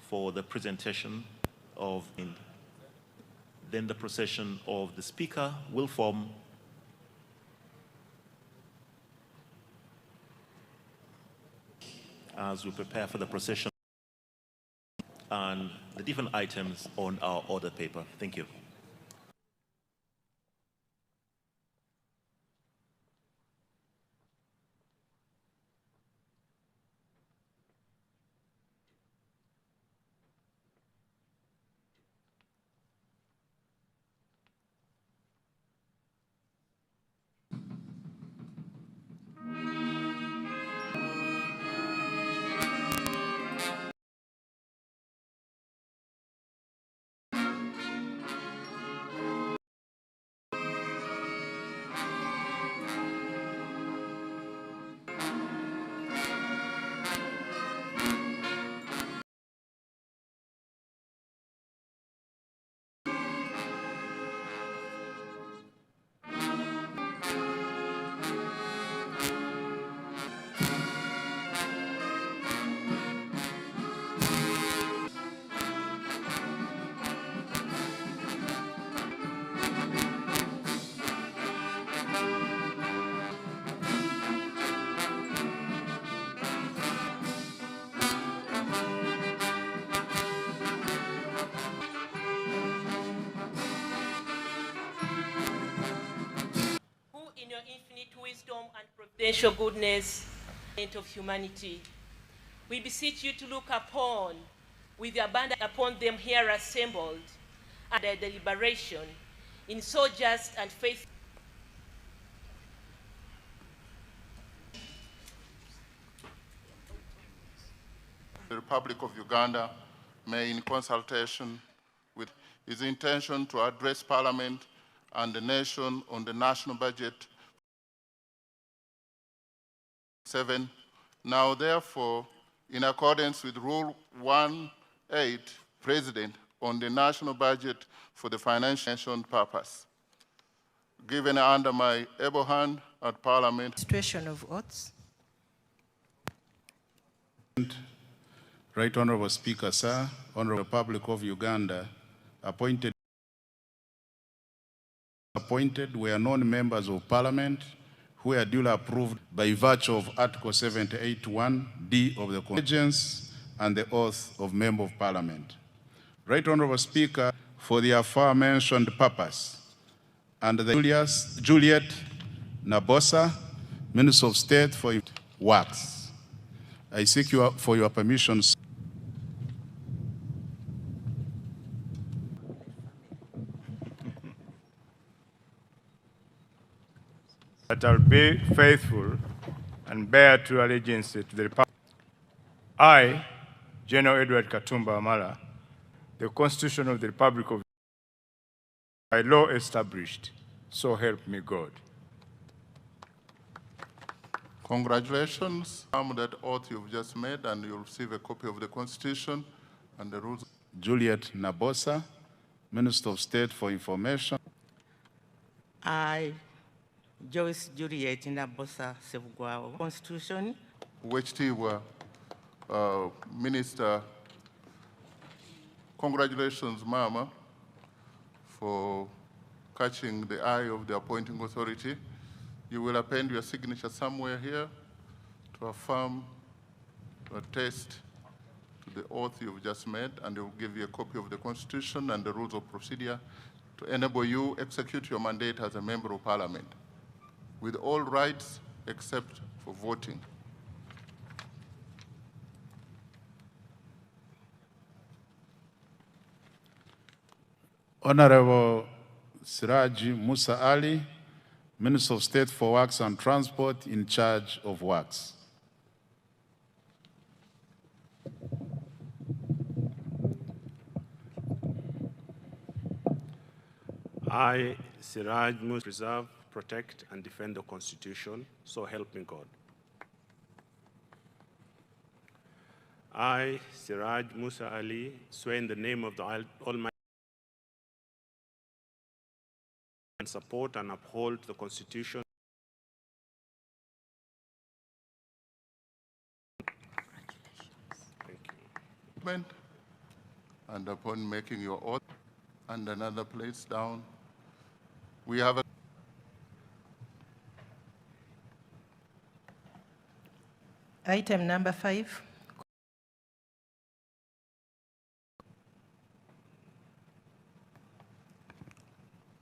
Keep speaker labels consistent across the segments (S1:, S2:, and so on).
S1: for the presentation of, then the procession of the Speaker will form as we prepare for the procession and the different items on our order paper. Thank you.
S2: In your infinite wisdom and providential goodness of humanity, we beseech you to look upon with the abundance upon them here assembled and their deliberation in so just and faithful.
S3: The Republic of Uganda may, in consultation with his intention to address Parliament and the nation on the national budget 7. Now, therefore, in accordance with Rule 1.8, President, on the national budget for the financial purpose, given under my able hand at Parliament.
S4: Situation of oaths.
S5: Right Honorable Speaker, sir, Honorable Republic of Uganda, appointed were non-members of Parliament who are duly approved by virtue of Article 78(1)(d) of the Constitution and the oath of Member of Parliament. Right Honorable Speaker, for the aforementioned purpose, and the Juliet Nabosa, Minister of State for Works, I seek for your permission.
S6: That I will be faithful and bear true allegiance to the Republic. I, General Edward Katumba Wamala, the Constitution of the Republic of by law established, so help me God.
S3: Congratulations on that oath you've just made, and you'll receive a copy of the Constitution and the rules.
S5: Juliet Nabosa, Minister of State for Information.
S4: I, Joyce Juliet Nabosa Sevugwao, Constitution.
S3: Wechitiibwa Minister, congratulations, Mama, for catching the eye of the appointing authority. You will append your signature somewhere here to affirm, to attest to the oath you've just made, and they will give you a copy of the Constitution and the rules of procedure to enable you execute your mandate as a Member of Parliament, with all rights except for voting.
S5: Honorable Siraji Musa Ali, Minister of State for Works and Transport, in charge of works.
S7: I, Siraj Musa, preserve, protect, and defend the Constitution, so help me God. I, Siraj Musa Ali, swear in the name of the Almighty and support and uphold the Constitution. Thank you.
S3: and upon making your oath, and another place down, we have a
S8: Item number 5.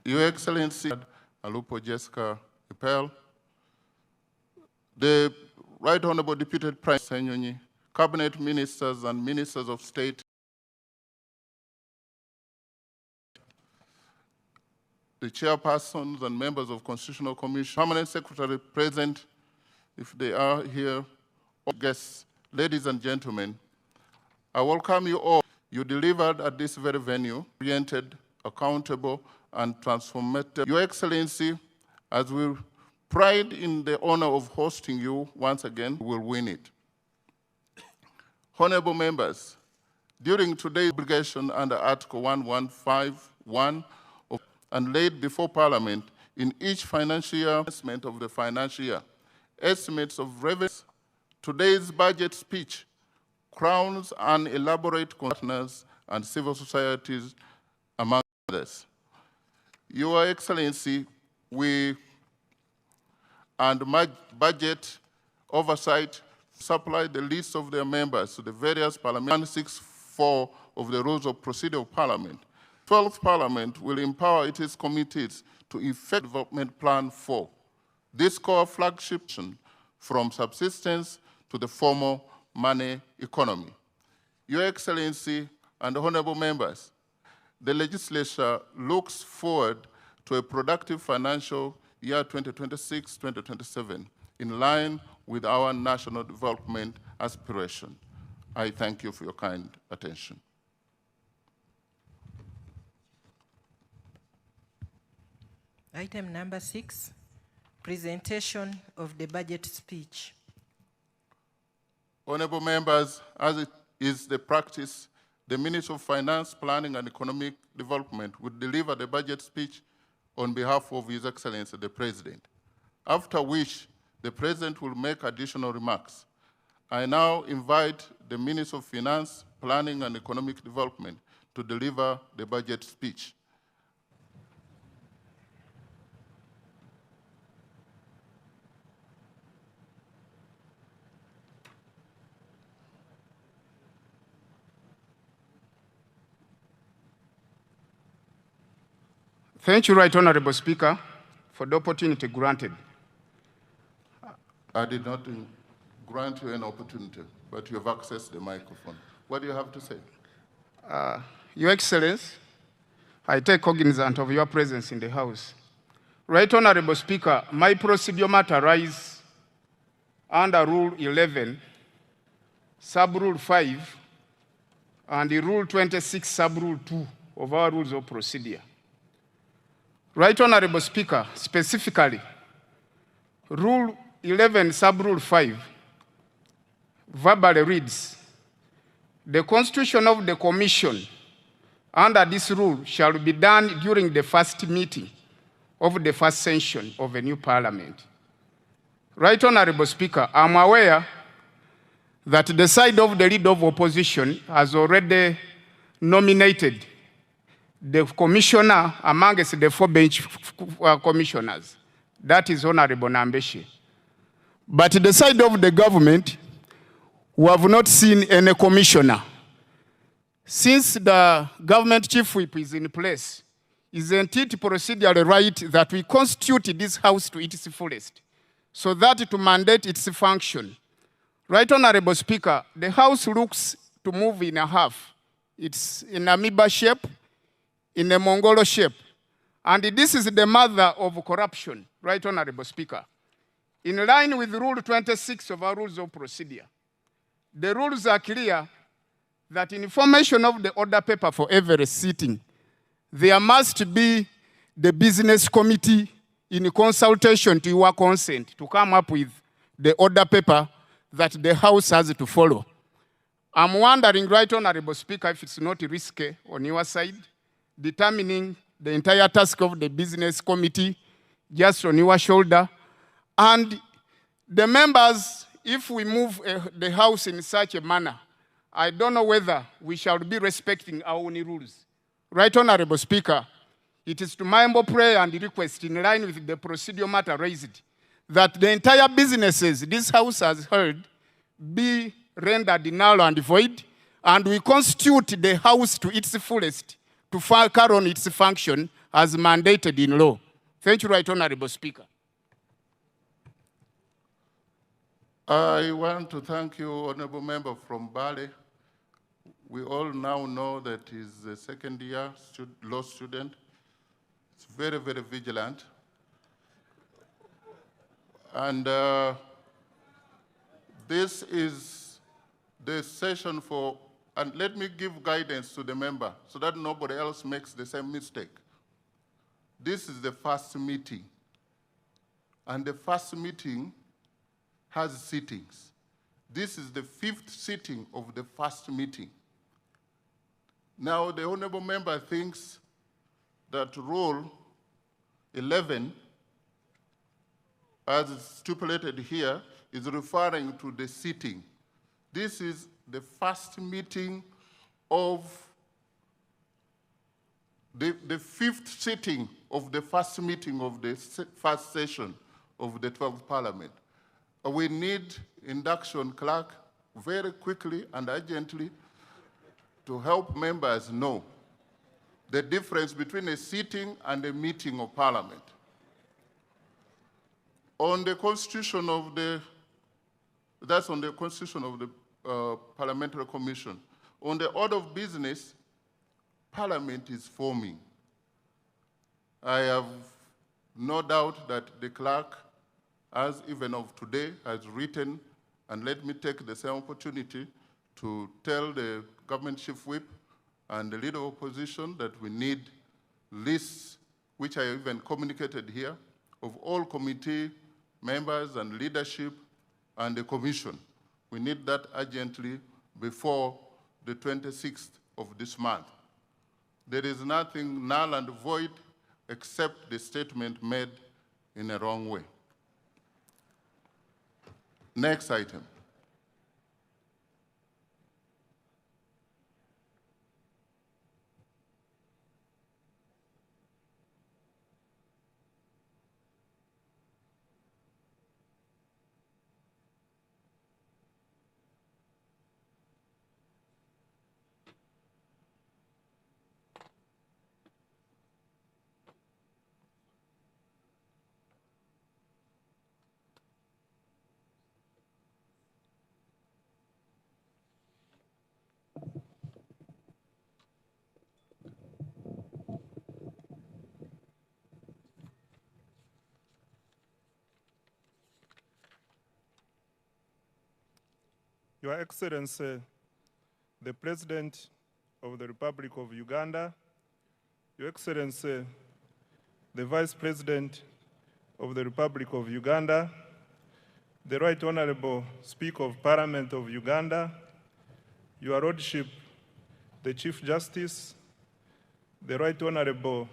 S3: Your Excellency, Alupo Jessica Ipel, the Right Honorable Deputy Prime Senyonyi, Cabinet Ministers and Ministers of State, the chairpersons and members of Constitutional Commission, Permanent Secretary present, if they are here, all guests, ladies and gentlemen, I welcome you all. You delivered at this very venue, oriented, accountable, and transformative. Your Excellency, as we pride in the honor of hosting you once again, will win it. Honorable members, during today's obligation under Article 1151 and laid before Parliament in each financial year, assessment of the financial year, estimates of revenues, today's budget speech crowns an elaborate partners and civil societies among others. Your Excellency, we and budget oversight supply the list of their members to the various parliaments. 164 of the Rules of Procedure of Parliament. 12th Parliament will empower its committees to effect Development Plan 4. This core flagship from subsistence to the formal money economy. Your Excellency and honorable members, the legislature looks forward to a productive financial year 2026-2027 in line with our national development aspiration. I thank you for your kind attention.
S8: Item number 6, presentation of the budget speech.
S3: Honorable members, as it is the practice, the Minister of Finance, Planning and Economic Development will deliver the budget speech on behalf of His Excellency the President, after which the President will make additional remarks. I now invite the Minister of Finance, Planning and Economic Development to deliver the budget speech.
S9: Thank you, Right Honorable Speaker, for the opportunity granted.
S3: I did not grant you an opportunity, but you have accessed the microphone. What do you have to say?
S9: Your Excellency, I take cognizance of your presence in the House. Right Honorable Speaker, my procedure matter arises under Rule 11, Sub-Rule 5, and the Rule 26, Sub-Rule 2 of our Rules of Procedure. Right Honorable Speaker, specifically, Rule 11, Sub-Rule 5, verbally reads, the constitution of the Commission under this rule shall be done during the first meeting of the first session of a new Parliament. Right Honorable Speaker, I'm aware that the side of the leader of opposition has already nominated the commissioner amongst the 4 bench commissioners. That is Honorable Nambeshi. But the side of the government, we have not seen any commissioner. Since the government chief whip is in place, isn't it procedurally right that we constitute this House to its fullest, so that to mandate its function? Right Honorable Speaker, the House looks to move in a half. It's in amoeba shape, in a Mongolo shape. And this is the mother of corruption, Right Honorable Speaker. In line with Rule 26 of our Rules of Procedure, the rules are clear that in formation of the order paper for every sitting, there must be the business committee in consultation to your consent to come up with the order paper that the House has to follow. I'm wondering, Right Honorable Speaker, if it's not risky on your side, determining the entire task of the business committee just on your shoulder. And the members, if we move the House in such a manner, I don't know whether we shall be respecting our own rules. Right Honorable Speaker, it is to my humble prayer and request in line with the procedural matter raised that the entire businesses this House has heard be rendered null and void, and we constitute the House to its fullest to carry on its function as mandated in law. Thank you, Right Honorable Speaker.
S3: I want to thank you, Honorable Member from Bali. We all now know that he's a second-year law student. He's very, very vigilant. And this is the session for, and let me give guidance to the member so that nobody else makes the same mistake. This is the first meeting. And the first meeting has sittings. This is the 5th sitting of the first meeting. Now, the honorable member thinks that Rule 11, as stipulated here, is referring to the sitting. This is the first meeting of the 5th sitting of the first meeting of the first session of the 12th Parliament. We need induction clerk very quickly and urgently to help members know the difference between a sitting and a meeting of Parliament. On the constitution of the, that's on the constitution of the Parliamentary Commission. On the order of business, Parliament is forming. I have no doubt that the clerk, as even of today, has written, and let me take the same opportunity to tell the government chief whip and the leader of opposition that we need lists, which I even communicated here, of all committee members and leadership and the commission. We need that urgently before the 26th of this month. There is nothing null and void except the statement made in a wrong way. Next item.
S6: Your Excellency, the President of the Republic of Uganda, Your Excellency, the Vice President of the Republic of Uganda, the Right Honorable Speaker of Parliament of Uganda, Your Lordship, the Chief Justice, the Right Honorable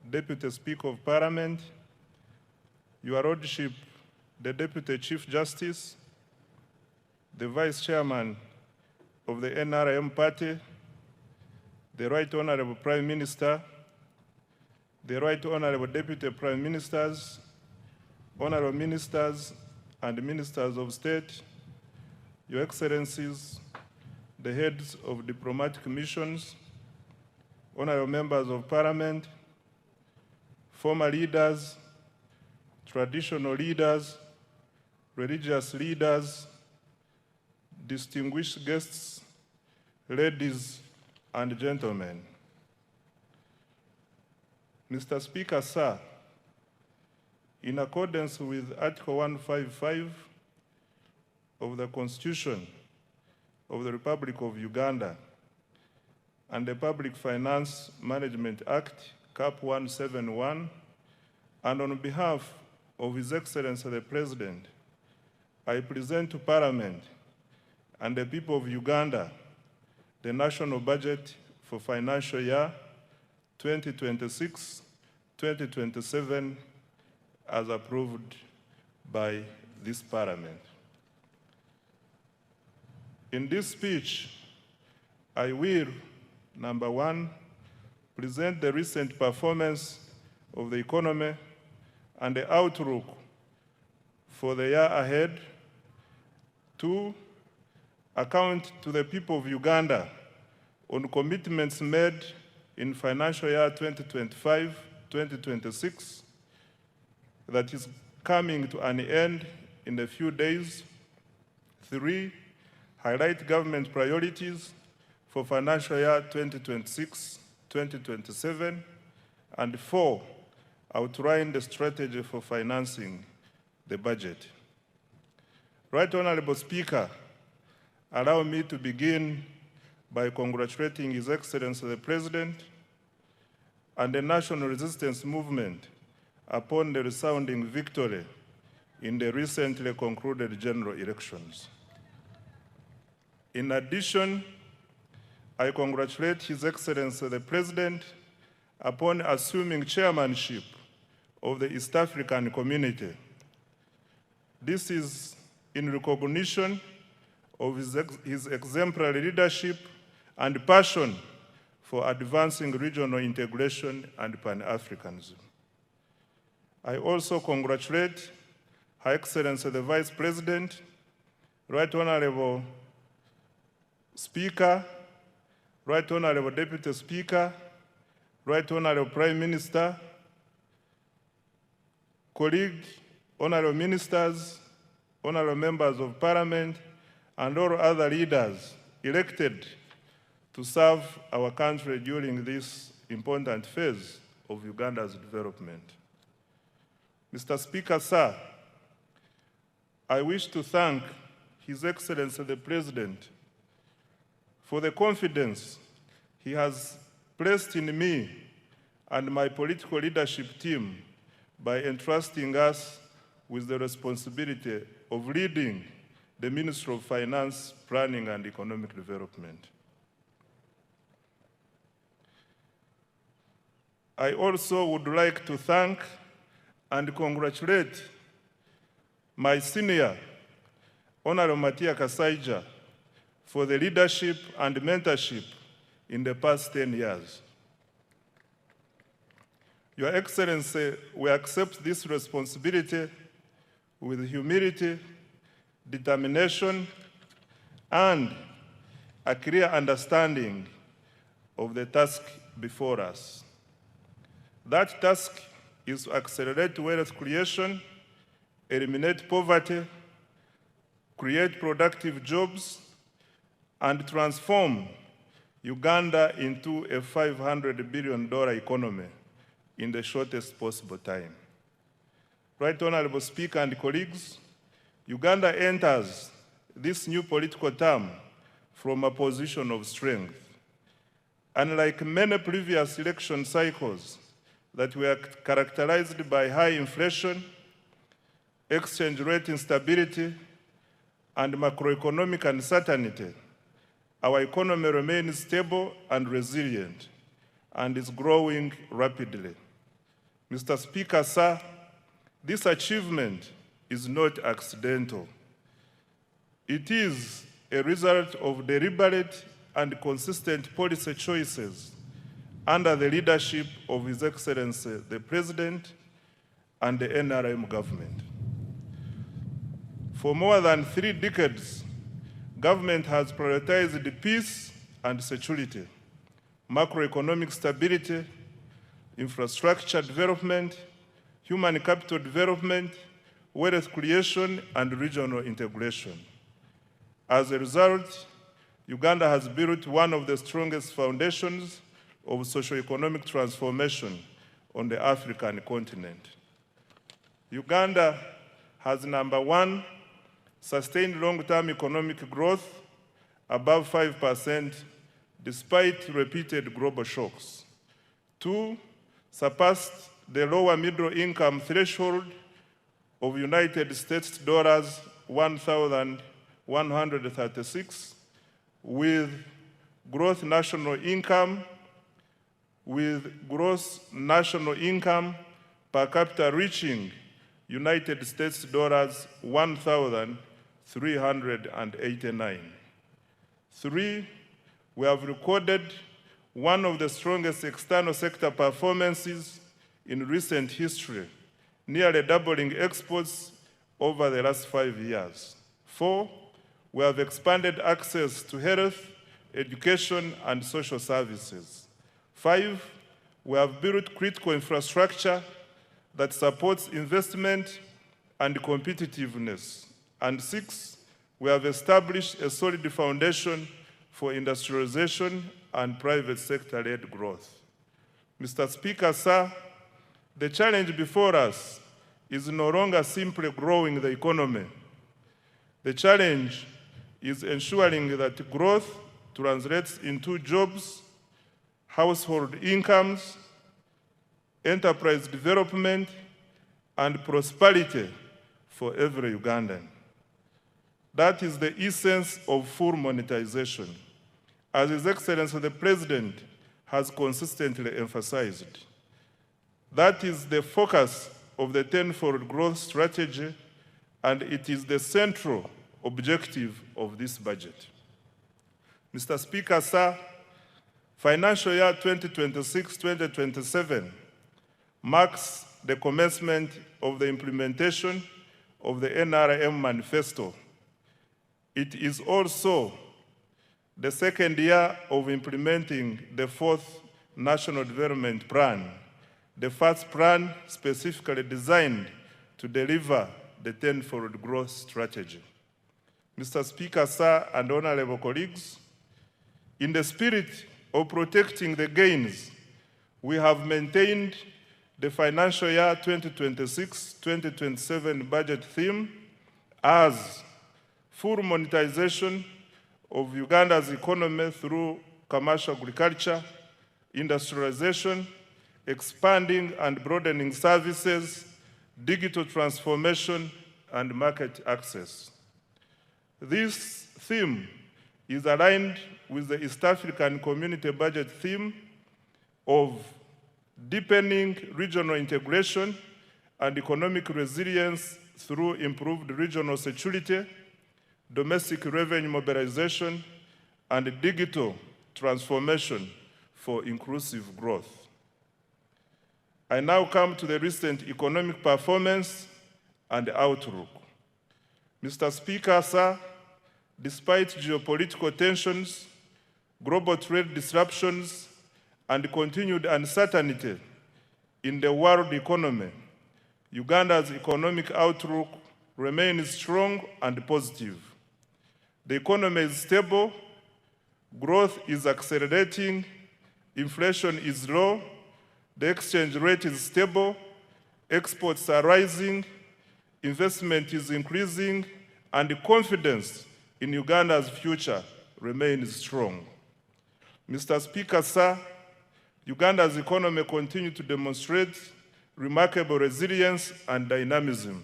S6: Deputy Speaker of Parliament, Your Lordship, the Deputy Chief Justice, the Vice Chairman of the NRM Party, the Right Honorable Prime Minister, the Right Honorable Deputy Prime Ministers, Honorable Ministers and Ministers of State, Your Excellencies, the heads of diplomatic missions, Honorable Members of Parliament, former leaders, traditional leaders, religious leaders, distinguished guests, ladies and gentlemen. Mr. Speaker, sir, in accordance with Article 155 of the Constitution of the Republic of Uganda and the Public Finance Management Act, Cap 171, and on behalf of His Excellency the President, I present to Parliament and the people of Uganda the national budget for financial year 2026-2027 as approved by this Parliament. In this speech,
S10: I will, number one, present the recent performance of the economy and the outlook for the year ahead. Two, account to the people of Uganda on commitments made in financial year 2025-2026 that is coming to an end in a few days. Three, highlight government priorities for financial year 2026-2027. And four, outline the strategy for financing the budget. Right Honorable Speaker, allow me to begin by congratulating His Excellency the President and the National Resistance Movement upon the resounding victory in the recently concluded general elections. In addition, I congratulate His Excellency the President upon assuming chairmanship of the East African Community. This is in recognition of his exemplary leadership and passion for advancing regional integration and Pan-Africanism. I also congratulate Her Excellency the Vice President, Right Honorable Speaker, Right Honorable Deputy Speaker, Right Honorable Prime Minister, colleagues, honorable ministers, honorable members of Parliament, and all other leaders elected to serve our country during this important phase of Uganda's development. Mr. Speaker, sir, I wish to thank His Excellency the President for the confidence he has placed in me and my political leadership team by entrusting us with the responsibility of leading the Ministry of Finance, Planning and Economic Development. I also would like to thank and congratulate my senior, Honorable Matia Kasaija, for the leadership and mentorship in the past 10 years. Your Excellency, we accept this responsibility with humility, determination, and a clear understanding of the task before us. That task is to accelerate wealth creation, eliminate poverty, create productive jobs, and transform Uganda into a $500 billion economy in the shortest possible time. Right Honorable Speaker and colleagues, Uganda enters this new political term from a position of strength. Unlike many previous election cycles that were characterized by high inflation, exchange rate instability, and macroeconomic uncertainty, our economy remains stable and resilient and is growing rapidly. Mr. Speaker, sir, this achievement is not accidental. It is a result of deliberate and consistent policy choices under the leadership of His Excellency the President and the NRM government. For more than 3 decades, government has prioritized peace and security, macroeconomic stability, infrastructure development, human capital development, wealth creation, and regional integration. As a result, Uganda has built one of the strongest foundations of socio-economic transformation on the African continent. Uganda has, number one, sustained long-term economic growth above 5% despite repeated global shocks. 2, surpassed the lower middle income threshold of United States dollars 1,136 with gross national income per capita reaching United States dollars 1,389. 3, we have recorded one of the strongest external sector performances in recent history, nearly doubling exports over the last 5 years. 4, we have expanded access to health, education, and social services. 5, we have built critical infrastructure that supports investment and competitiveness. And 6, we have established a solid foundation for industrialization and private sector-led growth. Mr. Speaker, sir, the challenge before us is no longer simply growing the economy. The challenge is ensuring that growth translates into jobs, household incomes, enterprise development, and prosperity for every Ugandan. That is the essence of full monetization, as His Excellency the President has consistently emphasized. That is the focus of the tenfold growth strategy, and it is the central objective of this budget. Mr. Speaker, sir, financial year 2026-2027 marks the commencement of the implementation of the NRM Manifesto. It is also the second year of implementing the 4th National Development Plan, the first plan specifically designed to deliver the tenfold growth strategy. Mr. Speaker, sir, and honorable colleagues, in the spirit of protecting the gains, we have maintained the financial year 2026-2027 budget theme as full monetization of Uganda's economy through commercial agriculture, industrialization, expanding and broadening services, digital transformation, and market access. This theme is aligned with the East African Community Budget theme of deepening regional integration and economic resilience through improved regional security, domestic revenue mobilization, and digital transformation for inclusive growth. I now come to the recent economic performance and outlook. Mr. Speaker, sir, despite geopolitical tensions, global trade disruptions, and continued uncertainty in the world economy, Uganda's economic outlook remains strong and positive. The economy is stable, growth is accelerating, inflation is low, the exchange rate is stable, exports are rising, investment is increasing, and confidence in Uganda's future remains strong. Mr. Speaker, sir, Uganda's economy continues to demonstrate remarkable resilience and dynamism.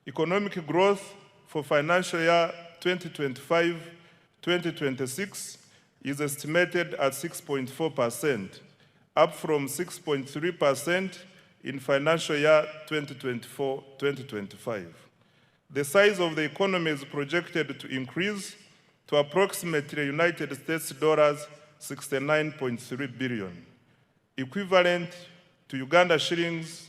S10: Economic growth for financial year 2025-2026 is estimated at 6.4%, up from 6.3% in financial year 2024-2025. The size of the economy is projected to increase to approximately United States dollars 69.3 billion, equivalent to Uganda shillings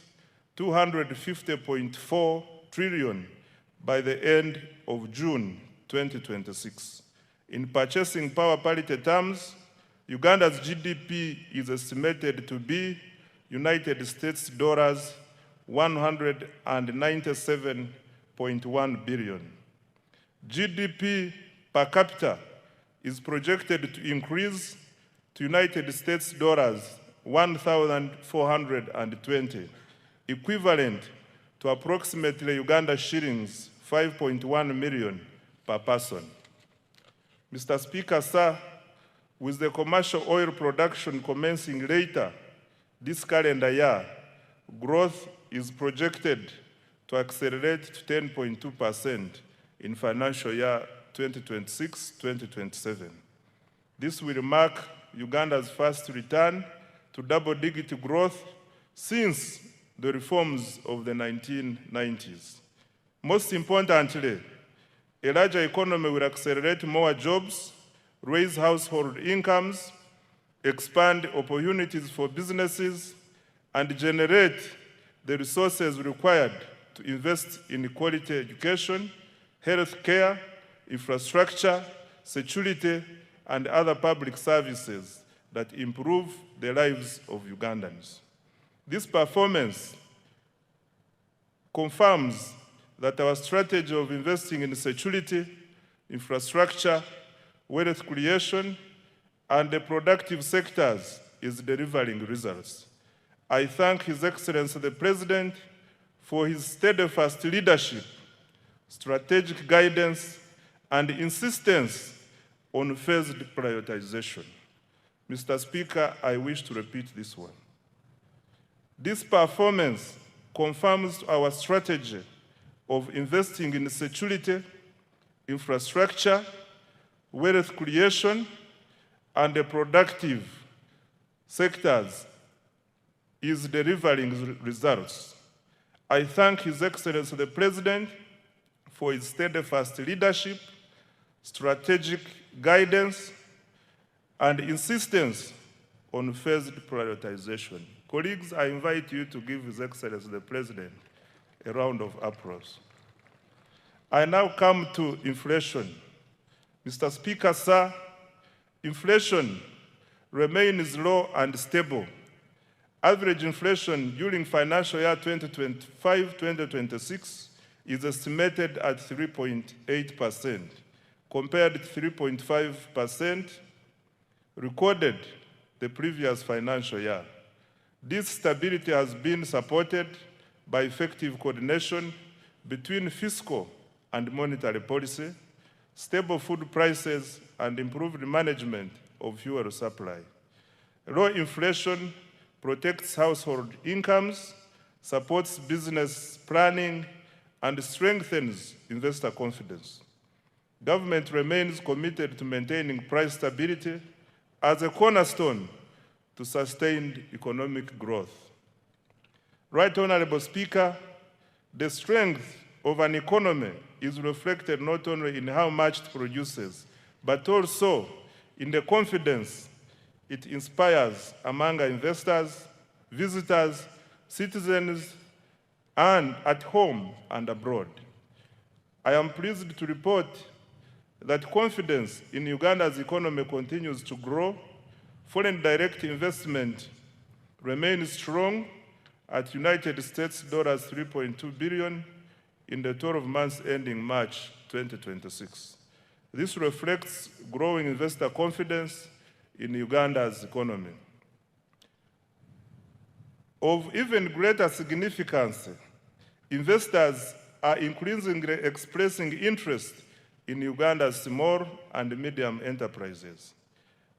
S10: 250.4 trillion by the end of June 2026. In purchasing power parity terms, Uganda's GDP is estimated to be United States dollars 197.1 billion. GDP per capita is projected to increase to United States dollars 1,420, equivalent to approximately Uganda shillings 5.1 million per person. Mr. Speaker, sir, with the commercial oil production commencing later this calendar year, growth is projected to accelerate to 10.2% in financial year 2026-2027. This will mark Uganda's first return to double-digit growth since the reforms of the 1990s. Most importantly, a larger economy will accelerate more jobs, raise household incomes, expand opportunities for businesses, and generate the resources required to invest in quality education, health care, infrastructure, security, and other public services that improve the lives of Ugandans. This performance confirms that our strategy of investing in security, infrastructure, wealth creation, and the productive sectors is delivering results. I thank His Excellency the President for his steadfast leadership, strategic guidance, and insistence on phased prioritization. Mr. Speaker, I wish to repeat this one. This performance confirms our strategy of investing in security, infrastructure, wealth creation, and the productive sectors is delivering results. I thank His Excellency the President for his steadfast leadership, strategic guidance, and insistence on phased prioritization. Colleagues, I invite you to give His Excellency the President a round of applause. I now come to inflation. Mr. Speaker, sir, inflation remains low and stable. Average inflation during financial year 2025-2026 is estimated at 3.8%, compared to 3.5% recorded the previous financial year. This stability has been supported by effective coordination between fiscal and monetary policy, stable food prices, and improved management of fuel supply. Low inflation protects household incomes, supports business planning, and strengthens investor confidence. Government remains committed to maintaining price stability as a cornerstone to sustained economic growth. Right Honorable Speaker, the strength of an economy is reflected not only in how much it produces, but also in the confidence it inspires among our investors, visitors, citizens, and at home and abroad. I am pleased to report that confidence in Uganda's economy continues to grow. Foreign direct investment remains strong at United States dollars 3.2 billion in the 12 months ending March 2026. This reflects growing investor confidence in Uganda's economy. Of even greater significance, investors are increasingly expressing interest in Uganda's small and medium enterprises.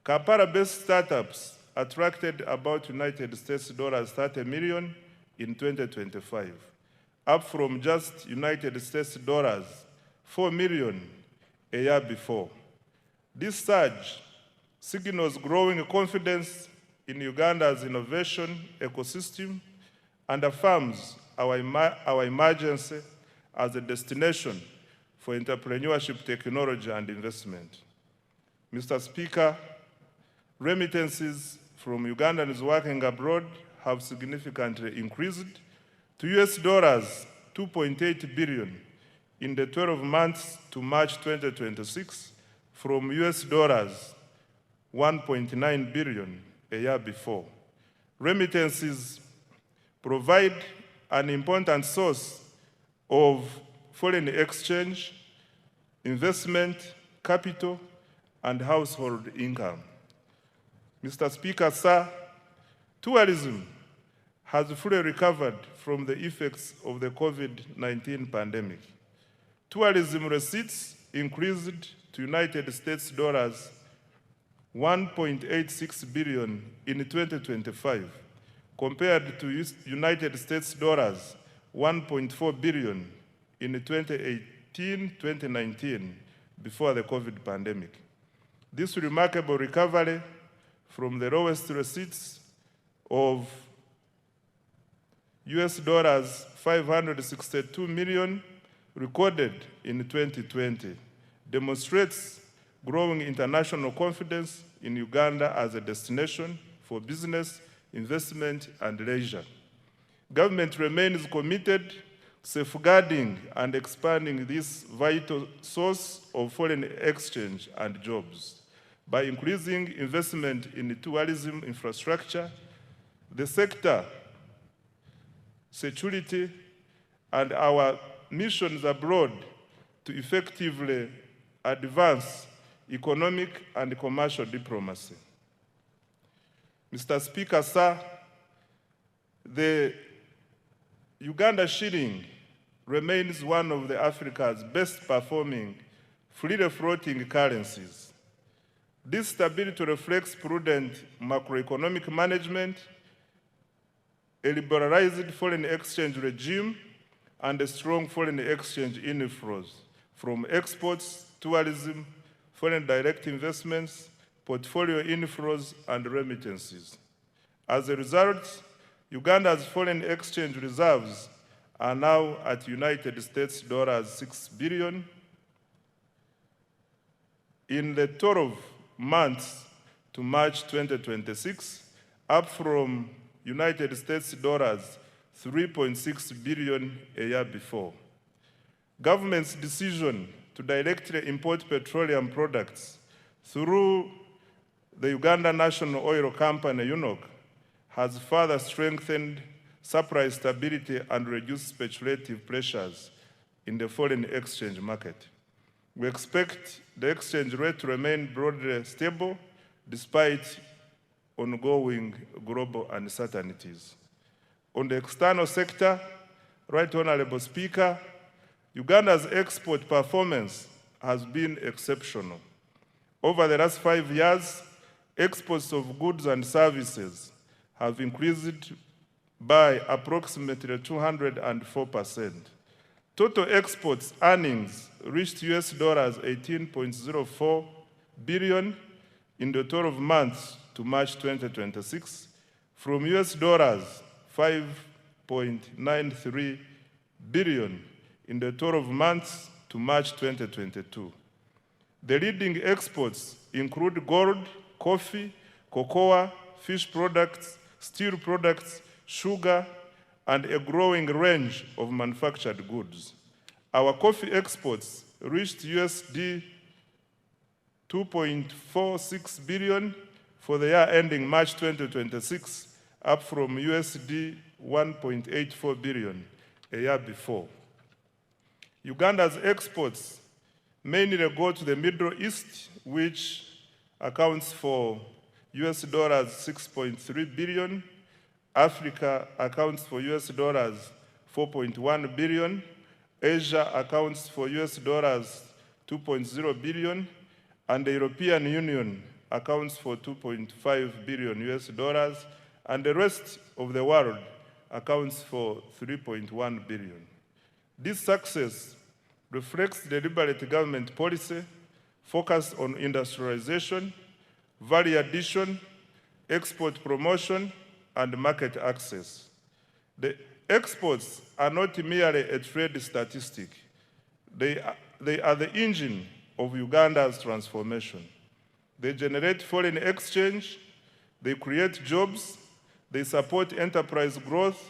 S10: Kampala-based startups attracted about United States dollars 30 million in 2025, up from just United States dollars 4 million a year before. This surge signals growing confidence in Uganda's innovation ecosystem and affirms our emergence as a destination for entrepreneurship, technology, and investment. Mr. Speaker, remittances from Ugandans working abroad have significantly increased to US dollars 2.8 billion in the 12 months to March 2026 from US dollars 1.9 billion a year before. Remittances provide an important source of foreign exchange, investment, capital, and household income. Mr. Speaker, sir, tourism has fully recovered from the effects of the COVID-19 pandemic. Tourism receipts increased to United States dollars 1.86 billion in 2025, compared to United States dollars 1.4 billion in 2018-2019, before the COVID pandemic. This remarkable recovery from the lowest receipts of US dollars 562 million recorded in 2020 demonstrates growing international confidence in Uganda as a destination for business, investment, and leisure. Government remains committed to safeguarding and expanding this vital source of foreign exchange and jobs by increasing investment in tourism infrastructure, the sector, security, and our missions abroad to effectively advance economic and commercial diplomacy. Mr. Speaker, sir, the Uganda shilling remains one of Africa's best performing freely floating currencies. This stability reflects prudent macroeconomic management, a liberalized foreign exchange regime, and a strong foreign exchange inflows from exports, tourism, foreign direct investments, portfolio inflows, and remittances. As a result, Uganda's foreign exchange reserves are now at United States dollars 6 billion. In the 12 months to March 2026, up from United States dollars 3.6 billion a year before. Government's decision to directly import petroleum products through the Uganda National Oil Company, UNOC, has further strengthened supply stability and reduced speculative pressures in the foreign exchange market. We expect the exchange rate to remain broadly stable despite ongoing global uncertainties. On the external sector, Right Honorable Speaker, Uganda's export performance has been exceptional. Over the last 5 years, exports of goods and services have increased by approximately 204%. Total exports earnings reached US dollars 18.04 billion in the 12 months to March 2026, from US dollars 5.93 billion in the 12 months to March 2022. The leading exports include gold, coffee, cocoa, fish products, steel products, sugar, and a growing range of manufactured goods. Our coffee exports reached USD 2.46 billion for the year ending March 2026, up from USD 1.84 billion a year before. Uganda's exports mainly go to the Middle East, which accounts for US dollars 6.3 billion. Africa accounts for US dollars 4.1 billion. Asia accounts for US dollars 2.0 billion. And the European Union accounts for 2.5 billion US dollars. And the rest of the world accounts for 3.1 billion. This success reflects deliberate government policy focused on industrialization, value addition, export promotion, and market access. The exports are not merely a trade statistic. They are the engine of Uganda's transformation. They generate foreign exchange, they create jobs, they support enterprise growth,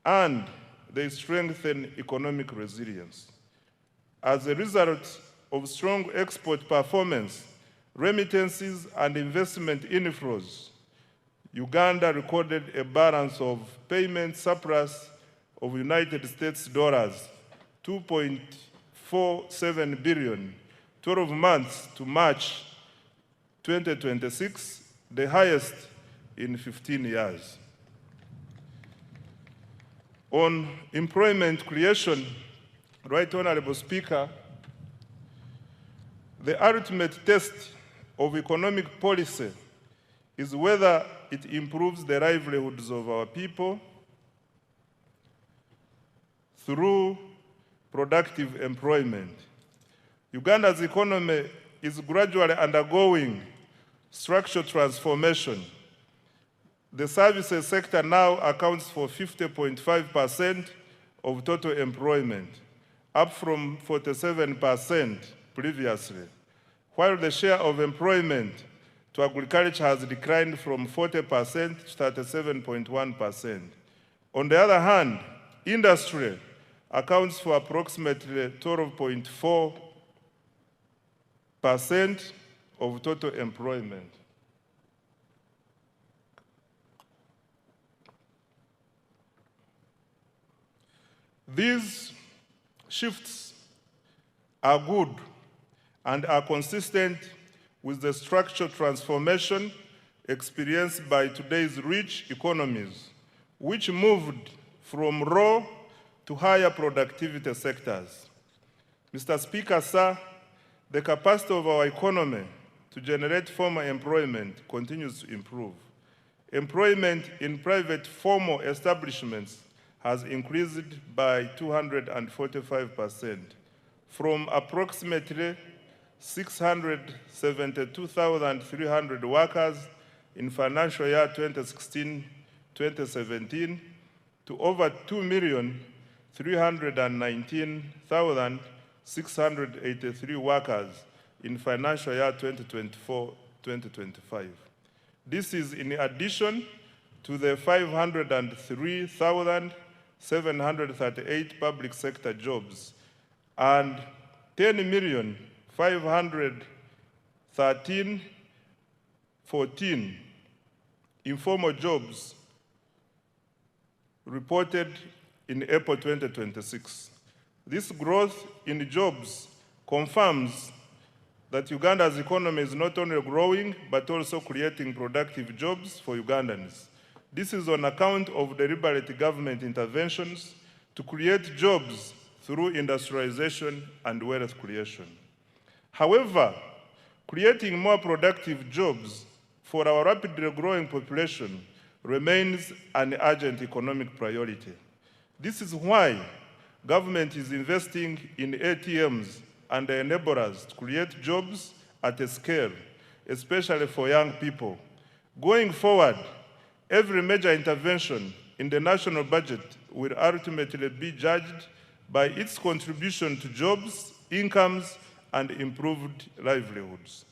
S10: and they strengthen economic resilience. As a result of strong export performance, remittances, and investment inflows, Uganda recorded a balance of payment surplus of United States dollars 2.47 billion, 12 months to March 2026, the highest in 15 years. On employment creation, Right Honorable Speaker, the ultimate test of economic policy is whether it improves the livelihoods of our people through productive employment. Uganda's economy is gradually undergoing structural transformation. The services sector now accounts for 50.5% of total employment, up from 47% previously. while the share of employment to agriculture has declined from 40% to 37.1%. On the other hand, industry accounts for approximately 12.4% of total employment. These shifts are good and are consistent with the structural transformation experienced by today's rich economies, which moved from raw to higher productivity sectors. Mr. Speaker, sir, the capacity of our economy to generate formal employment continues to improve. Employment in private formal establishments has increased by 245%, from approximately 672,300 workers in financial year 2016-2017 to over 2,319,683 workers in financial year 2024-2025. This is in addition to the 503,738 public sector jobs and 10,513,14 informal jobs reported in April 2026. This growth in jobs confirms that Uganda's economy is not only growing, but also creating productive jobs for Ugandans. This is on account of deliberate government interventions to create jobs through industrialization and wealth creation. However, creating more productive jobs for our rapidly growing population remains an urgent economic priority. This is why government is investing in ATMs and enablers to create jobs at a scale, especially for young people. Going forward, every major intervention in the national budget will ultimately be judged by its contribution to jobs, incomes, and improved livelihoods.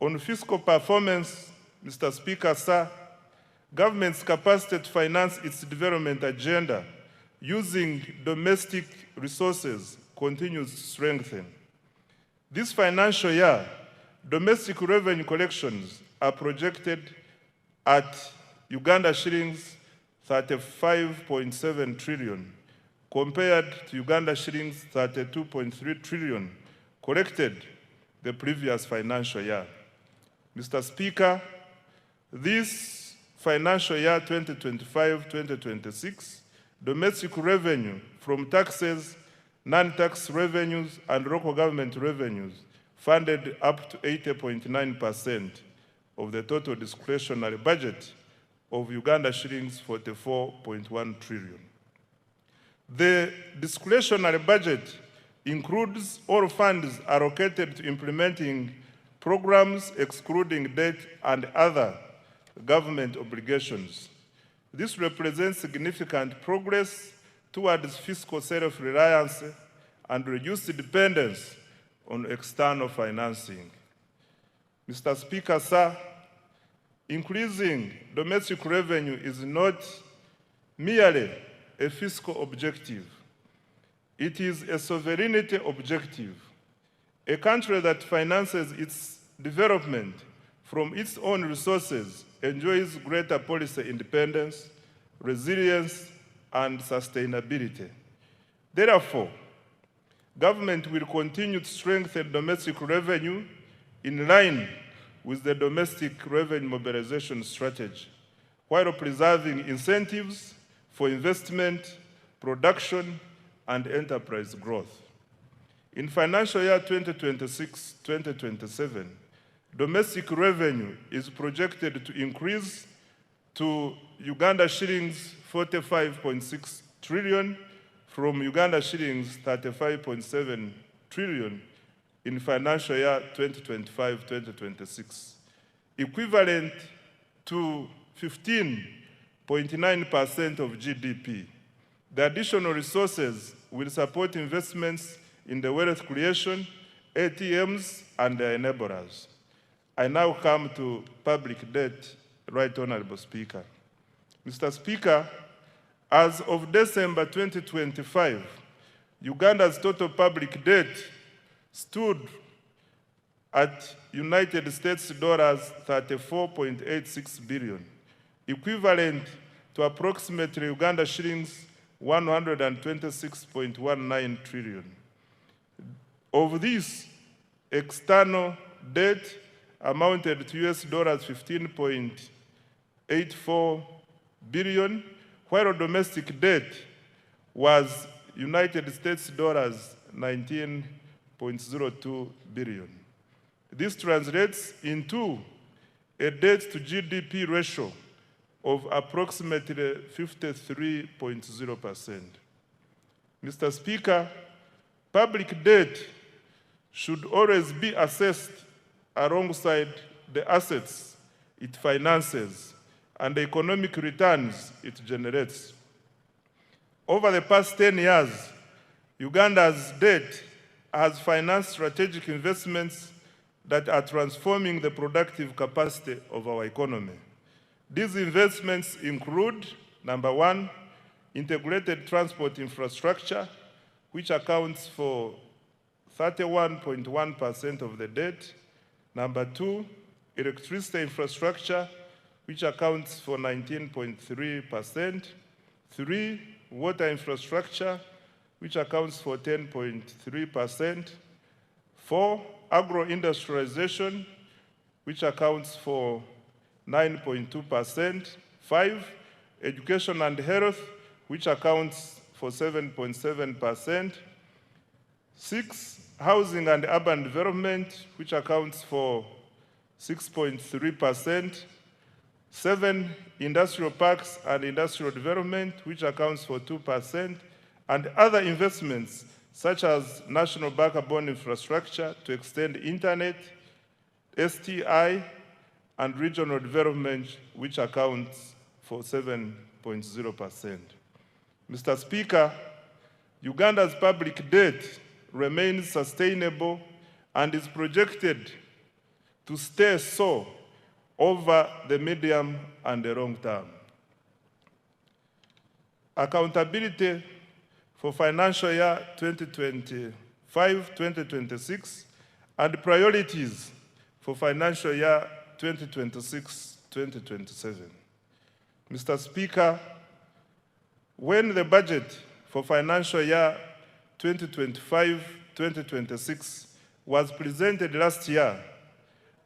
S10: On fiscal performance, Mr. Speaker, sir, government's capacity to finance its development agenda using domestic resources continues to strengthen. This financial year, domestic revenue collections are projected at Uganda shillings 35.7 trillion, compared to Uganda shillings 32.3 trillion collected the previous financial year. Mr. Speaker, this financial year 2025-2026, domestic revenue from taxes, non-tax revenues, and local government revenues funded up to 80.9% of the total discretionary budget of Uganda shillings 44.1 trillion. The discretionary budget includes all funds allocated to implementing programs excluding debt and other government obligations. This represents significant progress towards fiscal self-reliance and reduced dependence on external financing. Mr. Speaker, sir, increasing domestic revenue is not merely a fiscal objective. It is a sovereignty objective. A country that finances its development from its own resources enjoys greater policy independence, resilience, and sustainability. Therefore, government will continue to strengthen domestic revenue in line with the domestic revenue mobilization strategy, while preserving incentives for investment, production, and enterprise growth. In financial year 2026-2027, domestic revenue is projected to increase to Uganda shillings 45.6 trillion from Uganda shillings 35.7 trillion in financial year 2025-2026, equivalent to 15.9% of GDP. The additional resources will support investments in the wealth creation ATMs, and their enablers. I now come to public debt, Right Honorable Speaker. Mr. Speaker, as of December 2025, Uganda's total public debt stood at United States dollars 34.86 billion, equivalent to approximately Uganda shillings 126.19 trillion. Of this, external debt amounted to US dollars 15.84 billion, while domestic debt was United States dollars 19.02 billion. This translates into a debt to GDP ratio of approximately 53.0%. Mr. Speaker, public debt should always be assessed alongside the assets it finances and the economic returns it generates. Over the past 10 years, Uganda's debt has financed strategic investments that are transforming the productive capacity of our economy. These investments include, number one, integrated transport infrastructure, which accounts for 31.1% of the debt. Number two, electricity infrastructure, which accounts for 19.3%. Three, water infrastructure, which accounts for 10.3%. Four, agro-industrialization, which accounts for 9.2%. Five, education and health, which accounts for 7.7%. Six, housing and urban development, which accounts for 6.3%. Seven, industrial parks and industrial development, which accounts for 2%, and other investments such as national backbone infrastructure to extend internet, STI, and regional development, which accounts for 7.0%. Mr. Speaker, Uganda's public debt remains sustainable and is projected to stay so over the medium and the long term. Accountability for financial year 2025-2026 and priorities for financial year 2026-2027. Mr. Speaker, when the budget for financial year 2025-2026 was presented last year,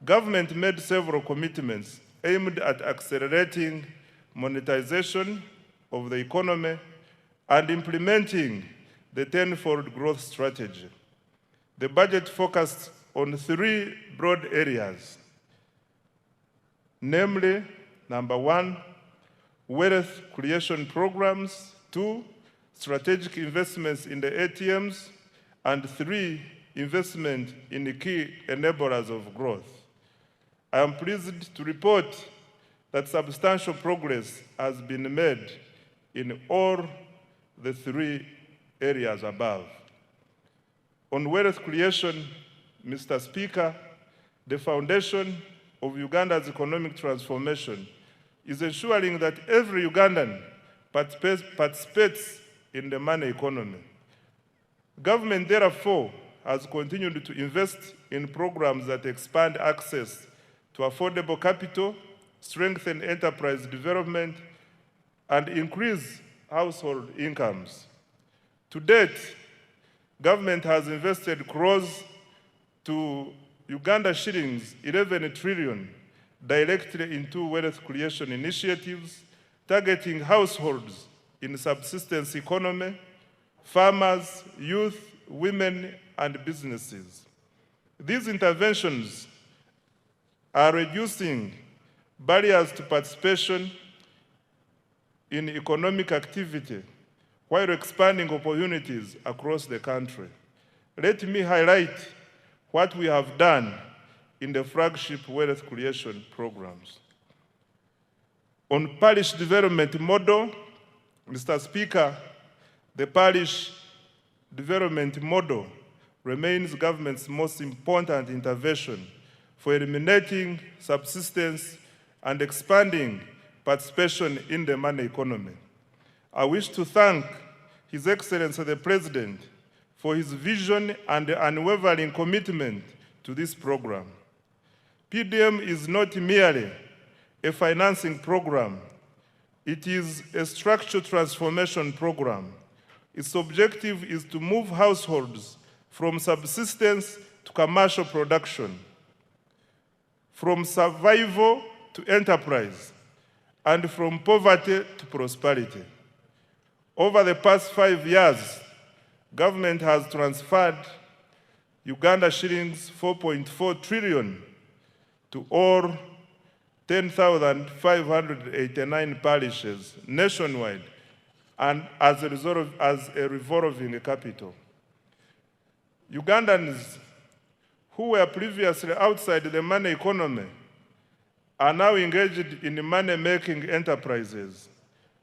S10: government made several commitments aimed at accelerating monetization of the economy and implementing the tenfold growth strategy. The budget focused on three broad areas, namely, number one, wealth creation programs, two, strategic investments in the ATMs, and three, investment in the key enablers of growth. I am pleased to report that substantial progress has been made in all the three areas above. On wealth creation, Mr. Speaker, the foundation of Uganda's economic transformation is ensuring that every Ugandan participates in the money economy. Government, therefore, has continued to invest in programs that expand access to affordable capital, strengthen enterprise development, and increase household incomes. To date, government has invested close to Uganda shillings 11 trillion directly into wealth creation initiatives, targeting households in subsistence economy, farmers, youth, women, and businesses. These interventions are reducing barriers to participation in economic activity while expanding opportunities across the country. Let me highlight what we have done in the flagship wealth creation programs. On parish development model, Mr. Speaker, the parish development model remains the government's most important intervention for eliminating subsistence and expanding participation in the money economy. I wish to thank His Excellency the President for his vision and unwavering commitment to this program. PDM is not merely a financing program, it is a structural transformation program. Its objective is to move households from subsistence to commercial production, from survival to enterprise, and from poverty to prosperity. Over the past 5 years, government has transferred Uganda shillings 4.4 trillion to all 10,589 parishes nationwide, and as a revolving capital. Ugandans who were previously outside the money economy are now engaged in money-making enterprises.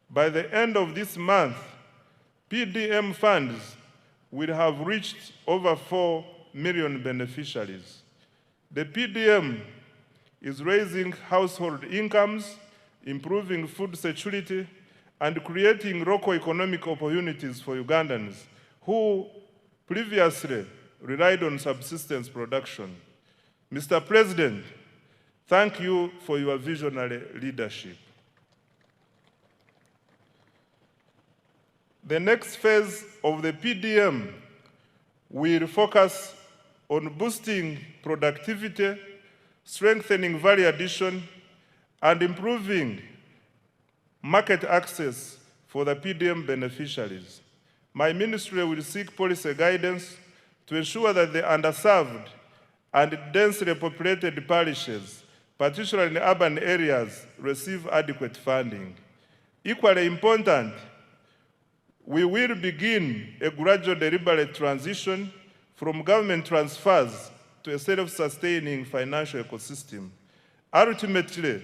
S10: By the end of this month, PDM funds will have reached over 4 million beneficiaries. The PDM is raising household incomes, improving food security, and creating local economic opportunities for Ugandans who previously relied on subsistence production. Mr. President, thank you for your visionary leadership. The next phase of the PDM will focus on boosting productivity, strengthening value addition, and improving market access for the PDM beneficiaries. My ministry will seek policy guidance to ensure that the underserved and densely populated parishes, particularly in urban areas, receive adequate funding. Equally important, we will begin a gradual deliberate transition from government transfers to a self-sustaining financial ecosystem. Ultimately,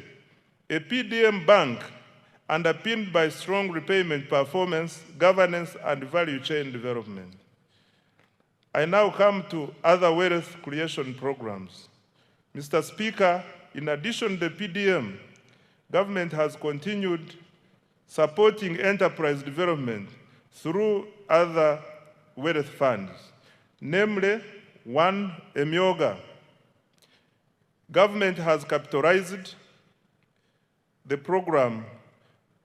S10: a PDM bank underpinned by strong repayment performance, governance, and value chain development. I now come to other wealth creation programs. Mr. Speaker, in addition to the PDM, government has continued supporting enterprise development through other wealth funds, namely, one, Emyoga. Government has capitalized the program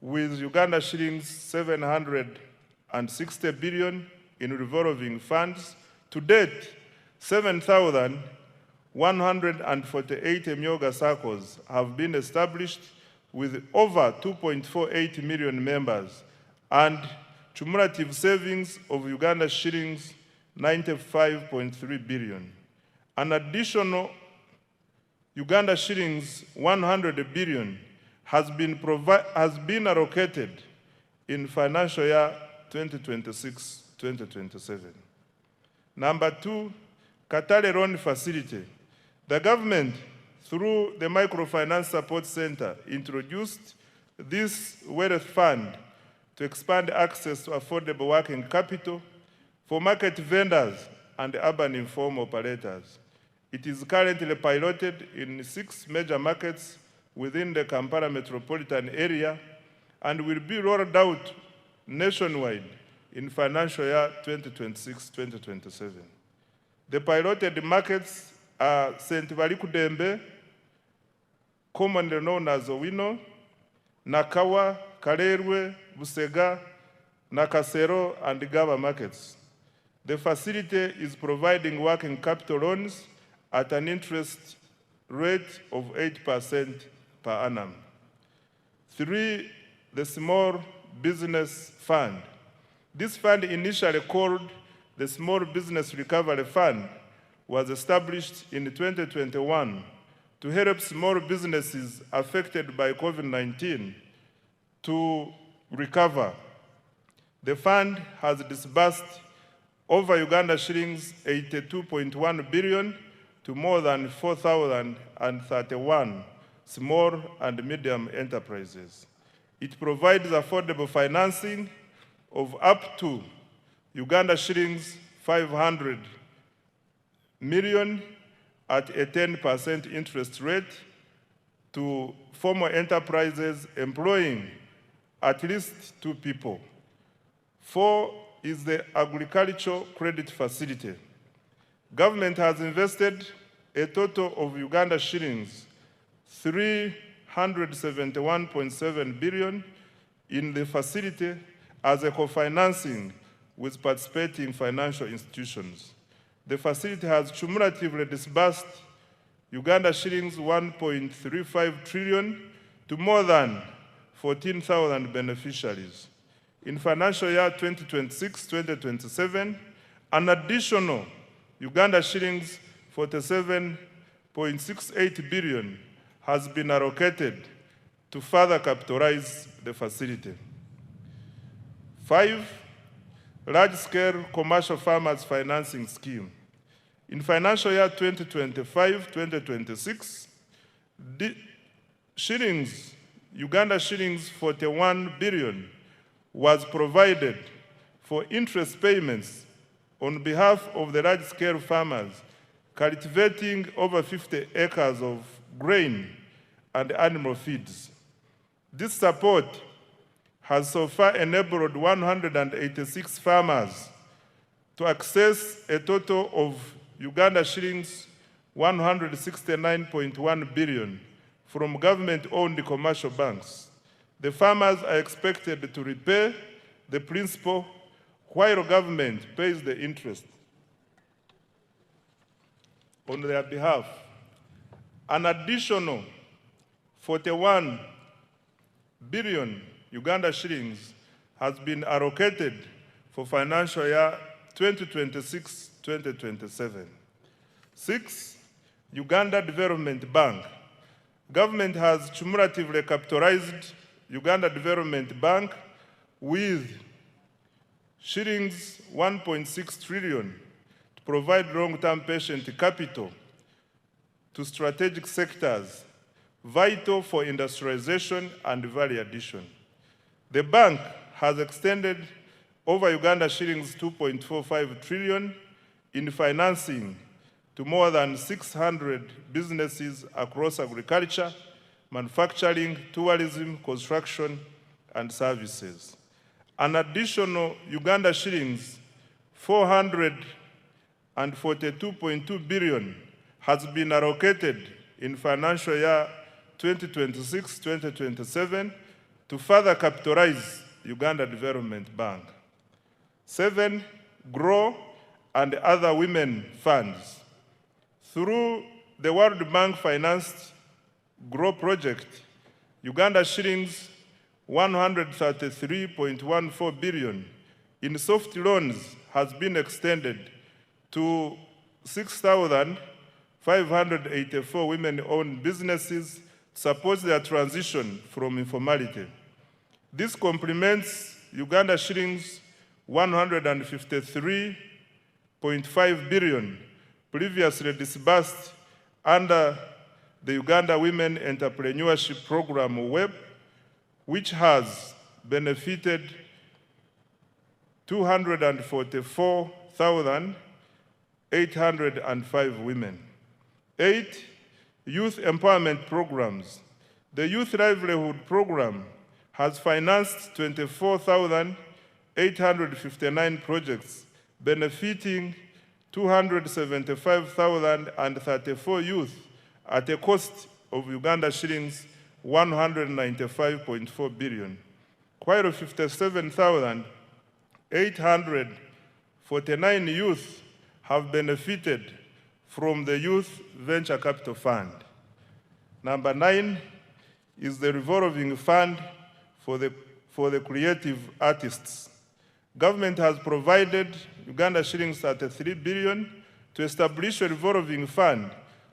S10: with Uganda shillings 760 billion in revolving funds. To date, 7,148 Emyoga circles have been established with over 2.48 million members and cumulative savings of Uganda shillings 95.3 billion. An additional Uganda shillings 100 billion has been allocated in financial year 2026-2027. Number two, Katale Loan Facility. The government, through the Microfinance Support Center, introduced this wealth fund to expand access to affordable working capital for market vendors and urban informal operators. It is currently piloted in 6 major markets within the Kampala metropolitan area and will be rolled out nationwide in financial year 2026-2027. The piloted markets are St. Barikudembe, commonly known as Owino, Nakawa, Kalerwe, Busega, Nakasero, and Gaba markets. The facility is providing working capital loans at an interest rate of 8% per annum. 3, the Small Business Fund. This fund, initially called the Small Business Recovery Fund, was established in 2021 to help small businesses affected by COVID-19 to recover. The fund has disbursed over Uganda shillings 82.1 billion to more than 4,031 small and medium enterprises. It provides affordable financing of up to Uganda shillings 500 million at a 10% interest rate to formal enterprises employing at least 2 people. 4 is the agricultural credit facility. Government has invested a total of Uganda shillings 371.7 billion in the facility as a co-financing with participating financial institutions. The facility has cumulatively disbursed Uganda shillings 1.35 trillion to more than 14,000 beneficiaries. In financial year 2026-2027, an additional Uganda shillings 47.68 billion has been allocated to further capitalize the facility. 5, large-scale commercial farmers financing scheme. In financial year 2025-2026, Uganda shillings 41 billion was provided for interest payments on behalf of the large-scale farmers cultivating over 50 acres of grain and animal feeds. This support has so far enabled 186 farmers to access a total of Uganda shillings 169.1 billion from government-owned commercial banks. The farmers are expected to repay the principal while government pays the interest on their behalf. An additional 41 billion Uganda shillings has been allocated for financial year 2026-2027. 6, Uganda Development Bank. Government has cumulatively capitalized Uganda Development Bank with shillings 1.6 trillion to provide long-term patient capital to strategic sectors vital for industrialization and value addition. The bank has extended over Uganda shillings 2.45 trillion in financing to more than 600 businesses across agriculture, manufacturing, tourism, construction, and services. An additional Uganda shillings 442.2 billion has been allocated in financial year 2026-2027 to further capitalize Uganda Development Bank. 7, GROW and other women funds. Through the World Bank financed GROW project, Uganda shillings 133.14 billion in soft loans has been extended to 6,584 women-owned businesses to support their transition from informality. This complements Uganda shillings 153.5 billion previously disbursed under the Uganda Women Entrepreneurship Program WEP, which has benefited 244,805 women. 8, youth empowerment programs. The Youth Livelihood Program has financed 24,859 projects benefiting 275,034 youth at a cost of Uganda shillings 195.4 billion, while 57,849 youth have benefited from the Youth Venture Capital Fund. Number 9 is the revolving fund for the creative artists. Government has provided Uganda shillings 33 billion to establish a revolving fund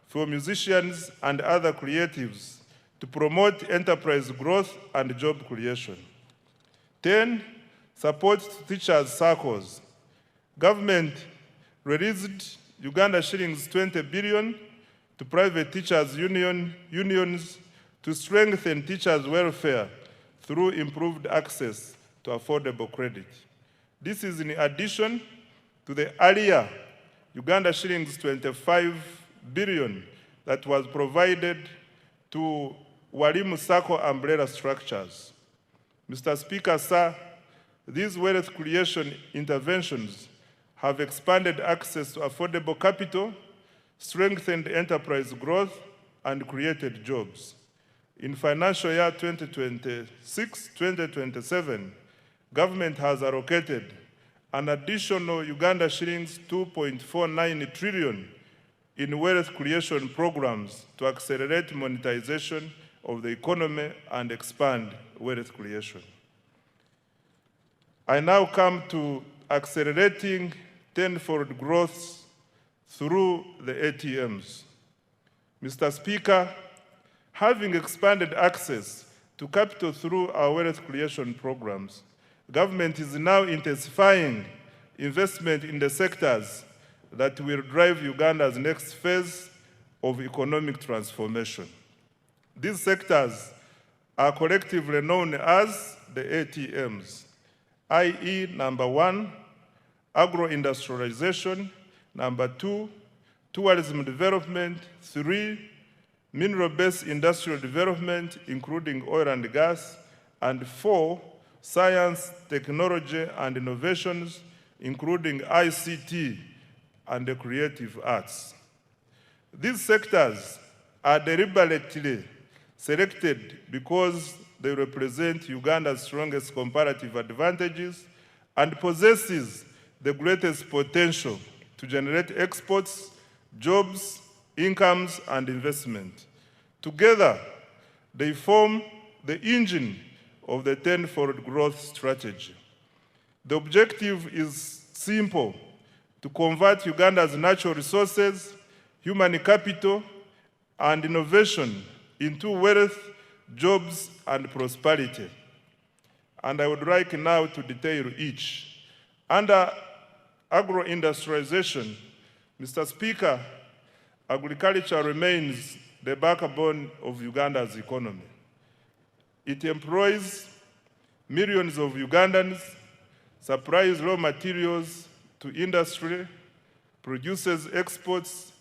S10: for musicians and other creatives to promote enterprise growth and job creation. 10, support to teachers' circles. Government released Uganda shillings 20 billion to private teachers' unions to strengthen teachers' welfare through improved access to affordable credit. This is in addition to the earlier Uganda shillings 25 billion that was provided to Walimu Sacco umbrella structures. Mr. Speaker, sir, these wealth creation interventions have expanded access to affordable capital, strengthened enterprise growth, and created jobs. In financial year 2026-2027, government has allocated an additional Uganda shillings 2.49 trillion in wealth creation programs to accelerate monetization of the economy and expand wealth creation. I now come to accelerating tenfold growth through the ATMs. Mr. Speaker, having expanded access to capital through our wealth creation programs, government is now intensifying investment in the sectors that will drive Uganda's next phase of economic transformation. These sectors are collectively known as the ATMs, i.e. number 1, agro-industrialization, number 2, tourism development, 3, mineral-based industrial development, including oil and gas, and 4, science, technology, and innovations, including ICT and the creative arts. These sectors are deliberately selected because they represent Uganda's strongest comparative advantages and possesses the greatest potential to generate exports, jobs, incomes, and investment. Together, they form the engine of the tenfold growth strategy. The objective is simple: to convert Uganda's natural resources, human capital, and innovation into wealth, jobs, and prosperity. And I would like now to detail each. Under agro-industrialization, Mr. Speaker, agriculture remains the backbone of Uganda's economy. It employs millions of Ugandans, supplies raw materials to industry, produces exports,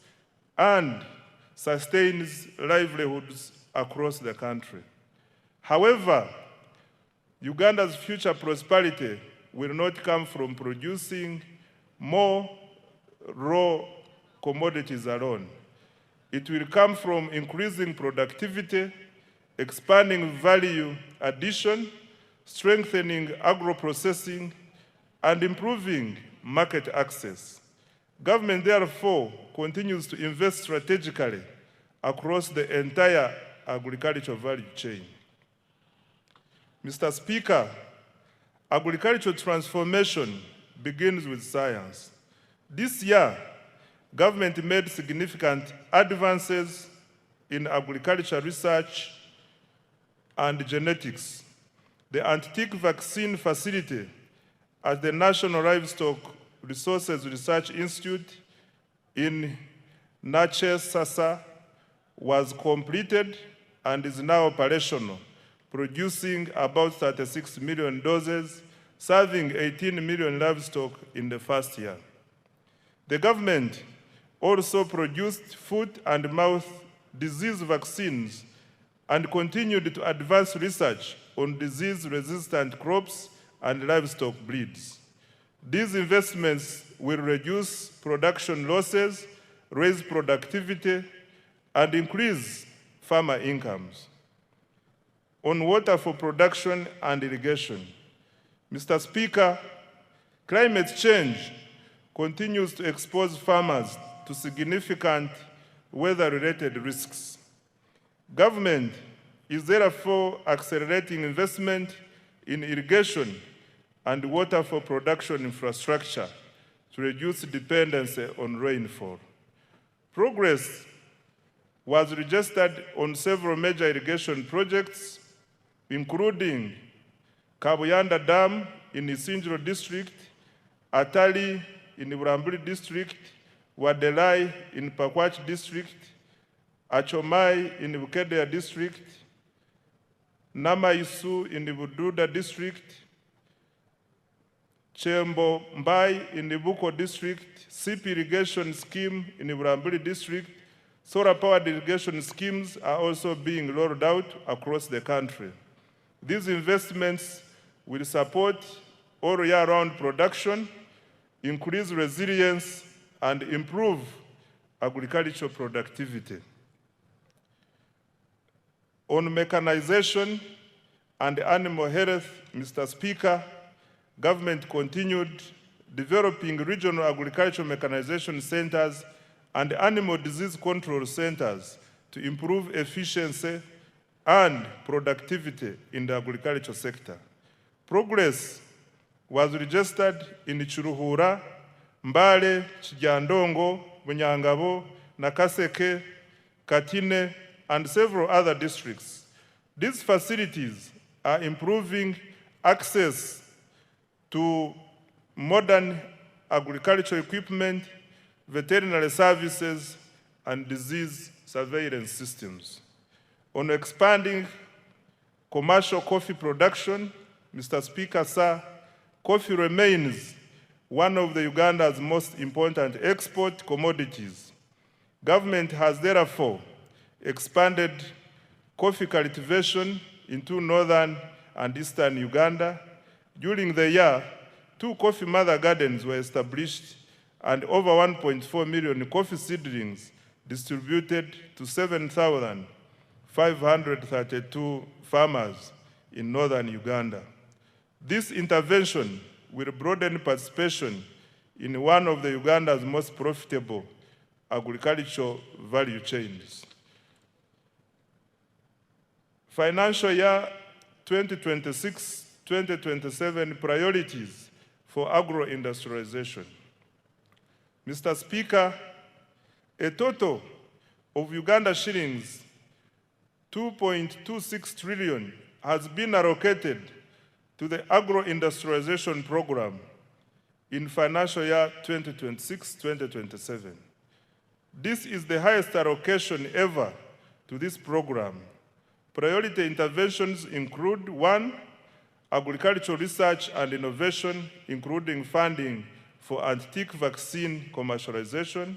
S10: and sustains livelihoods across the country. However, Uganda's future prosperity will not come from producing more raw commodities alone. It will come from increasing productivity, expanding value addition, strengthening agro-processing, and improving market access. Government, therefore, continues to invest strategically across the entire agricultural value chain. Mr. Speaker, agricultural transformation begins with science. This year, government made significant advances in agriculture research and genetics. The anti-tick vaccine facility at the National Livestock Resources Research Institute in Nache Sasa was completed and is now operational, producing about 36 million doses, serving 18 million livestock in the first year. The government also produced foot and mouth disease vaccines and continued to advance research on disease-resistant crops and livestock breeds. These investments will reduce production losses, raise productivity, and increase farmer incomes. On water for production and irrigation, Mr. Speaker, climate change continues to expose farmers to significant weather-related risks. Government is therefore accelerating investment in irrigation and water for production infrastructure to reduce dependency on rainfall. Progress was registered on several major irrigation projects, including Kabuyanda Dam in Isinjiro District, Atali in Buramburi District, Wadelai in Pakwach District, Achomai in Bukedea District, Namaisu in the Bududa District, Chembo Mbai in the Buko district, SIP irrigation scheme in the Burambuli district, solar powered irrigation schemes are also being rolled out across the country. These investments will support all year-round production, increase resilience, and improve agricultural productivity. On mechanization and animal health, Mr. Speaker, government continued developing regional agricultural mechanization centers and animal disease control centers to improve efficiency and productivity in the agricultural sector. Progress was registered in Chiruhura, Mbale, Chijandongo, Bunyangabo, Nakaseke, Katine, and several other districts. These facilities are improving access to modern agricultural equipment, veterinary services, and disease surveillance systems. On expanding commercial coffee production, Mr. Speaker, sir, coffee remains one of the Uganda's most important export commodities. Government has therefore expanded coffee cultivation into northern and eastern Uganda. During the year, 2 coffee mother gardens were established and over 1.4 million coffee seedlings distributed to 7,532 farmers in northern Uganda. This intervention will broaden participation in one of the Uganda's most profitable agricultural value chains. Financial year 2026-2027 priorities for agro-industrialization. Mr. Speaker, a total of Uganda shillings 2.26 trillion has been allocated to the agro-industrialization program in financial year 2026-2027. This is the highest allocation ever to this program. Priority interventions include 1, agricultural research and innovation, including funding for anti-tick vaccine commercialization.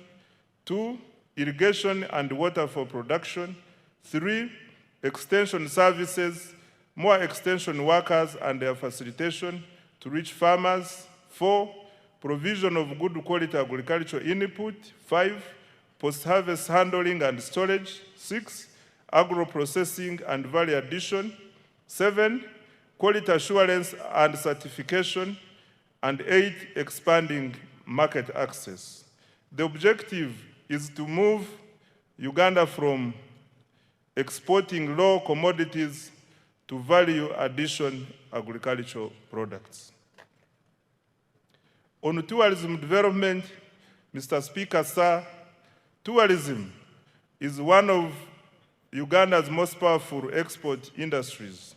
S10: 2, irrigation and water for production. 3, extension services, more extension workers and their facilitation to reach farmers. 4, provision of good quality agricultural input. 5, post-harvest handling and storage. 6, agro-processing and value addition. 7, quality assurance and certification. And 8, expanding market access. The objective is to move Uganda from exporting low commodities to value addition agricultural products. On tourism development, Mr. Speaker, sir, tourism is one of Uganda's most powerful export industries.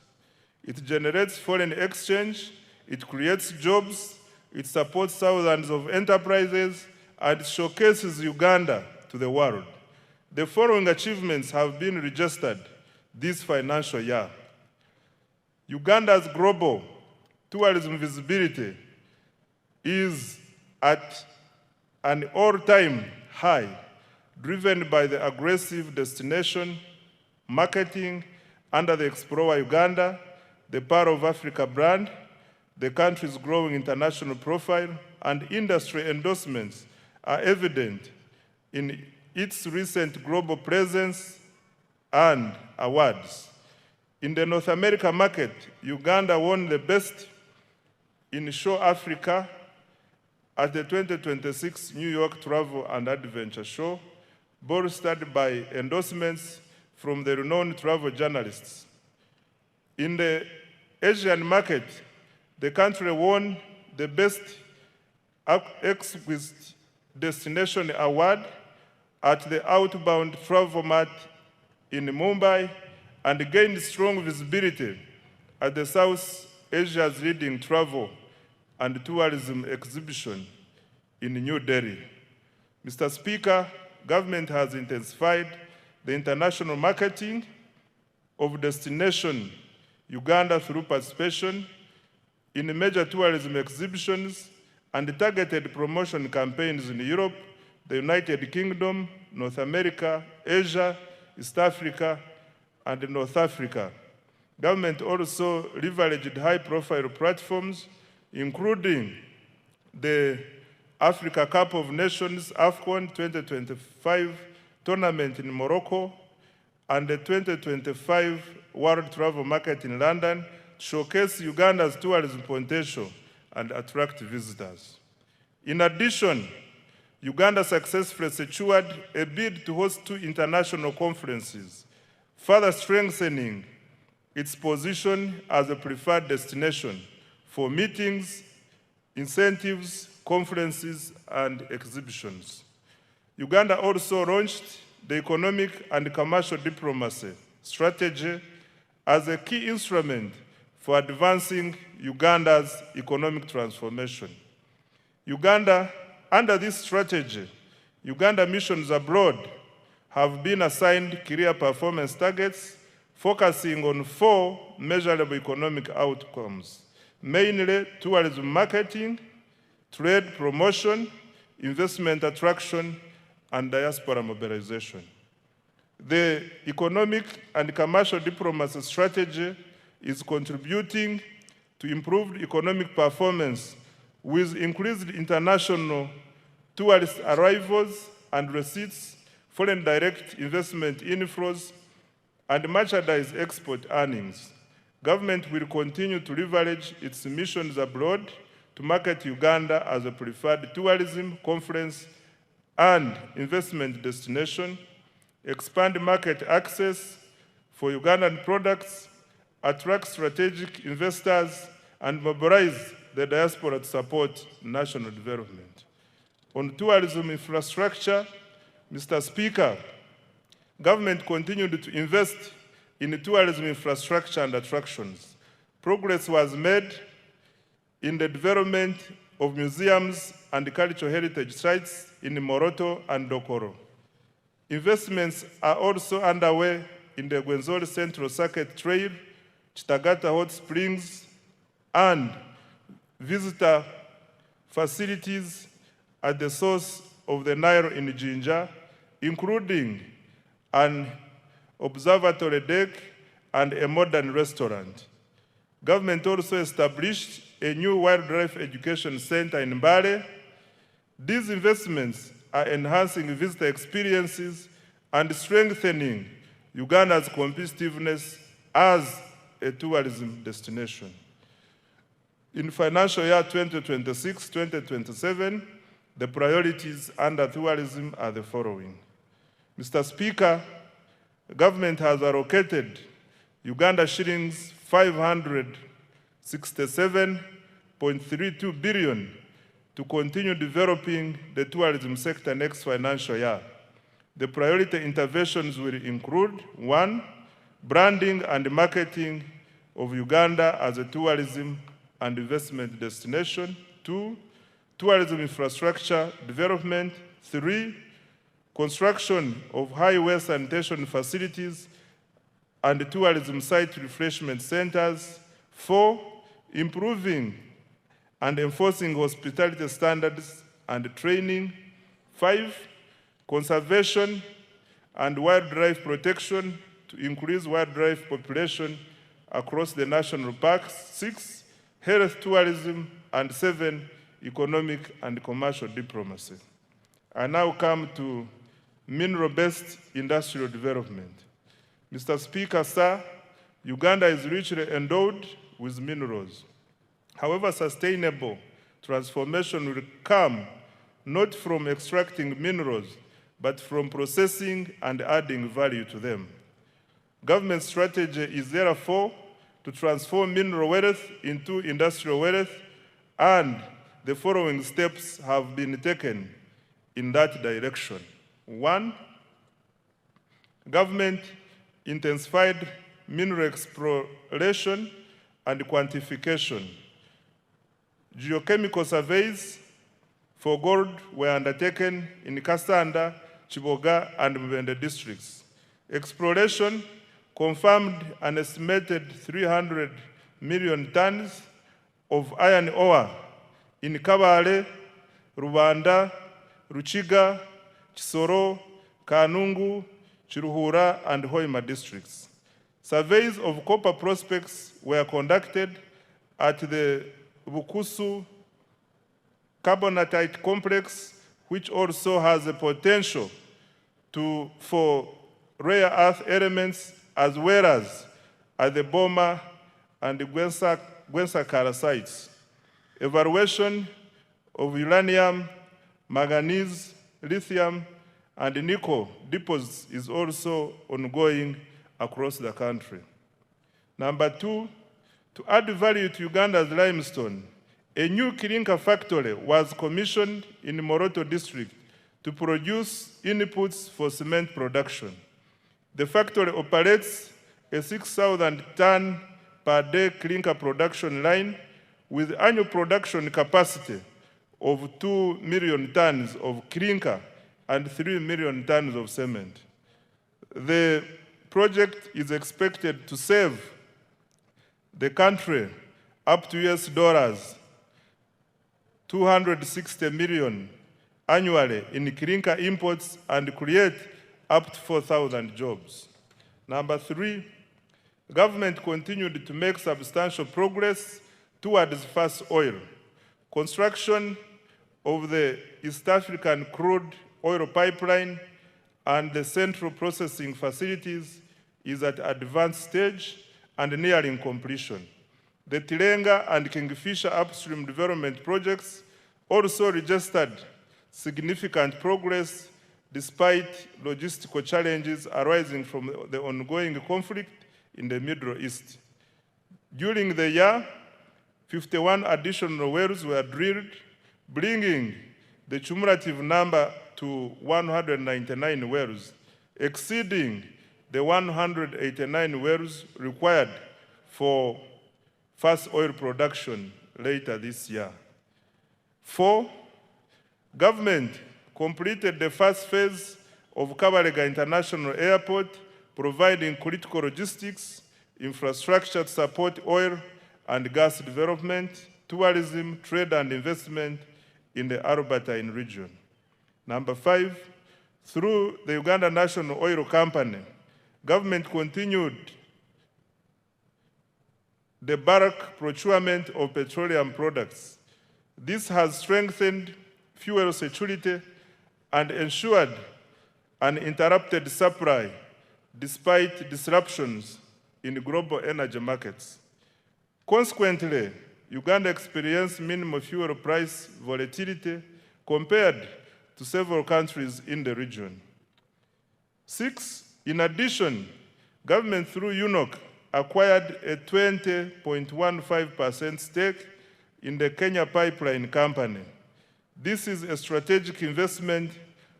S10: It generates foreign exchange, it creates jobs, it supports thousands of enterprises, and showcases Uganda to the world. The following achievements have been registered this financial year. Uganda's global tourism visibility is at an all-time high, driven by the aggressive destination marketing under the Explore Uganda, the Power of Africa brand, the country's growing international profile, and industry endorsements are evident in its recent global presence and awards. In the North America market, Uganda won the Best in Show Africa at the 2026 New York Travel and Adventure Show, bolstered by endorsements from the renowned travel journalists. In the Asian market, the country won the Best Exquisite Destination Award at the Outbound Travel Mart in Mumbai and gained strong visibility at the South Asia's leading travel and tourism exhibition in New Delhi. Mr. Speaker, government has intensified the international marketing of destination Uganda through participation in major tourism exhibitions and targeted promotion campaigns in Europe, the United Kingdom, North America, Asia, East Africa, and North Africa. Government also leveraged high-profile platforms, including the Africa Cup of Nations AFCON 2025 tournament in Morocco and the 2025 World Travel Market in London to showcase Uganda's tourism potential and attract visitors. In addition, Uganda successfully secured a bid to host 2 international conferences, further strengthening its position as a preferred destination for meetings, incentives, conferences, and exhibitions. Uganda also launched the economic and commercial diplomacy strategy as a key instrument for advancing Uganda's economic transformation. Under this strategy, Uganda missions abroad have been assigned clear performance targets focusing on 4 measurable economic outcomes, mainly tourism marketing, trade promotion, investment attraction, and diaspora mobilization. The economic and commercial diplomacy strategy is contributing to improved economic performance with increased international tourist arrivals and receipts, foreign direct investment inflows, and merchandise export earnings. Government will continue to leverage its missions abroad to market Uganda as a preferred tourism, conference, and investment destination, expand market access for Ugandan products, attract strategic investors, and mobilize the diaspora to support national development. On tourism infrastructure, Mr. Speaker, government continued to invest in tourism infrastructure and attractions. Progress was made in the development of museums and cultural heritage sites in Moroto and Dokoro. Investments are also underway in the Gwenzori Central Circuit Trail, Chitagata Hot Springs, and visitor facilities at the source of the Nile in Jinja, including an observatory deck and a modern restaurant. Government also established a new wildlife education center in Mbale. These investments are enhancing visitor experiences and strengthening Uganda's competitiveness as a tourism destination. In financial year 2026-2027, the priorities under tourism are the following. Mr. Speaker, the government has allocated Uganda shillings 567.32 billion to continue developing the tourism sector next financial year. The priority interventions will include: 1, branding and marketing of Uganda as a tourism and investment destination; 2, tourism infrastructure development; 3, construction of highway sanitation facilities and tourism site refreshment centers; 4, improving and enforcing hospitality standards and training; 5, conservation and wildlife protection to increase wildlife population across the national parks; 6, health tourism; and 7, economic and commercial diplomacy. I now come to mineral-based industrial development. Mr. Speaker, sir, Uganda is richly endowed with minerals. However, sustainable transformation will come not from extracting minerals, but from processing and adding value to them. Government strategy is therefore to transform mineral wealth into industrial wealth, and the following steps have been taken in that direction. 1, government intensified mineral exploration and quantification. Geochemical surveys for gold were undertaken in Kasanda, Chiboga, and Mubende districts. Exploration confirmed an estimated 300 million tons of iron ore in Kabale, Rubanda, Ruchiga, Chisoro, Kanungu, Chiruhura, and Hoima districts. Surveys of copper prospects were conducted at the Bukusu carbonatite complex, which also has the potential for rare earth elements, as well as at the Boma and the Gwensakara sites. Evaluation of uranium, manganese, lithium, and nickel deposits is also ongoing across the country. Number two, to add value to Uganda's limestone, a new clinker factory was commissioned in Moroto district to produce inputs for cement production. The factory operates a 6,000 ton per day clinker production line with annual production capacity of 2 million tons of clinker and 3 million tons of cement. The project is expected to save the country up to US $260 million annually in clinker imports and create up to 4,000 jobs. Number three, government continued to make substantial progress towards fast oil. Construction of the East African crude oil pipeline and the central processing facilities is at advanced stage and nearing completion. The Tilenga and Kingfisher upstream development projects also registered significant progress despite logistical challenges arising from the ongoing conflict in the Middle East. During the year, 51 additional wells were drilled, bringing the cumulative number to 199 wells, exceeding the 189 wells required for fast oil production later this year. 4, government completed the first phase of Kabalega International Airport, providing critical logistics, infrastructure to support oil and gas development, tourism, trade and investment in the Albertine region. Number 5, through the Uganda National Oil Company, government continued the bulk procurement of petroleum products. This has strengthened fuel security and ensured uninterrupted supply despite disruptions in global energy markets. Consequently, Uganda experienced minimal fuel price volatility compared to several countries in the region. 6, in addition, government through UNOC acquired a 20.15% stake in the Kenya Pipeline Company. This is a strategic investment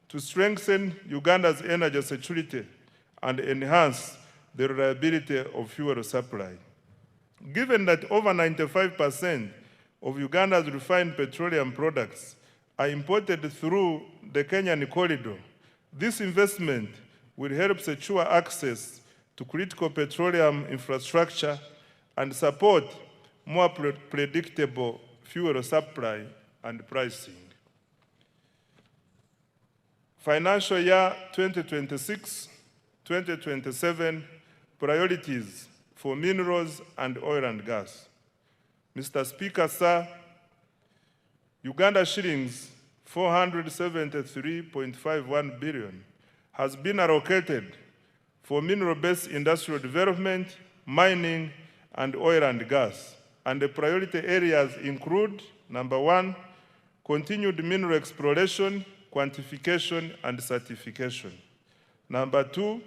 S10: to strengthen Uganda's energy security and enhance the reliability of fuel supply. Given that over 95% of Uganda's refined petroleum products are imported through the Kenyan corridor, this investment will help secure access to critical petroleum infrastructure and support more predictable fuel supply and pricing. Financial year 2026-2027 priorities for minerals and oil and gas. Mr. Speaker, sir, Uganda shillings 473.51 billion has been allocated for mineral-based industrial development, mining, and oil and gas. And the priority areas include, number 1, continued mineral exploration, quantification, and certification. Number 2,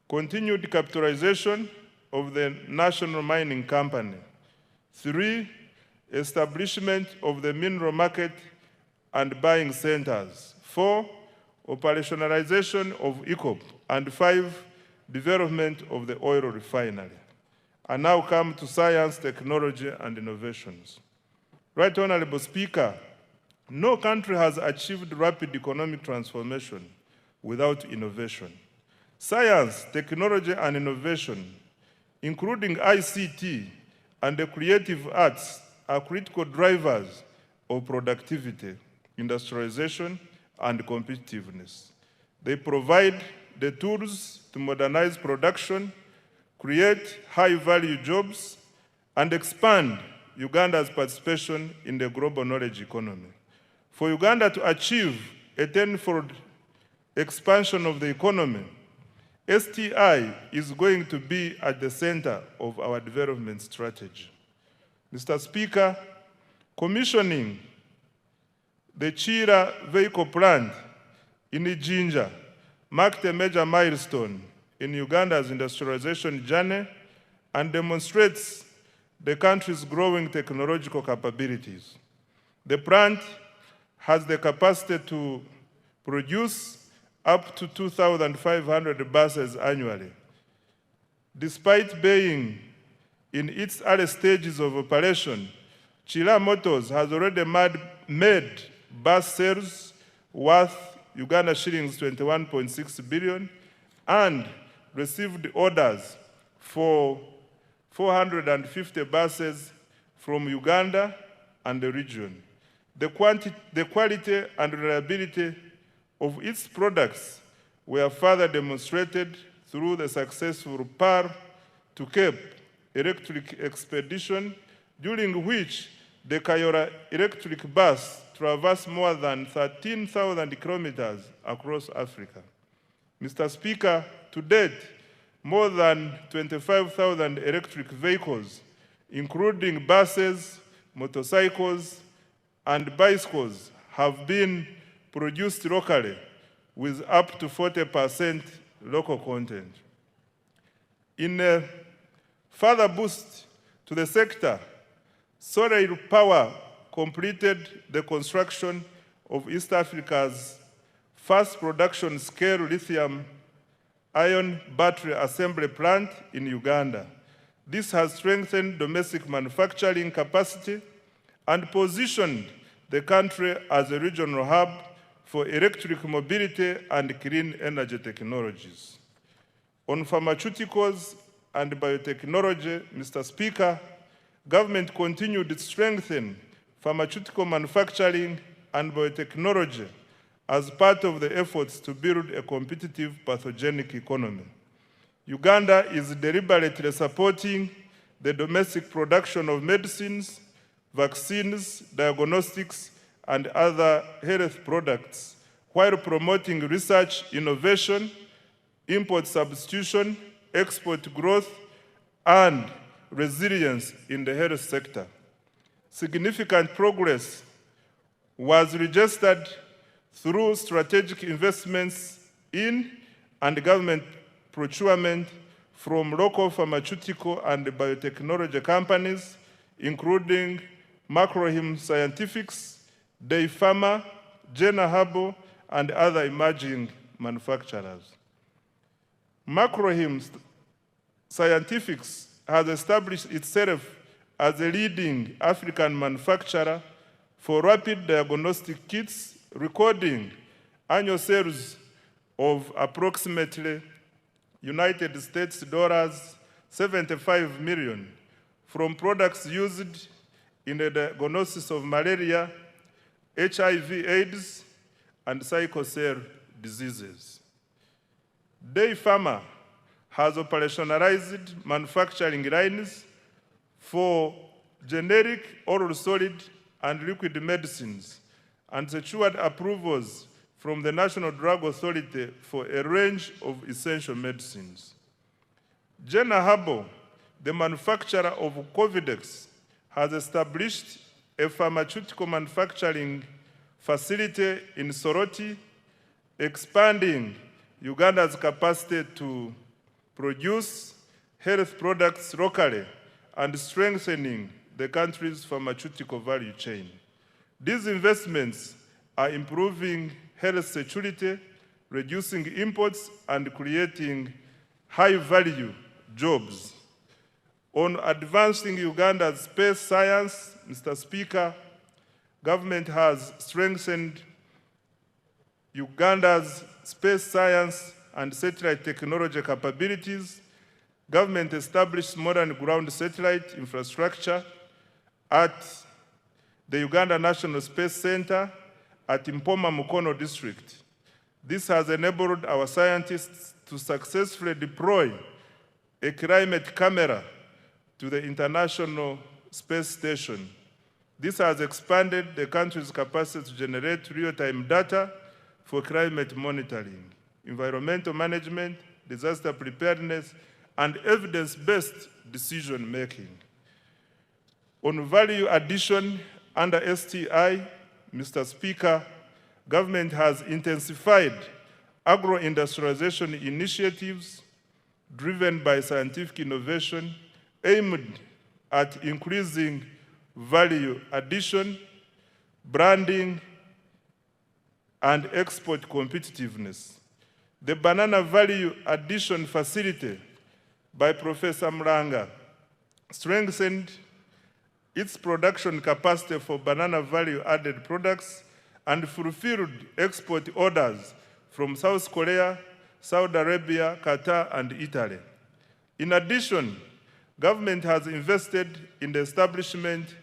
S10: continued capitalization of the National Mining Company. 3, establishment of the mineral market and buying centers. 4, operationalization of ECOP. And 5, development of the oil refinery. I now come to science, technology, and innovations. Right Honorable Speaker, no country has achieved rapid economic transformation without innovation. Science, technology, and innovation, including ICT, and the creative arts are critical drivers of productivity, industrialization, and competitiveness. They provide the tools to modernize production, create high-value jobs, and expand Uganda's participation in the global knowledge economy. For Uganda to achieve a tenfold expansion of the economy, STI is going to be at the center of our development strategy. Mr. Speaker, commissioning the Chira vehicle plant in Ijinja marked a major milestone in Uganda's industrialization journey and demonstrates the country's growing technological capabilities. The plant has the capacity to produce up to 2,500 buses annually. Despite being in its early stages of operation, Chira Motors has already made bus sales worth Uganda shillings 21.6 billion and received orders for 450 buses from Uganda and the region. The quality and reliability of its products were further demonstrated through the successful Par to Cape electric expedition, during which the Kayora electric bus traversed more than 13,000 kilometers across Africa. Mr. Speaker, to date, more than 25,000 electric vehicles, including buses, motorcycles, and bicycles, have been produced locally with up to 40% local content. In a further boost to the sector, Solar Power completed the construction of East Africa's first production-scale lithium-ion battery assembly plant in Uganda. This has strengthened domestic manufacturing capacity and positioned the country as a regional hub for electric mobility and clean energy technologies. On pharmaceuticals and biotechnology, Mr. Speaker, government continued to strengthen pharmaceutical manufacturing and biotechnology as part of the efforts to build a competitive pathogenic economy. Uganda is deliberately supporting the domestic production of medicines, vaccines, diagnostics, and other health products, while promoting research, innovation, import substitution, export growth, and resilience in the health sector. Significant progress was registered through strategic investments in and government procurement from local pharmaceutical and biotechnology companies, including Macrohim Scientifics, Day Pharma, Jena Herbal, and other emerging manufacturers. Macrohim Scientifics has established itself as a leading African manufacturer for rapid diagnostic kits, recording annual sales of approximately United States dollars 75 million from products used in the diagnosis of malaria, HIV/AIDS, and sickle cell diseases. Day Pharma has operationalized manufacturing lines for generic, oral solid, and liquid medicines and secured approvals from the National Drug Authority for a range of essential medicines. Jena Herbal, the manufacturer of Covidex, has established a pharmaceutical manufacturing facility in Soroti, expanding Uganda's capacity to produce health products locally and strengthening the country's pharmaceutical value chain. These investments are improving health security, reducing imports, and creating high-value jobs. On advancing Uganda's space science, Mr. Speaker, government has strengthened Uganda's space science and satellite technology capabilities, government established modern ground satellite infrastructure at the Uganda National Space Center at Mpoma Mukono district. This has enabled our scientists to successfully deploy a climate camera to the International Space Station. This has expanded the country's capacity to generate real-time data for climate monitoring, environmental management, disaster preparedness, and evidence-based decision-making. On value addition under STI, Mr. Speaker, government has intensified agro-industrialization initiatives driven by scientific innovation aimed at increasing value addition, branding, and export competitiveness. The Banana Value Addition Facility by Professor Mlanga strengthened its production capacity for banana value-added products and fulfilled export orders from South Korea, Saudi Arabia, Qatar, and Italy. In addition, government has invested in the establishment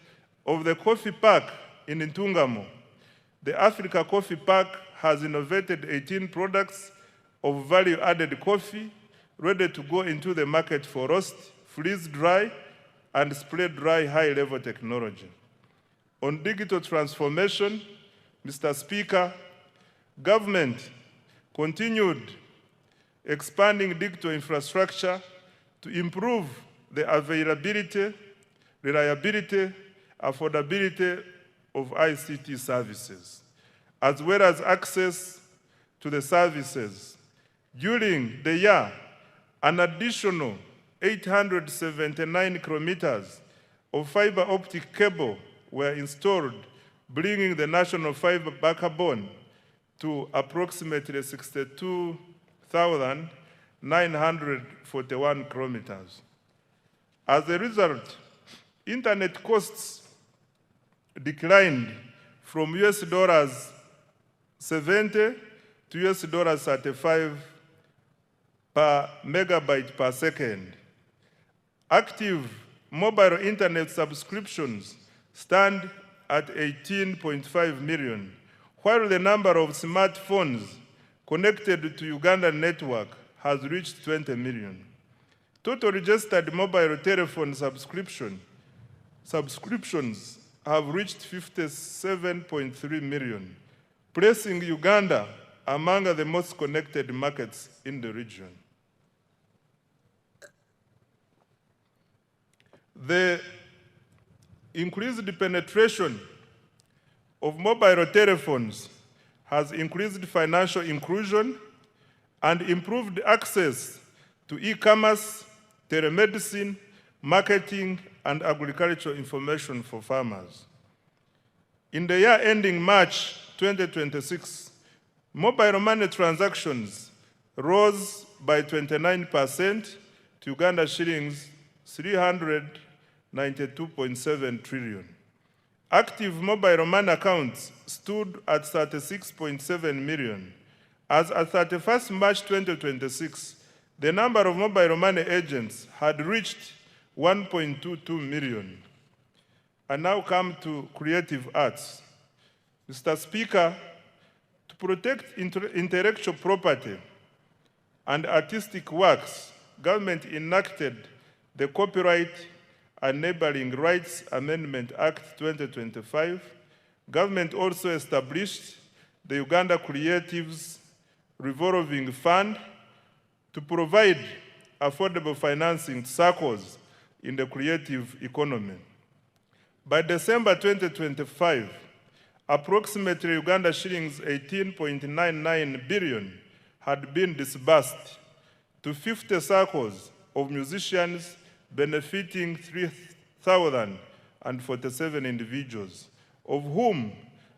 S10: of the Coffee Park in Ntungamo. The Africa Coffee Park has innovated 18 products of value-added coffee ready to go into the market for roast, freeze-dry, and spray-dry high-level technology. On digital transformation, Mr. Speaker, government continued expanding digital infrastructure to improve the availability, reliability, affordability of ICT services, as well as access to the services. During the year, an additional 879 kilometers of fiber optic cable were installed, bringing the national fiber backbone to approximately 62,941 kilometers. As a result, internet costs declined from US$ 70 to US$ 35 per megabyte per second. Active mobile internet subscriptions stand at 18.5 million, while the number of smartphones connected to Ugandan network has reached 20 million. Total registered mobile telephone subscriptions have reached 57.3 million, placing Uganda among the most connected markets in the region. The increased penetration of mobile telephones has increased financial inclusion and improved access to e-commerce, telemedicine, marketing, and agricultural information for farmers. In the year ending March 2026, mobile money transactions rose by 29% to Uganda shillings 392.7 trillion. Active mobile money accounts stood at 36.7 million. As at 31st March 2026, the number of mobile money agents had reached 1.22 million. I now come to creative arts. Mr. Speaker, to protect intellectual property and artistic works, government enacted the Copyright Enabling Rights Amendment Act 2025. Government also established the Uganda Creatives Revolving Fund to provide affordable financing circles in the creative economy. By December 2025, approximately Uganda shillings 18.99 billion had been disbursed to 50 circles of musicians, benefiting 3,047 individuals, of whom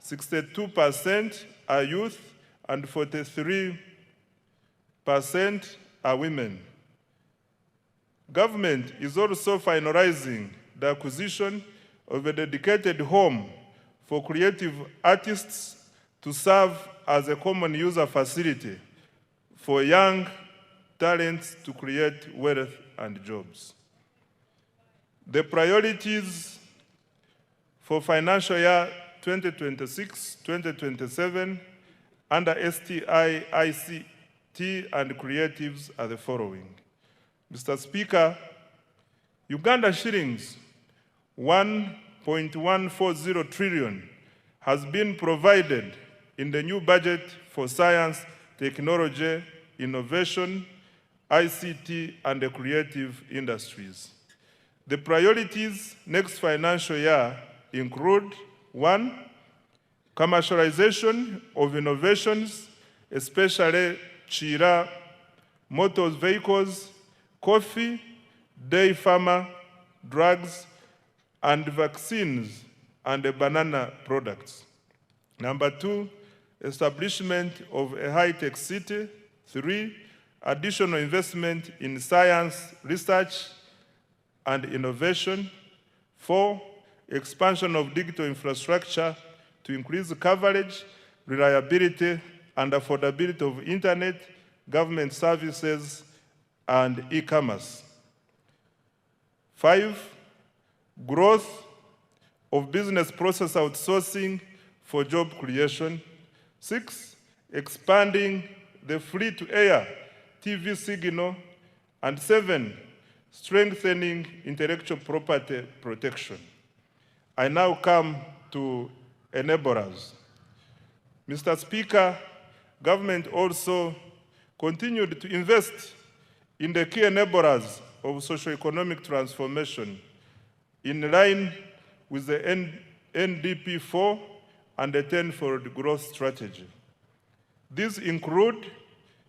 S10: 62% are youth and 43% are women. Government is also finalizing the acquisition of a dedicated home for creative artists to serve as a common user facility for young talents to create wealth and jobs. The priorities for financial year 2026-2027 under STI, ICT, and creatives are the following. Mr. Speaker, Uganda shillings 1.140 trillion has been provided in the new budget for science, technology, innovation, ICT, and the creative industries. The priorities next financial year include: 1, commercialization of innovations, especially Chira, motor vehicles, coffee, dairy farmer, drugs, and vaccines, and the banana products. Number 2, establishment of a high-tech city. 3, additional investment in science, research, and innovation. 4, expansion of digital infrastructure to increase coverage, reliability, and affordability of internet, government services, and e-commerce. 5, growth of business process outsourcing for job creation. 6, expanding the free-to-air TV signal. And 7, strengthening intellectual property protection. I now come to enablers. Mr. Speaker, government also continued to invest in the key enablers of socio-economic transformation in line with the NDP 4 and the 10-fold growth strategy. These include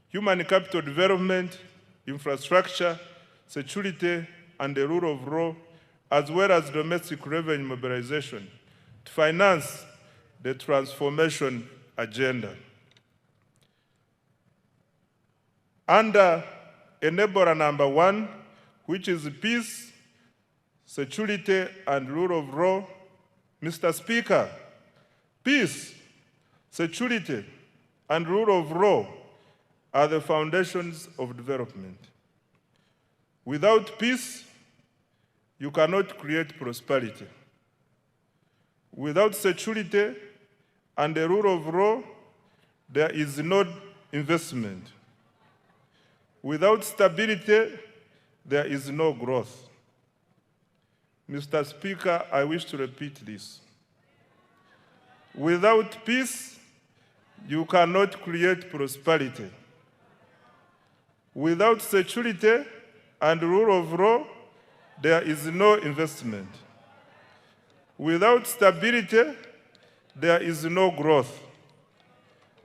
S10: human capital development, infrastructure, security, and the rule of law, as well as domestic revenue mobilization to finance the transformation agenda. Under enabler number 1, which is peace, security, and rule of law, Mr. Speaker, peace, security, and rule of law are the foundations of development. Without peace, you cannot create prosperity. Without security and the rule of law, there is no investment. Without stability, there is no growth. Mr. Speaker, I wish to repeat this. Without peace, you cannot create prosperity. Without security and rule of law, there is no investment. Without stability, there is no growth.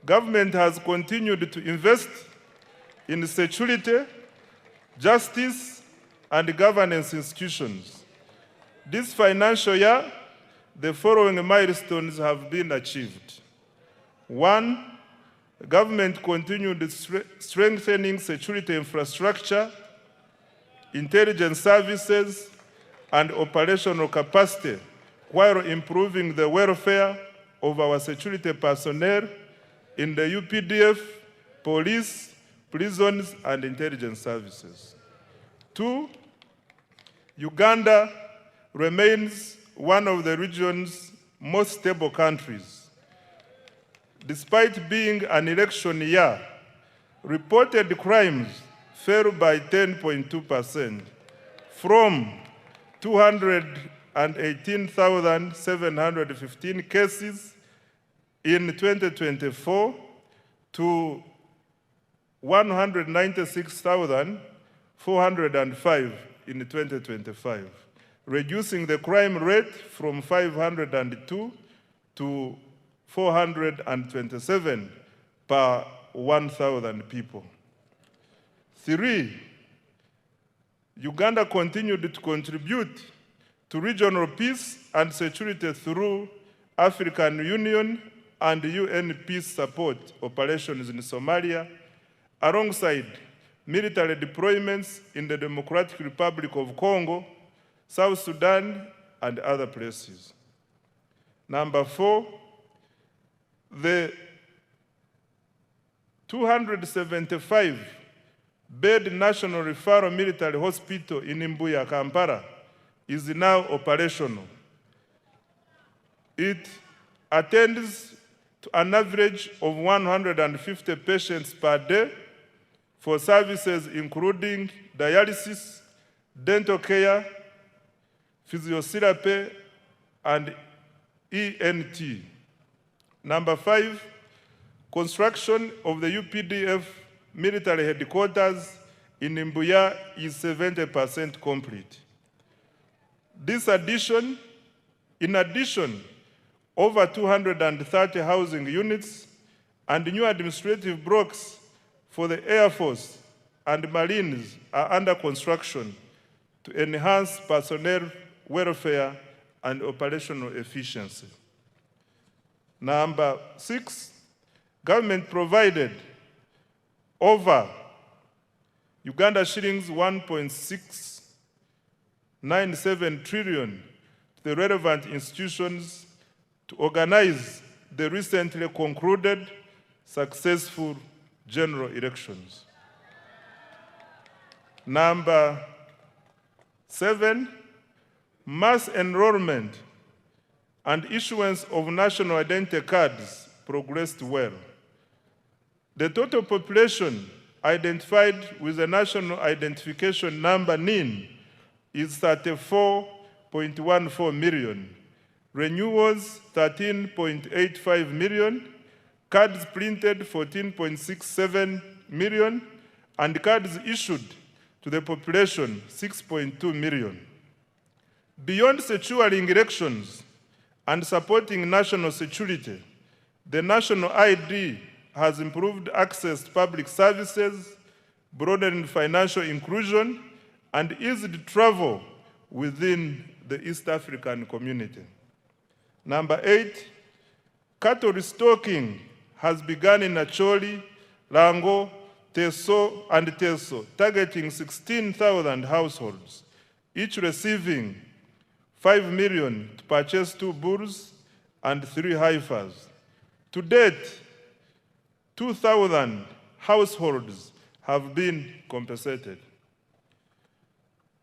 S10: Government has continued to invest in security, justice, and governance institutions. This financial year, the following milestones have been achieved. 1, government continued strengthening security infrastructure, intelligence services, and operational capacity while improving the welfare of our security personnel in the UPDF, police, prisons, and intelligence services. 2, Uganda remains one of the region's most stable countries. Despite being an election year, reported crimes fell by 10.2% from 218,715 cases in 2024 to 196,405 in 2025, reducing the crime rate from 502 to 427 per 1,000 people. 3, Uganda continued to contribute to regional peace and security through African Union and UN peace support operations in Somalia, alongside military deployments in the Democratic Republic of Congo, South Sudan, and other places. Number 4, the 275 bed National Referral Military Hospital in Mbuya, Kampala, is now operational. It attends to an average of 150 patients per day for services including dialysis, dental care, physiotherapy, and ENT. Number 5, construction of the UPDF military headquarters in Mbuya is 70% complete. In addition, over 230 housing units and new administrative blocks for the Air Force and Marines are under construction to enhance personnel welfare and operational efficiency. Number 6, government provided over Uganda shillings 1.697 trillion to the relevant institutions to organize the recently concluded successful general elections. Number 7, mass enrollment and issuance of national identity cards progressed well. The total population identified with the National Identification Number NIN is 34.14 million, renewals 13.85 million, cards printed 14.67 million, and cards issued to the population 6.2 million. Beyond securing elections and supporting national security, the national ID has improved access to public services, broadened financial inclusion, and eased travel within the East African community. Number 8, cattle restocking has begun in Acholi, Lango, Teso, and Teso, targeting 16,000 households, each receiving 5 million to purchase 2 bulls and 3 heifers. To date, 2,000 households have been compensated.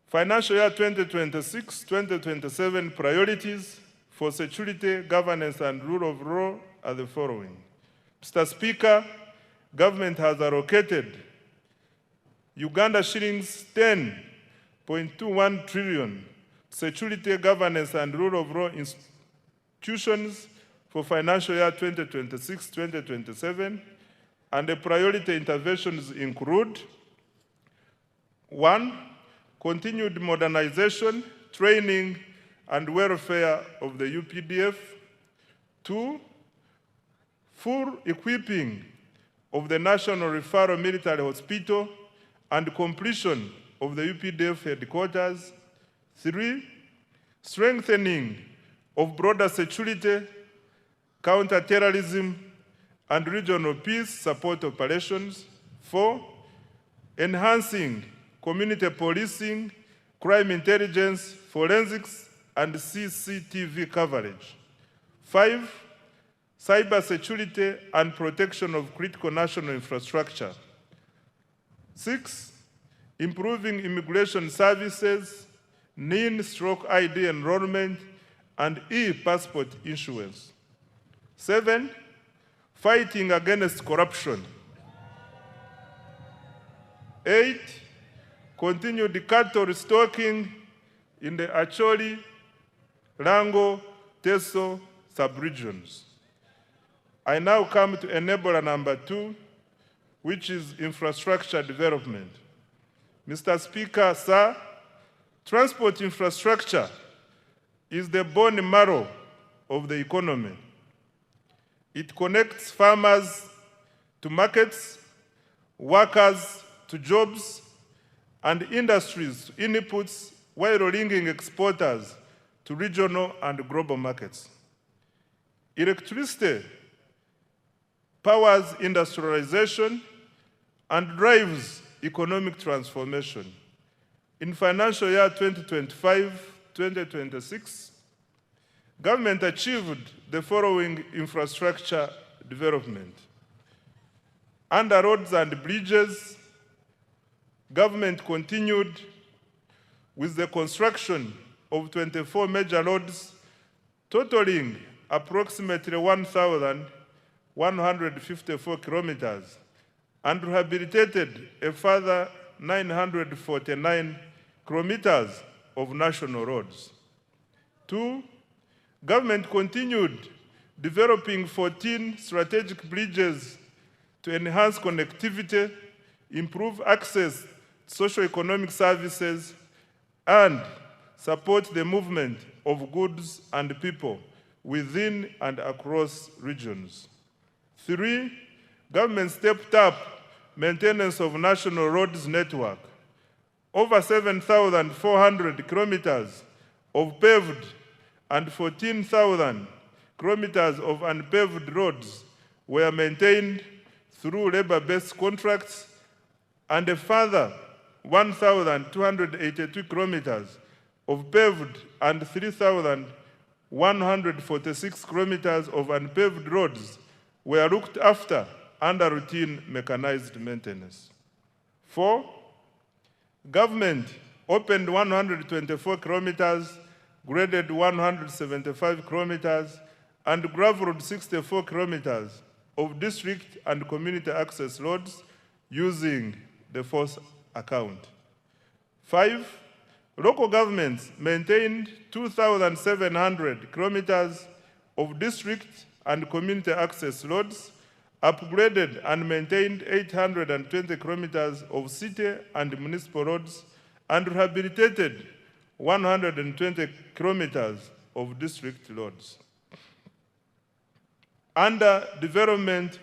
S10: Financial year 2026-2027 priorities for security, governance, and rule of law are the following. Mr. Speaker, government has allocated Uganda shillings 10.21 trillion security, governance, and rule of law institutions for financial year 2026-2027, and the priority interventions include: 1, continued modernization, training, and welfare of the UPDF. 2, full equipping of the National Referral Military Hospital and completion of the UPDF headquarters. 3, strengthening of broader security, counter-terrorism, and regional peace support operations. 4, enhancing community policing, crime intelligence, forensics, and CCTV coverage. 5, cyber security and protection of critical national infrastructure. 6, improving immigration services, NIN/ID enrollment, and e-passport issuance. 7, fighting against corruption. 8, continued cattle restocking in the Acholi, Lango, Teso sub-regions. I now come to enabler number 2, which is infrastructure development. Mr. Speaker, sir, transport infrastructure is the bone marrow of the economy. It connects farmers to markets, workers to jobs, and industries to inputs, while linking exporters to regional and global markets. Electricity powers industrialization and drives economic transformation. In financial year 2025-2026, government achieved the following infrastructure development: under roads and bridges, government continued with the construction of 24 major roads, totaling approximately 1,154 kilometers, and rehabilitated a further 949 kilometers of national roads. 2, government continued developing 14 strategic bridges to enhance connectivity, improve access to socio-economic services, and support the movement of goods and people within and across regions. 3, government stepped up maintenance of national roads network. Over 7,400 kilometers of paved and 14,000 kilometers of unpaved roads were maintained through labor-based contracts, and a further 1,282 kilometers of paved and 3,146 kilometers of unpaved roads were looked after under routine mechanized maintenance. 4, government opened 124 kilometers, graded 175 kilometers, and gravelled 64 kilometers of district and community access roads using the force account. 5, local governments maintained 2,700 kilometers of district and community access roads, upgraded and maintained 820 kilometers of city and municipal roads, and rehabilitated 120 kilometers of district roads. Under development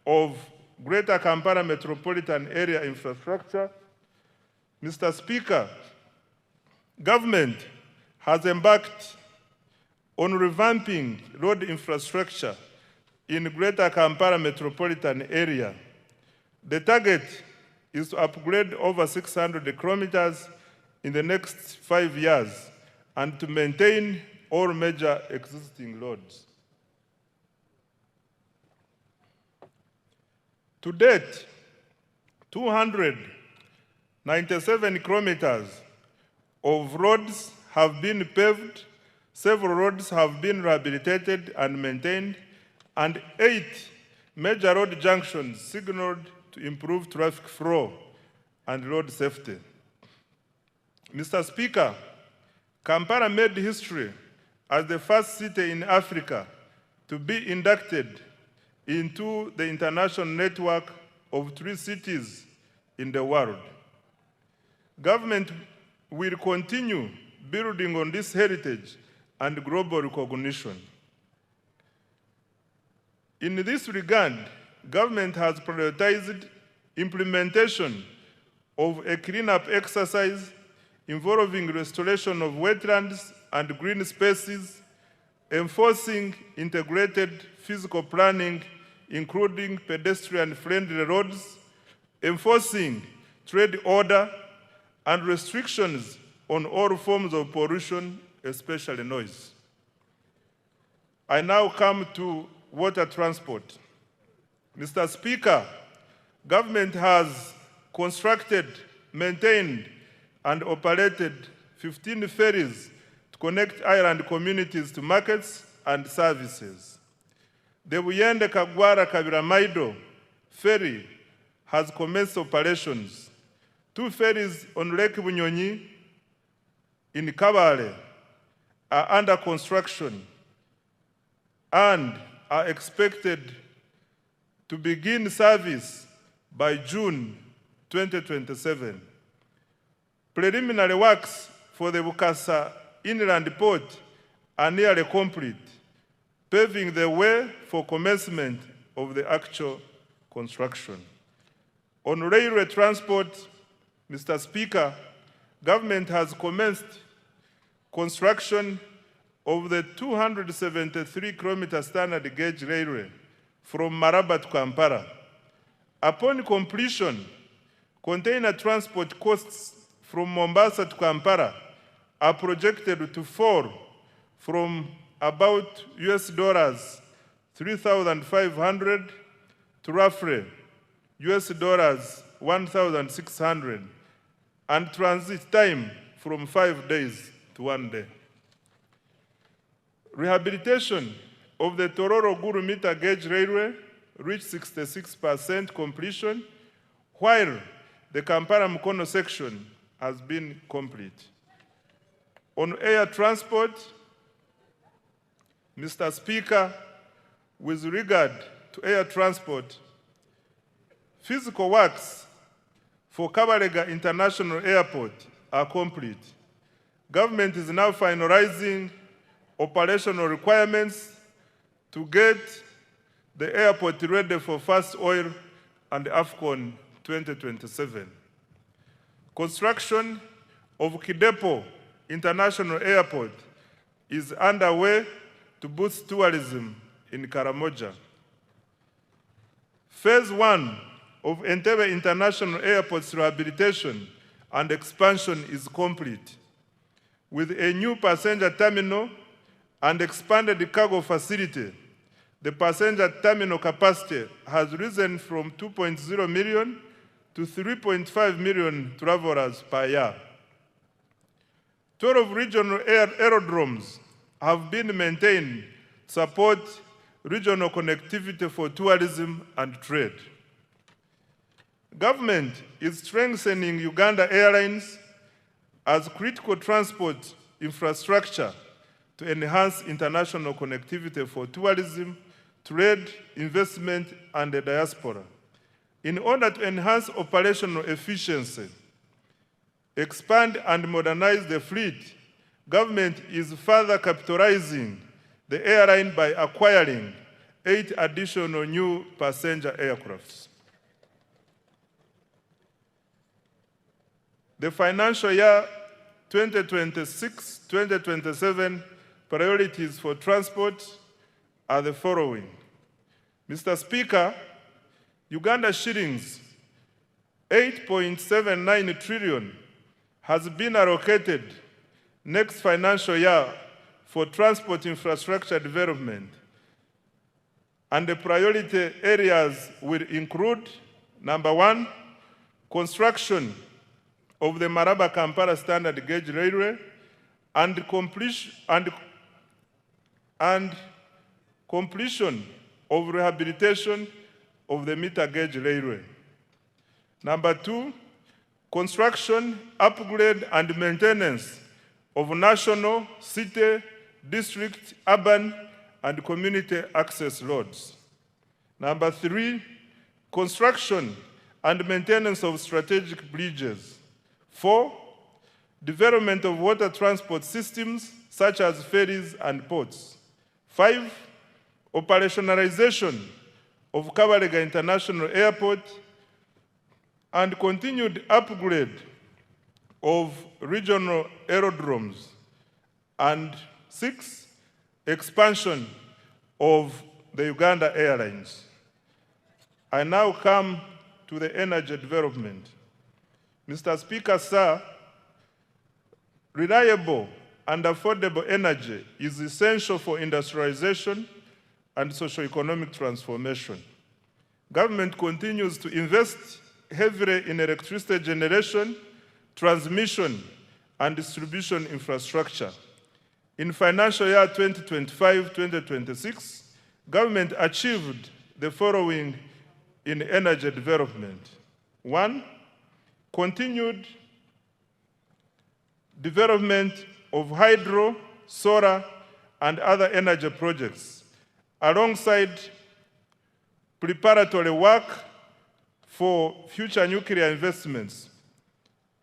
S10: of Greater Kampala Metropolitan Area infrastructure, Mr. Speaker, government has embarked on revamping road infrastructure in Greater Kampala Metropolitan Area. The target is to upgrade over 600 kilometers in the next 5 years and to maintain all major existing roads. To date, 297 kilometers of roads have been paved, several roads have been rehabilitated and maintained, and 8 major road junctions signaled to improve traffic flow and road safety. Mr. Speaker, Kampala made history as the first city in Africa to be inducted into the international network of 3 cities in the world. Government will continue building on this heritage and global recognition. In this regard, government has prioritized implementation of a cleanup exercise involving restoration of wetlands and green spaces, enforcing integrated physical planning, including pedestrian-friendly roads, enforcing trade order, and restrictions on all forms of pollution, especially noise. I now come to water transport. Mr. Speaker, government has constructed, maintained, and operated 15 ferries to connect island communities to markets and services. The Buyende Kagwara Kabiramaido ferry has commenced operations. 2 ferries on Lake Bunyonyi in Kabale are under construction and are expected to begin service by June 2027. Preliminary works for the Bukasa Inland Port are nearly complete, paving the way for commencement of the actual construction. On railway transport, Mr. Speaker, government has commenced construction of the 273-kilometer standard gauge railway from Maraba to Kampala. Upon completion, container transport costs from Mombasa to Kampala are projected to fall from about $3,500 to roughly $1,600 and transit time from 5 days to 1 day. Rehabilitation of the Kololo-Gulu meter gauge railway reached 66% completion, while the Kampala-Mukono section has been complete. On air transport, Mr. Speaker, with regard to air transport, physical works for Kabalega International Airport are complete. Government is now finalizing operational requirements to get the airport ready for first oil and AFCON 2027. Construction of Kidepo International Airport is underway to boost tourism in Karamoja. Phase 1 of Entebbe International Airport's rehabilitation and expansion is complete, with a new passenger terminal and expanded cargo facility. The passenger terminal capacity has risen from 2.0 million to 3.5 million travelers per year. 12 regional aerodromes have been maintained to support regional connectivity for tourism and trade. Government is strengthening Uganda Airlines as critical transport infrastructure to enhance international connectivity for tourism, trade, investment, and the diaspora. In order to enhance operational efficiency, expand and modernize the fleet, government is further capitalizing the airline by acquiring 8 additional new passenger aircrafts. The financial year 2026-2027 priorities for transport are the following. Mr. Speaker, Uganda shillings 8.79 trillion has been allocated next financial year for transport infrastructure development, and the priority areas will include, number 1, construction of the Maraba-Kampala standard gauge railway and completion of rehabilitation of the meter gauge railway. Number 2, construction, upgrade, and maintenance of national, city, district, urban, and community access roads. Number 3, construction and maintenance of strategic bridges. 4, development of water transport systems such as ferries and ports. 5, operationalization of Kabalega International Airport and continued upgrade of regional aerodromes. And 6, expansion of the Uganda Airlines. I now come to the energy development. Mr. Speaker, sir, reliable and affordable energy is essential for industrialization and socio-economic transformation. Government continues to invest heavily in electricity generation, transmission, and distribution infrastructure. In financial year 2025-2026, government achieved the following in energy development. 1, continued development of hydro, solar, and other energy projects, alongside preparatory work for future nuclear investments.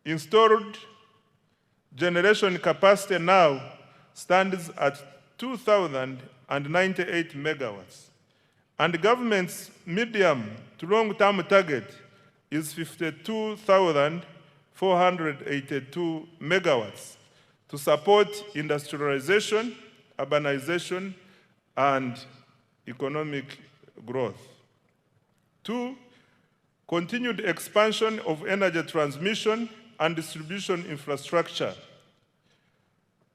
S10: Installed generation capacity now stands at 2,098 megawatts, and the government's medium to long-term target is 52,482 megawatts to support industrialization, urbanization, and economic growth. 2, continued expansion of energy transmission and distribution infrastructure.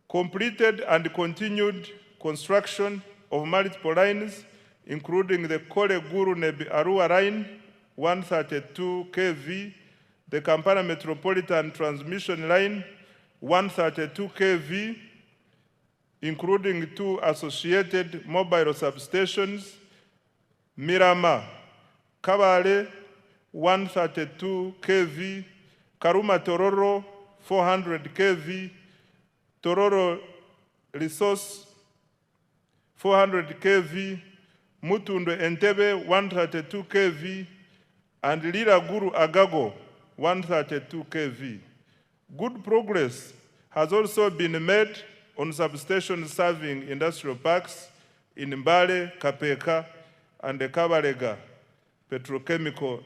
S10: Completed and continued construction of multiple lines, including the Kololo-Gulu Arua line, 132 kV, the Kampala Metropolitan Transmission Line, 132 kV, including 2 associated mobile substations, Mirama, Kabale, 132 kV, Karuma Tororo, 400 kV, Tororo Resource, 400 kV, Mutundo Entebbe, 132 kV, and Lira Guru Agago, 132 kV. Good progress has also been made on substations serving industrial parks in Mbale, Kapeka, and the Kabalega Petrochemical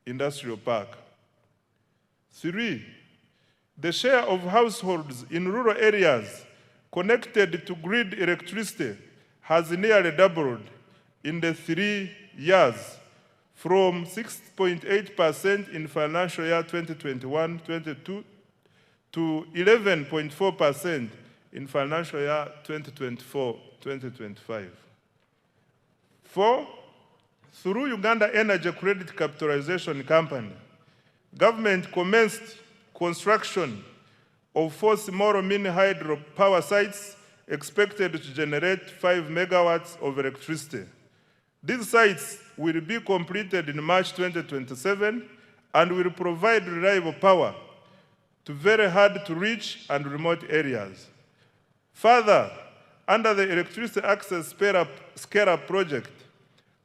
S10: Industrial Park. 3, the share of households in rural areas connected to grid electricity has nearly doubled in the 3 years, from 6.8% in financial year 2021-22 to 11.4% in financial year 2024-2025. 4, through Uganda Energy Credit Capitalization Company, government commenced construction of 4 small mini hydro power sites expected to generate 5 megawatts of electricity. These sites will be completed in March 2027 and will provide reliable power to very hard to reach and remote areas. Further, under the Electricity Access Scale-Up Project,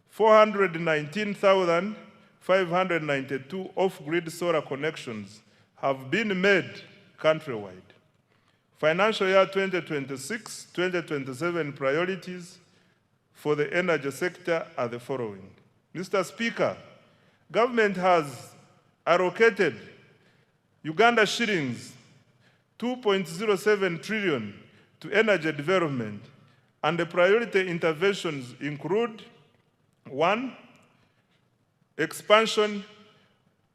S10: 419,592 off-grid solar connections have been made countrywide. Financial year 2026-2027 priorities for the energy sector are the following. Mr. Speaker, government has allocated Uganda shillings 2.07 trillion to energy development, and the priority interventions include: 1, expansion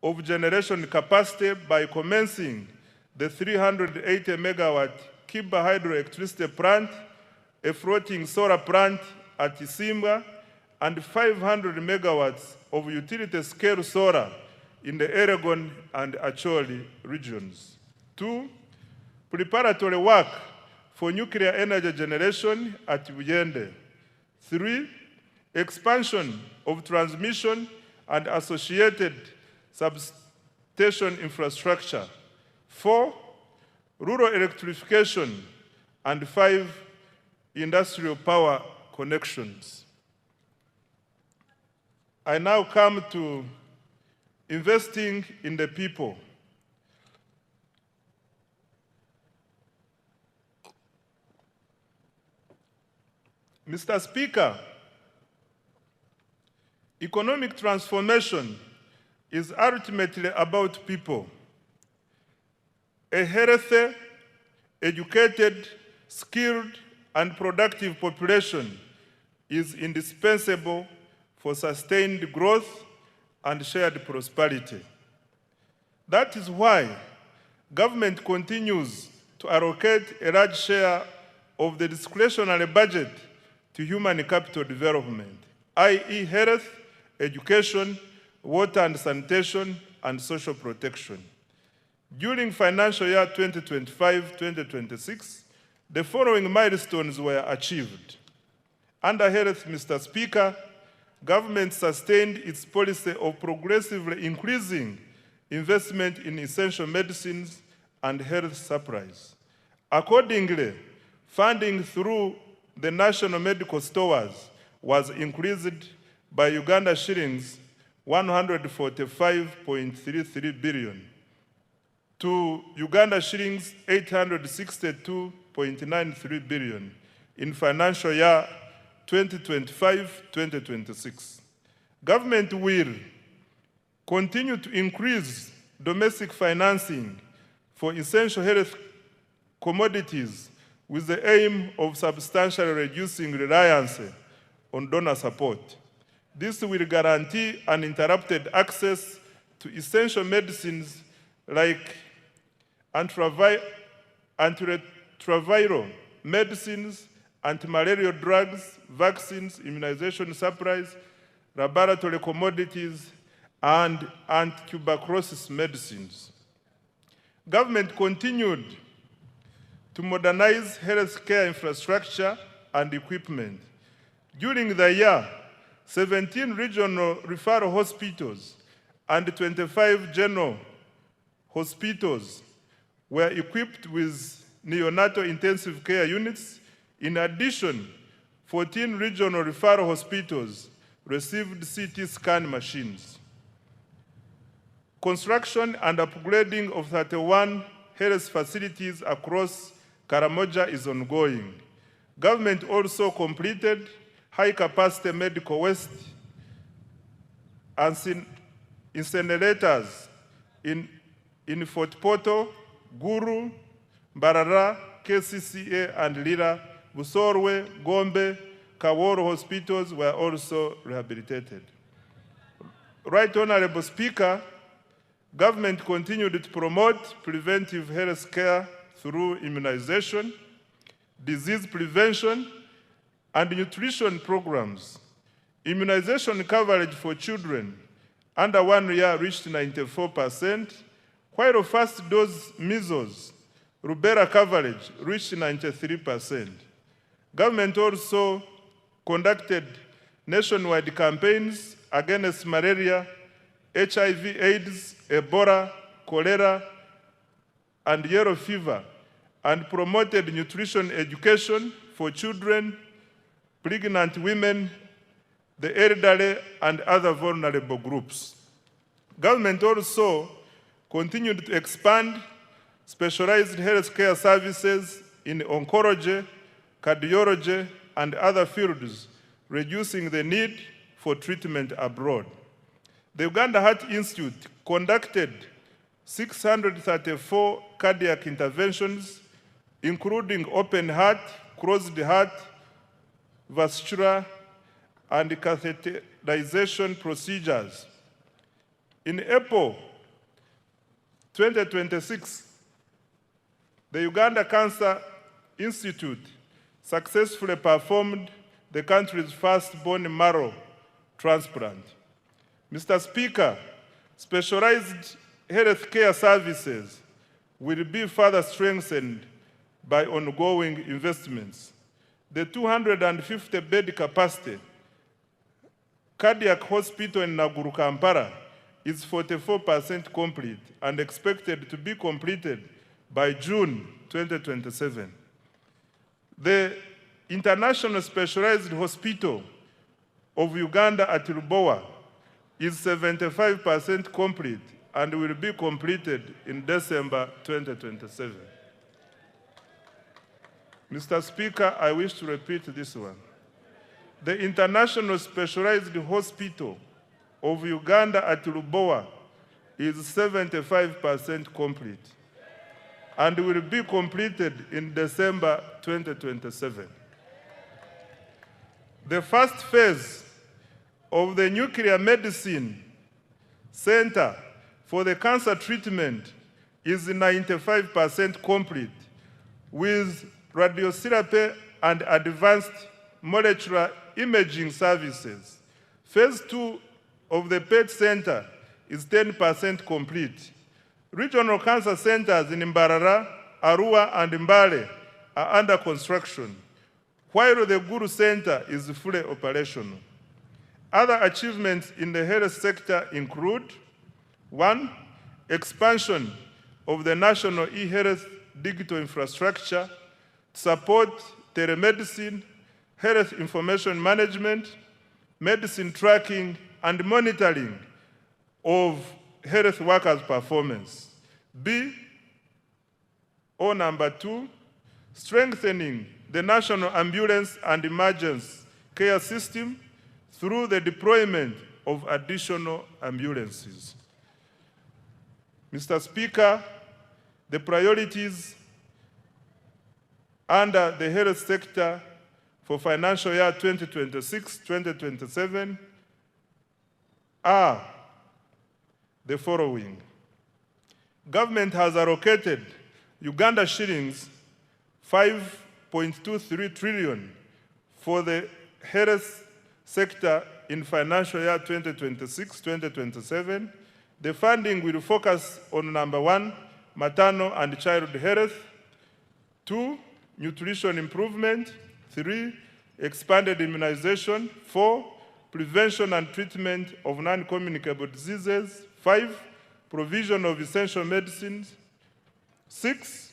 S10: of generation capacity by commencing the 380 megawatt Kiba hydroelectricity plant, a floating solar plant at Isimba, and 500 megawatts of utility-scale solar in the Eragon and Acholi regions. 2, preparatory work for nuclear energy generation at Buyende. 3, expansion of transmission and associated substation infrastructure. 4, rural electrification. And 5, industrial power connections. I now come to investing in the people. Mr. Speaker, economic transformation is ultimately about people. A healthy, educated, skilled, and productive population is indispensable for sustained growth and shared prosperity. That is why government continues to allocate a large share of the discretionary budget to human capital development, i.e. health, education, water and sanitation, and social protection. During financial year 2025-2026, the following milestones were achieved. Under health, Mr. Speaker, government sustained its policy of progressively increasing investment in essential medicines and health supplies. Accordingly, funding through the national medical stores was increased by Uganda shillings 145.33 billion to Uganda shillings 862.93 billion in financial year 2025-2026. Government will continue to increase domestic financing for essential health commodities with the aim of substantially reducing reliance on donor support. This will guarantee uninterrupted access to essential medicines like antiretroviral medicines, anti-malarial drugs, vaccines, immunization supplies, laboratory commodities, and anti-tuberculosis medicines. Government continued to modernize healthcare infrastructure and equipment. During the year, 17 regional referral hospitals and 25 general hospitals were equipped with neonatal intensive care units. In addition, 14 regional referral hospitals received CT scan machines. Construction and upgrading of 31 health facilities across Karamoja is ongoing. Government also completed high-capacity medical waste and incinerators in Fort Portal, Guru, Mbarara, KCCA, and Lira. Busorwe, Gombe, Kaworo hospitals were also rehabilitated. Right Honorable Speaker, government continued to promote preventive health care through immunization, disease prevention, and nutrition programs. Immunization coverage for children under 1 year reached 94%, while first dose measles, rubella coverage reached 93%. Government also conducted nationwide campaigns against malaria, HIV, AIDS, Ebola, cholera, and yellow fever, and promoted nutrition education for children, pregnant women, the elderly, and other vulnerable groups. Government also continued to expand specialized healthcare services in oncology, cardiology, and other fields, reducing the need for treatment abroad. The Uganda Heart Institute conducted 634 cardiac interventions, including open heart, closed heart, vascular, and catheterization procedures. In April 2026, the Uganda Cancer Institute successfully performed the country's first bone marrow transplant. Mr. Speaker, specialized healthcare services will be further strengthened by ongoing investments. The 250-bed capacity cardiac hospital in Naguru, Kampala is 44% complete and expected to be completed by June 2027. The International Specialized Hospital of Uganda at Lubowa is 75% complete and will be completed in December 2027. Mr. Speaker, I wish to repeat this one. The International Specialized Hospital of Uganda at Lubowa is 75% complete and will be completed in December 2027. The first phase of the Nuclear Medicine Center for the cancer treatment is 95% complete, with radiotherapy and advanced molecular imaging services. Phase 2 of the PET Center is 10% complete. Regional cancer centers in Mbarara, Arua, and Mbale are under construction, while the Guru Center is fully operational. Other achievements in the health sector include: 1, expansion of the national e-health digital infrastructure to support telemedicine, health information management, medicine tracking, and monitoring of health workers' performance. Number 2, strengthening the national ambulance and emergency care system through the deployment of additional ambulances. Mr. Speaker, the priorities under the health sector for financial year 2026-2027 are the following. Government has allocated Uganda shillings 5.23 trillion for the health sector in financial year 2026-2027, the funding will focus on number 1, maternal and child health, 2, nutrition improvement, 3, expanded immunization, 4, prevention and treatment of non-communicable diseases, 5, provision of essential medicines, 6,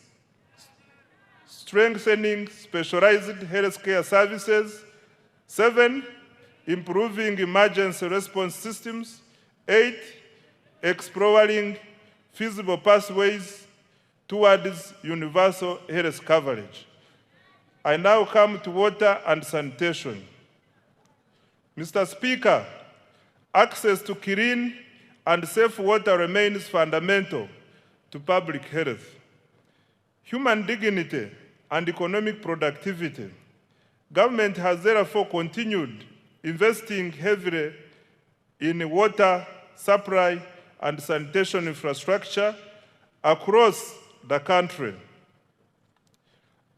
S10: strengthening specialized healthcare services, 7, improving emergency response systems, 8, exploring feasible pathways towards universal health coverage. I now come to water and sanitation. Mr. Speaker, access to clean and safe water remains fundamental to public health. Human dignity and economic productivity. Government has therefore continued investing heavily in water supply and sanitation infrastructure across the country.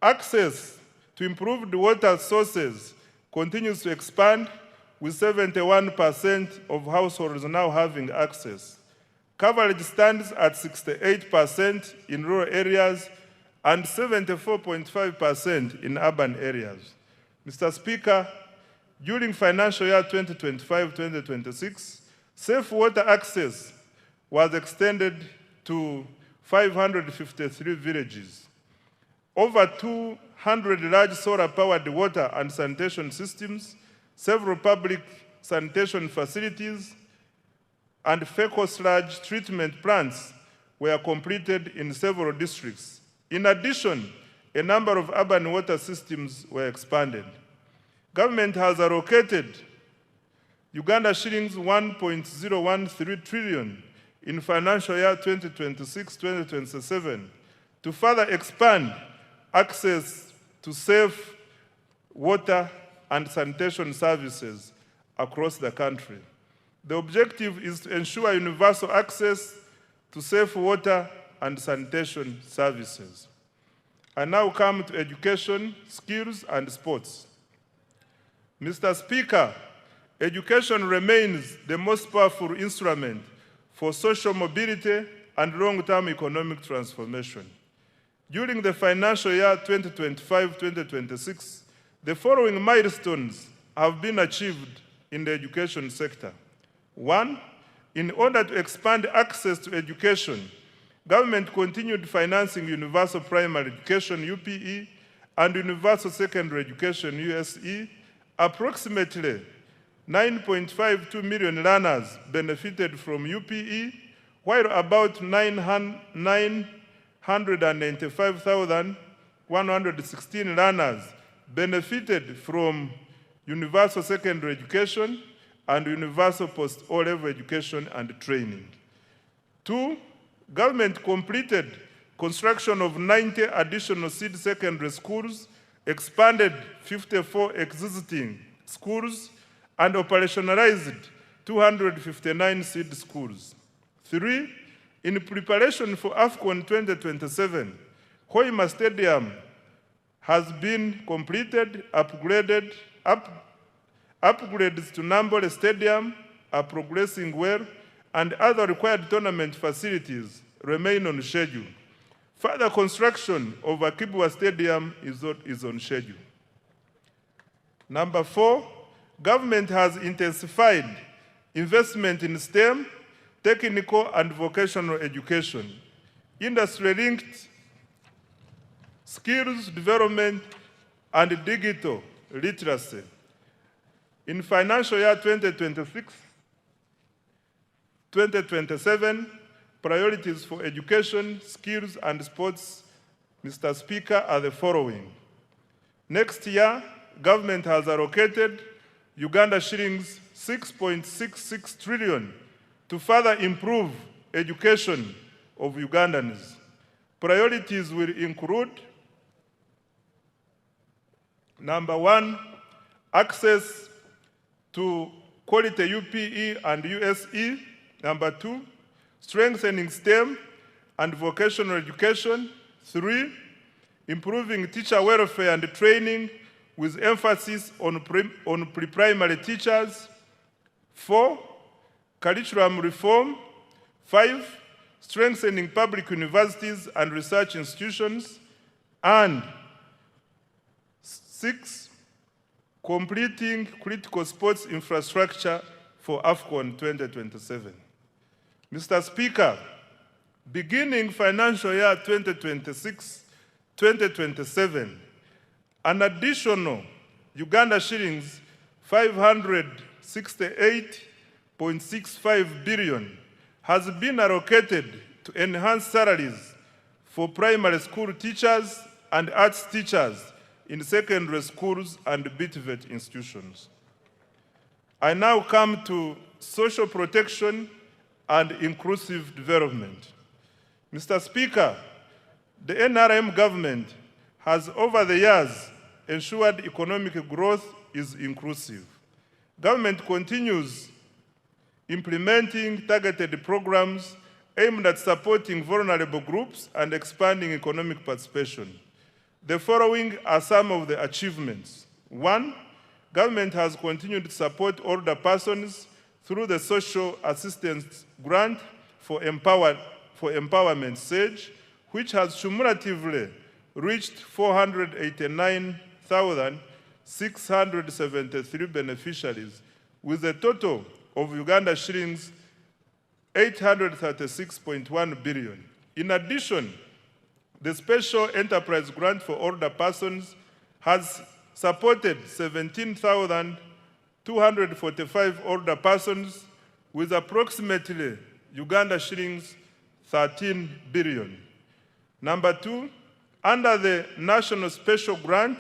S10: Access to improved water sources continues to expand, with 71% of households now having access. Coverage stands at 68% in rural areas and 74.5% in urban areas. Mr. Speaker, during financial year 2025-2026, safe water access was extended to 553 villages. Over 200 large solar-powered water and sanitation systems, several public sanitation facilities, and fecal sludge treatment plants were completed in several districts. In addition, a number of urban water systems were expanded. Government has allocated Uganda shillings 1.013 trillion in financial year 2026-2027 to further expand access to safe water and sanitation services across the country. The objective is to ensure universal access to safe water and sanitation services. I now come to education, skills, and sports. Mr. Speaker, education remains the most powerful instrument for social mobility and long-term economic transformation. During the financial year 2025-2026, the following milestones have been achieved in the education sector. 1, in order to expand access to education, government continued financing universal primary education, UPE, and universal secondary education, USE. Approximately 9.52 million learners benefited from UPE, while about 995,116 learners benefited from universal secondary education and universal post-O-level education and training. 2, government completed construction of 90 additional seed secondary schools, expanded 54 existing schools, and operationalized 259 seed schools. 3, in preparation for AFCON 2027, Hoima Stadium has been completed, upgrades to Nambole Stadium are progressing well, and other required tournament facilities remain on schedule. Further construction of Akibwa Stadium is on schedule. Number 4, government has intensified investment in STEM, technical and vocational education, industry-linked skills development, and digital literacy. In financial year 2026-2027, priorities for education, skills, and sports, Mr. Speaker, are the following. Next year, government has allocated Uganda shillings 6.66 trillion to further improve education of Ugandans. Priorities will include: number 1, access to quality UPE and USE. Number 2, strengthening STEM and vocational education. 3, improving teacher welfare and training with emphasis on pre-primary teachers. 4, curriculum reform. 5, strengthening public universities and research institutions. And 6, completing critical sports infrastructure for AFCON 2027. Mr. Speaker, beginning financial year 2026-2027, an additional Uganda shillings 568.65 billion has been allocated to enhance salaries for primary school teachers and arts teachers in secondary schools and BTVET institutions. I now come to social protection and inclusive development. Mr. Speaker, the NRM government has over the years ensured economic growth is inclusive. Government continues implementing targeted programs aimed at supporting vulnerable groups and expanding economic participation. The following are some of the achievements. 1, government has continued to support older persons through the Social Assistance Grant for Empowerment SAGE, which has cumulatively reached 489,673 beneficiaries, with a total of Uganda shillings 836.1 billion. In addition, the Special Enterprise Grant for Older Persons has supported 17,245 older persons with approximately Uganda shillings 13 billion. Number 2, under the National Special Grant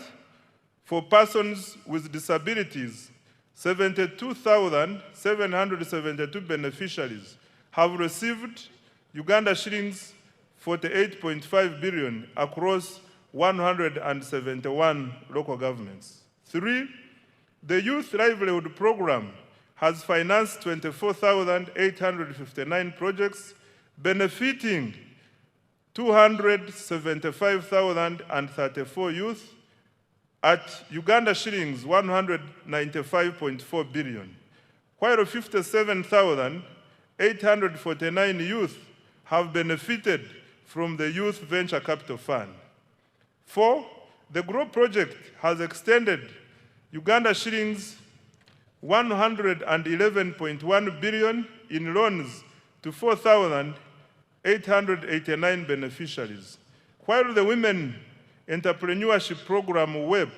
S10: for Persons with Disabilities, 72,772 beneficiaries have received Uganda shillings 48.5 billion across 171 local governments. 3, the Youth Livelihood Program has financed 24,859 projects benefiting 275,034 youth at Uganda shillings 195.4 billion, while 57,849 youth have benefited from the Youth Venture Capital Fund. 4, the GROW project has extended Uganda shillings 111.1 billion in loans to 4,889 beneficiaries, while the Women Entrepreneurship Program WEP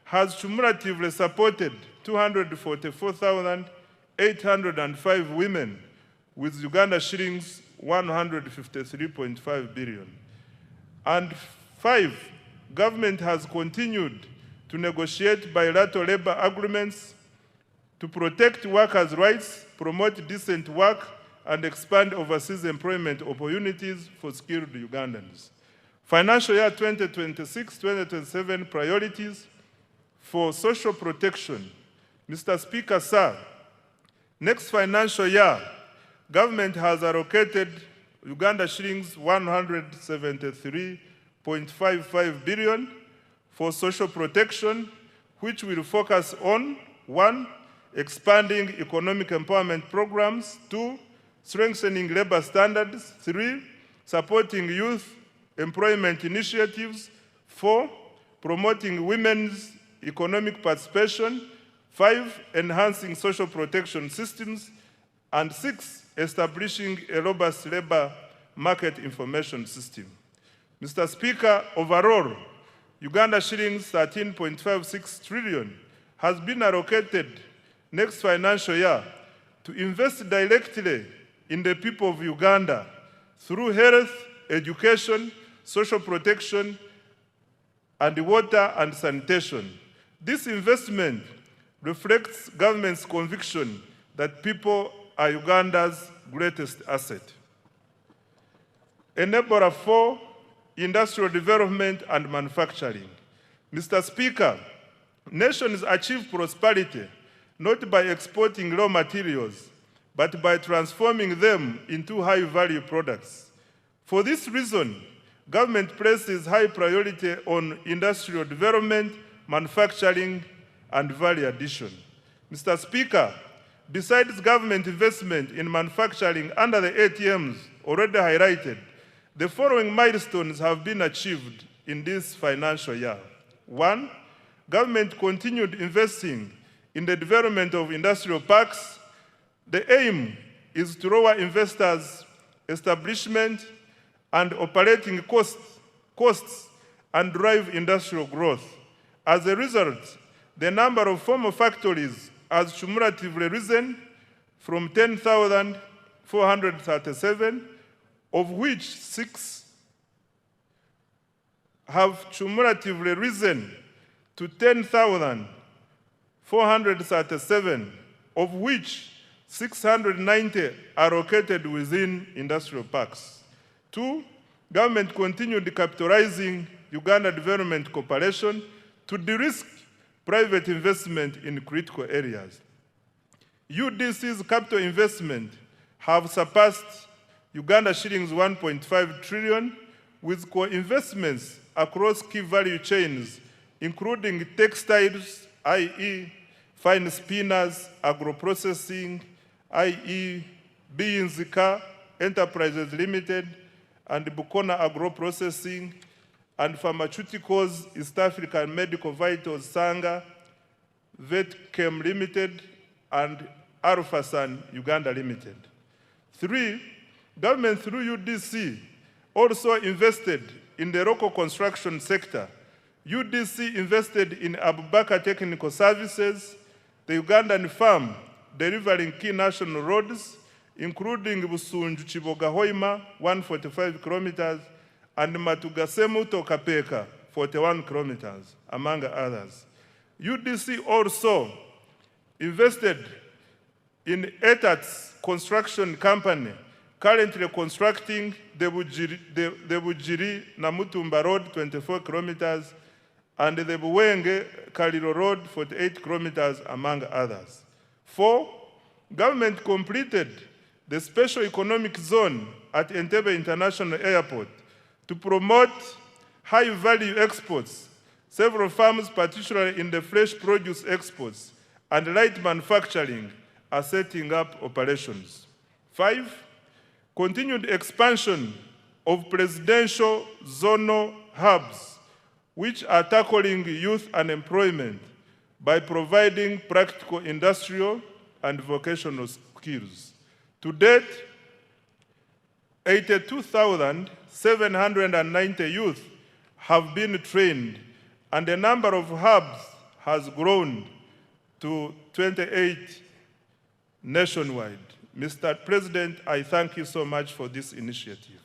S10: has cumulatively supported 244,805 women with Uganda shillings 153.5 billion. And 5, government has continued to negotiate bilateral labor agreements to protect workers' rights, promote decent work, and expand overseas employment opportunities for skilled Ugandans. Financial year 2026-2027 priorities for social protection. Mr. Speaker, sir, next financial year, government has allocated Uganda shillings 173.55 billion for social protection, which will focus on 1, expanding economic empowerment programs, 2, strengthening labor standards, 3, supporting youth employment initiatives, 4, promoting women's economic participation, 5, enhancing social protection systems, and 6, establishing a robust labor market information system. Mr. Speaker, overall, Uganda shillings 13.56 trillion has been allocated next financial year to invest directly in the people of Uganda through health, education, social protection, and water and sanitation. This investment reflects government's conviction that people are Uganda's greatest asset. Enabler 4, industrial development and manufacturing. Mr. Speaker, nations achieve prosperity not by exporting raw materials, but by transforming them into high-value products. For this reason, government places high priority on industrial development, manufacturing, and value addition. Mr. Speaker, besides government investment in manufacturing under the ATMs already highlighted, the following milestones have been achieved in this financial year. 1, government continued investing in the development of industrial parks. The aim is to lower investors' establishment and operating costs and drive industrial growth. As a result, the number of formal factories has cumulatively risen from 10,437, of which 6 have cumulatively risen to 10,437, of which 690 are located within industrial parks. 2, government continued capitalizing Uganda Development Corporation to de-risk private investment in critical areas. UDC's capital investment have surpassed Uganda shillings 1.5 trillion, with co-investments across key value chains, including textiles, i.e. fine spinners, agro-processing, i.e. Biyinzika Enterprises Limited, and Bukona Agro-Processing, and pharmaceuticals, East African Medical Vitals Sanga, Vetchem Limited, and Alphasan Uganda Limited. 3, government through UDC also invested in the local construction sector. UDC invested in Abubakar Technical Services, the Ugandan firm delivering key national roads, including Busunju Chiboga Hoima, 145 kilometers, and Matugasemuto Kapeka, 41 kilometers, among others. UDC also invested in ETAT's construction company, currently constructing the Bujiri Namutumba Road, 24 kilometers, and the Buwenge Kaliro Road, 48 kilometers, among others. 4, government completed the special economic zone at Entebbe International Airport to promote high-value exports. Several firms, particularly in the fresh produce exports and light manufacturing, are setting up operations. 5, continued expansion of presidential zonal hubs, which are tackling youth unemployment by providing practical industrial and vocational skills. To date, 82,790 youth have been trained, and the number of hubs has grown to 28 nationwide. Mr. President, I thank you so much for this initiative.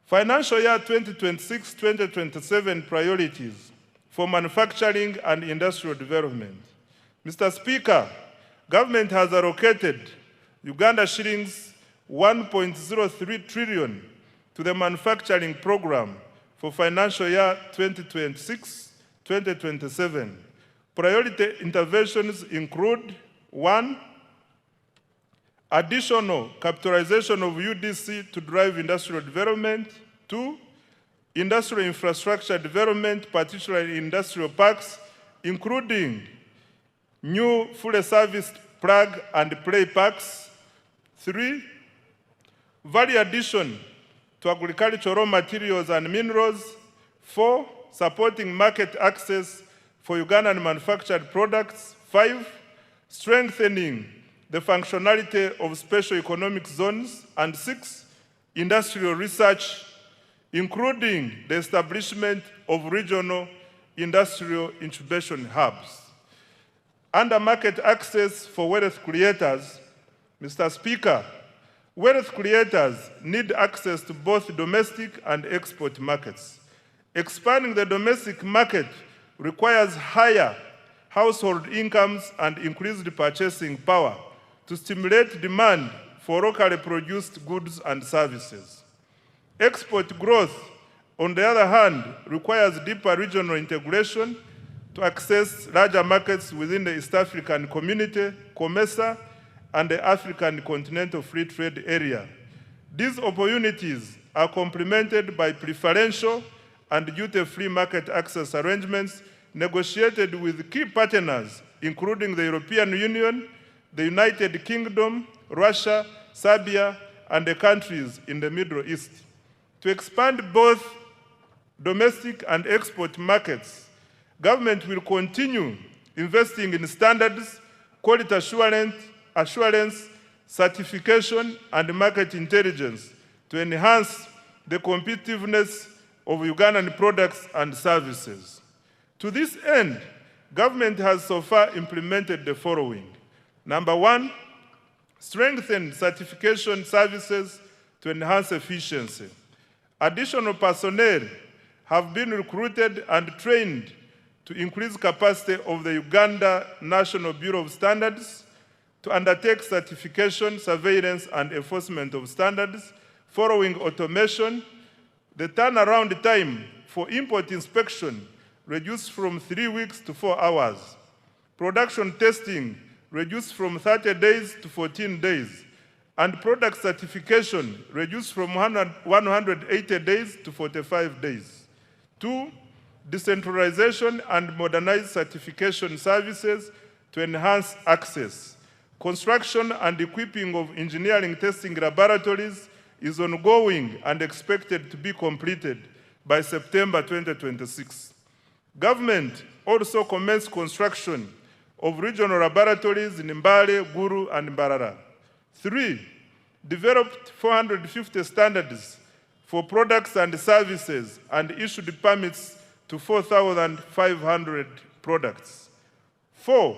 S10: Financial year 2026-2027 priorities for manufacturing and industrial development. Mr. Speaker, government has allocated Uganda shillings 1.03 trillion to the manufacturing program for financial year 2026-2027. Priority interventions include: 1, additional capitalization of UDC to drive industrial development. 2, industrial infrastructure development, particularly industrial parks, including new fully serviced plug and play parks. 3, value addition to agricultural raw materials and minerals. 4, supporting market access for Ugandan manufactured products. 5, strengthening the functionality of special economic zones. And 6, industrial research, including the establishment of regional industrial incubation hubs. Under market access for wealth creators, Mr. Speaker, wealth creators need access to both domestic and export markets. Expanding the domestic market requires higher household incomes and increased purchasing power to stimulate demand for locally produced goods and services. Export growth, on the other hand, requires deeper regional integration to access larger markets within the East African Community, COMESA, and the African Continental Free Trade Area. These opportunities are complemented by preferential and duty-free market access arrangements negotiated with key partners including the European Union, the United Kingdom, Russia, Serbia, and the countries in the Middle East. To expand both domestic and export markets, government will continue investing in standards, quality assurance, certification, and market intelligence to enhance the competitiveness of Ugandan products and services. To this end, government has so far implemented the following. Number one, strengthen certification services to enhance efficiency. Additional personnel have been recruited and trained to increase capacity of the Uganda National Bureau of Standards to undertake certification, surveillance, and enforcement of standards. Following automation, the turnaround time for import inspection reduced from 3 weeks to 4 hours. Production testing reduced from 30 days to 14 days. And product certification reduced from 180 days to 45 days. 2, decentralization and modernized certification services to enhance access. Construction and equipping of engineering testing laboratories is ongoing and expected to be completed by September 2026. Government also commenced construction of regional laboratories in Mbale, Guru, and Mbarara. 3, developed 450 standards for products and services and issued permits to 4,500 products. 4,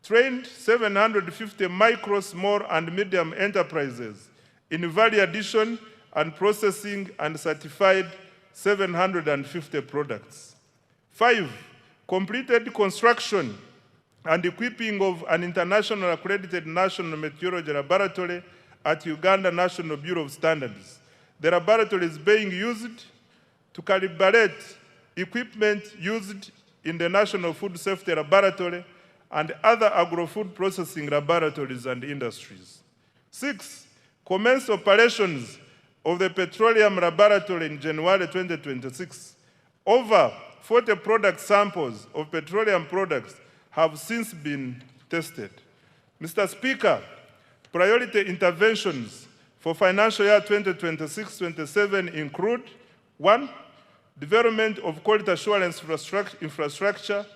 S10: trained 750 micro, small, and medium enterprises in value addition and processing and certified 750 products. 5, completed construction and equipping of an international accredited national meteorology laboratory at Uganda National Bureau of Standards. The laboratory is being used to calibrate equipment used in the National Food Safety Laboratory and other agro-food processing laboratories and industries. 6, commenced operations of the petroleum laboratory in January 2026. Over 40 product samples of petroleum products have since been tested. Mr. Speaker, priority interventions for financial year 2026-27 include: 1, development of quality assurance infrastructure.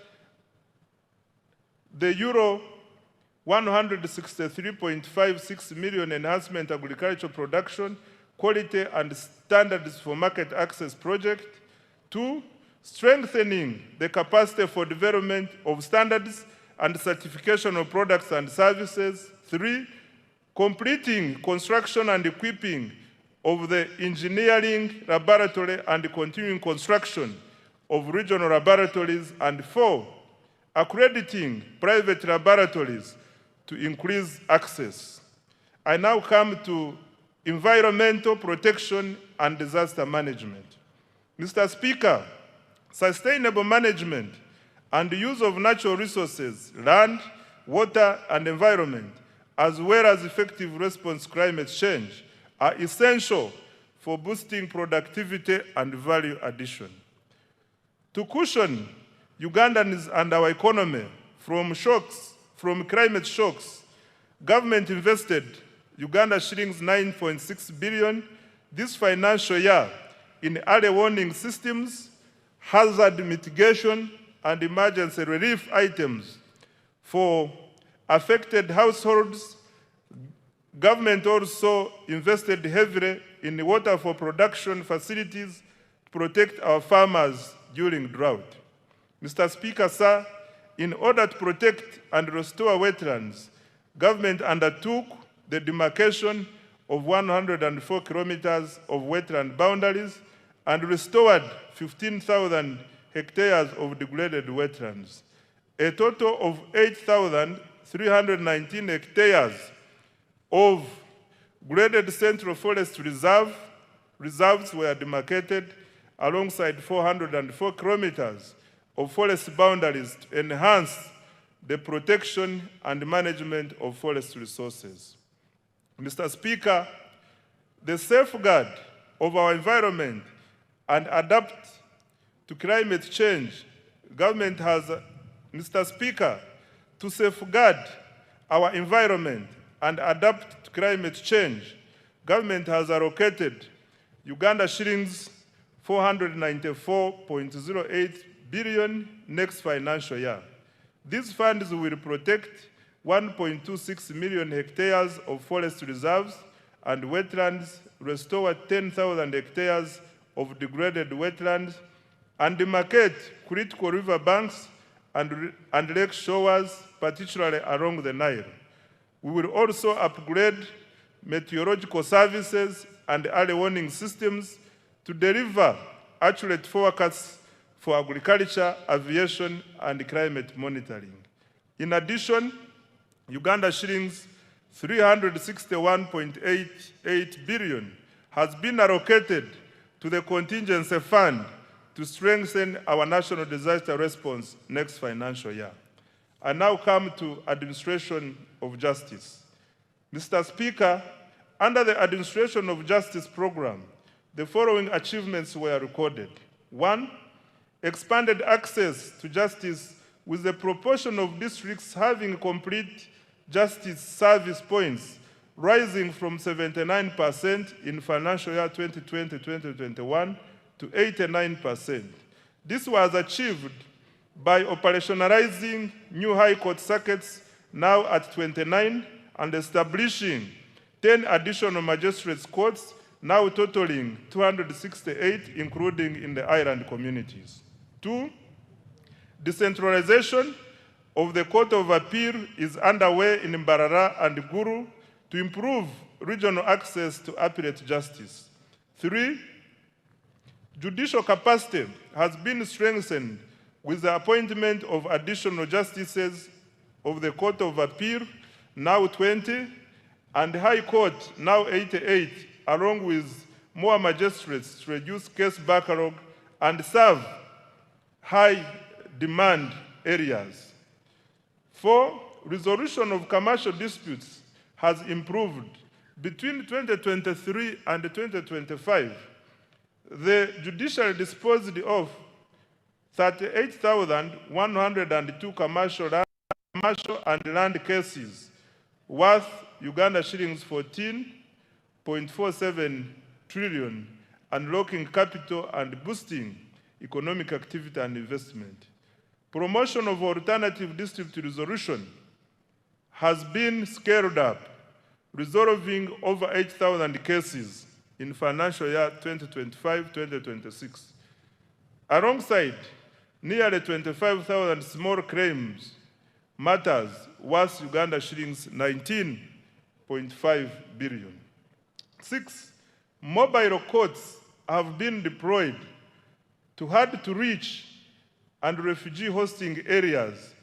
S10: The euro 163.56 million enhancement agricultural production, quality and standards for market access project. 2, strengthening the capacity for development of standards and certification of products and services. 3, completing construction and equipping of the engineering laboratory and continuing construction of regional laboratories. And 4, accrediting private laboratories to increase access. I now come to environmental protection and disaster management. Mr. Speaker, sustainable management and the use of natural resources, land, water, and environment, as well as effective response to climate change, are essential for boosting productivity and value addition. To cushion Ugandans and our economy from climate shocks, government invested Uganda shillings 9.6 billion this financial year in early warning systems, hazard mitigation, and emergency relief items for affected households. Government also invested heavily in water for production facilities to protect our farmers during drought. Mr. Speaker, sir, in order to protect and restore wetlands, government undertook the demarcation of 104 kilometers of wetland boundaries and restored 15,000 hectares of degraded wetlands. A total of 8,319 hectares of graded Central Forest reserves were demarcated alongside 404 kilometers of forest boundaries to enhance the protection and management of forest resources. Mr. Speaker, the safeguard of our environment and adapt to climate change, government has, Mr. Speaker, To safeguard our environment and adapt to climate change, government has allocated Uganda shillings 494.08 billion next financial year. These funds will protect 1.26 million hectares of forest reserves and wetlands, restore 10,000 hectares of degraded wetlands, and demarcate critical river banks and lake shores, particularly along the Nile. We will also upgrade meteorological services and early warning systems to deliver accurate forecasts for agriculture, aviation, and climate monitoring. In addition, Uganda shillings 361.88 billion has been allocated to the contingency fund to strengthen our national disaster response next financial year. I now come to administration of justice. Mr. Speaker, under the administration of justice program, the following achievements were recorded. 1, expanded access to justice with the proportion of districts having complete justice service points rising from 79% in financial year 2020-2021 to 89%. This was achieved by operationalizing new high court circuits now at 29 and establishing 10 additional magistrates courts now totaling 268, including in the island communities. 2, decentralization of the Court of Appeal is underway in Mbarara and Guru to improve regional access to appellate justice. 3, judicial capacity has been strengthened with the appointment of additional justices of the Court of Appeal, now 20, and High Court, now 88, along with more magistrates to reduce case backlog and serve high-demand areas. 4, resolution of commercial disputes has improved. Between 2023 and 2025, the judiciary disposed of 38,102 commercial and land cases worth Uganda shillings 14.47 trillion, unlocking capital and boosting economic activity and investment. Promotion of alternative dispute resolution has been scaled up, resolving over 8,000 cases in financial year 2025-2026. Alongside nearly 25,000 small claims matters worth Uganda shillings 19.5 billion. 6, mobile courts have been deployed to hard-to-reach and refugee hosting areas,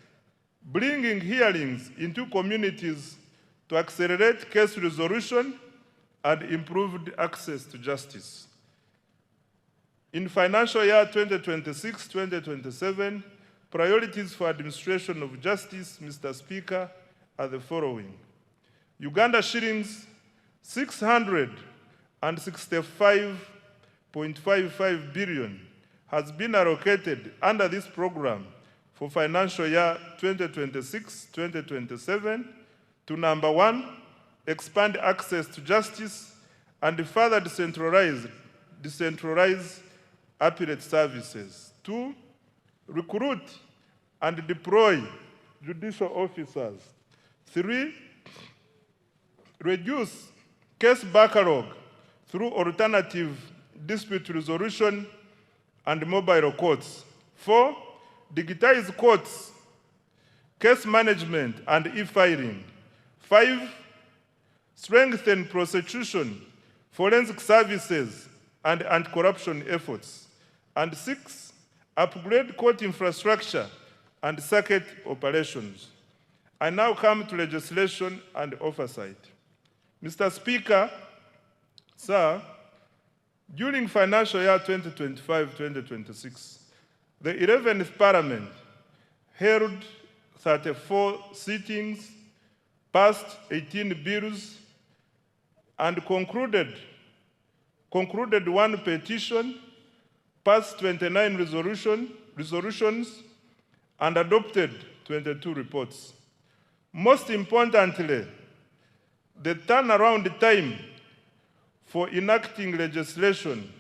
S10: bringing hearings into communities to accelerate case resolution and improved access to justice. In financial year 2026-2027, priorities for administration of justice, Mr. Speaker, are the following. Uganda shillings 665.55 billion has been allocated under this program for financial year 2026-2027 to number 1, expand access to justice and further decentralize appellate services. 2, recruit and deploy judicial officers. 3, reduce case backlog through alternative dispute resolution and mobile courts. 4, digitize courts, case management and e-filing. 5, strengthen prosecution, forensic services and anti-corruption efforts. And 6, upgrade court infrastructure and circuit operations. I now come to legislation and oversight. Mr. Speaker, sir, during financial year 2025-2026, the 11th Parliament held 34 sittings, passed 18 bills, and concluded one petition, passed 29 resolutions, and adopted 22 reports. Most importantly, the turnaround time for enacting legislation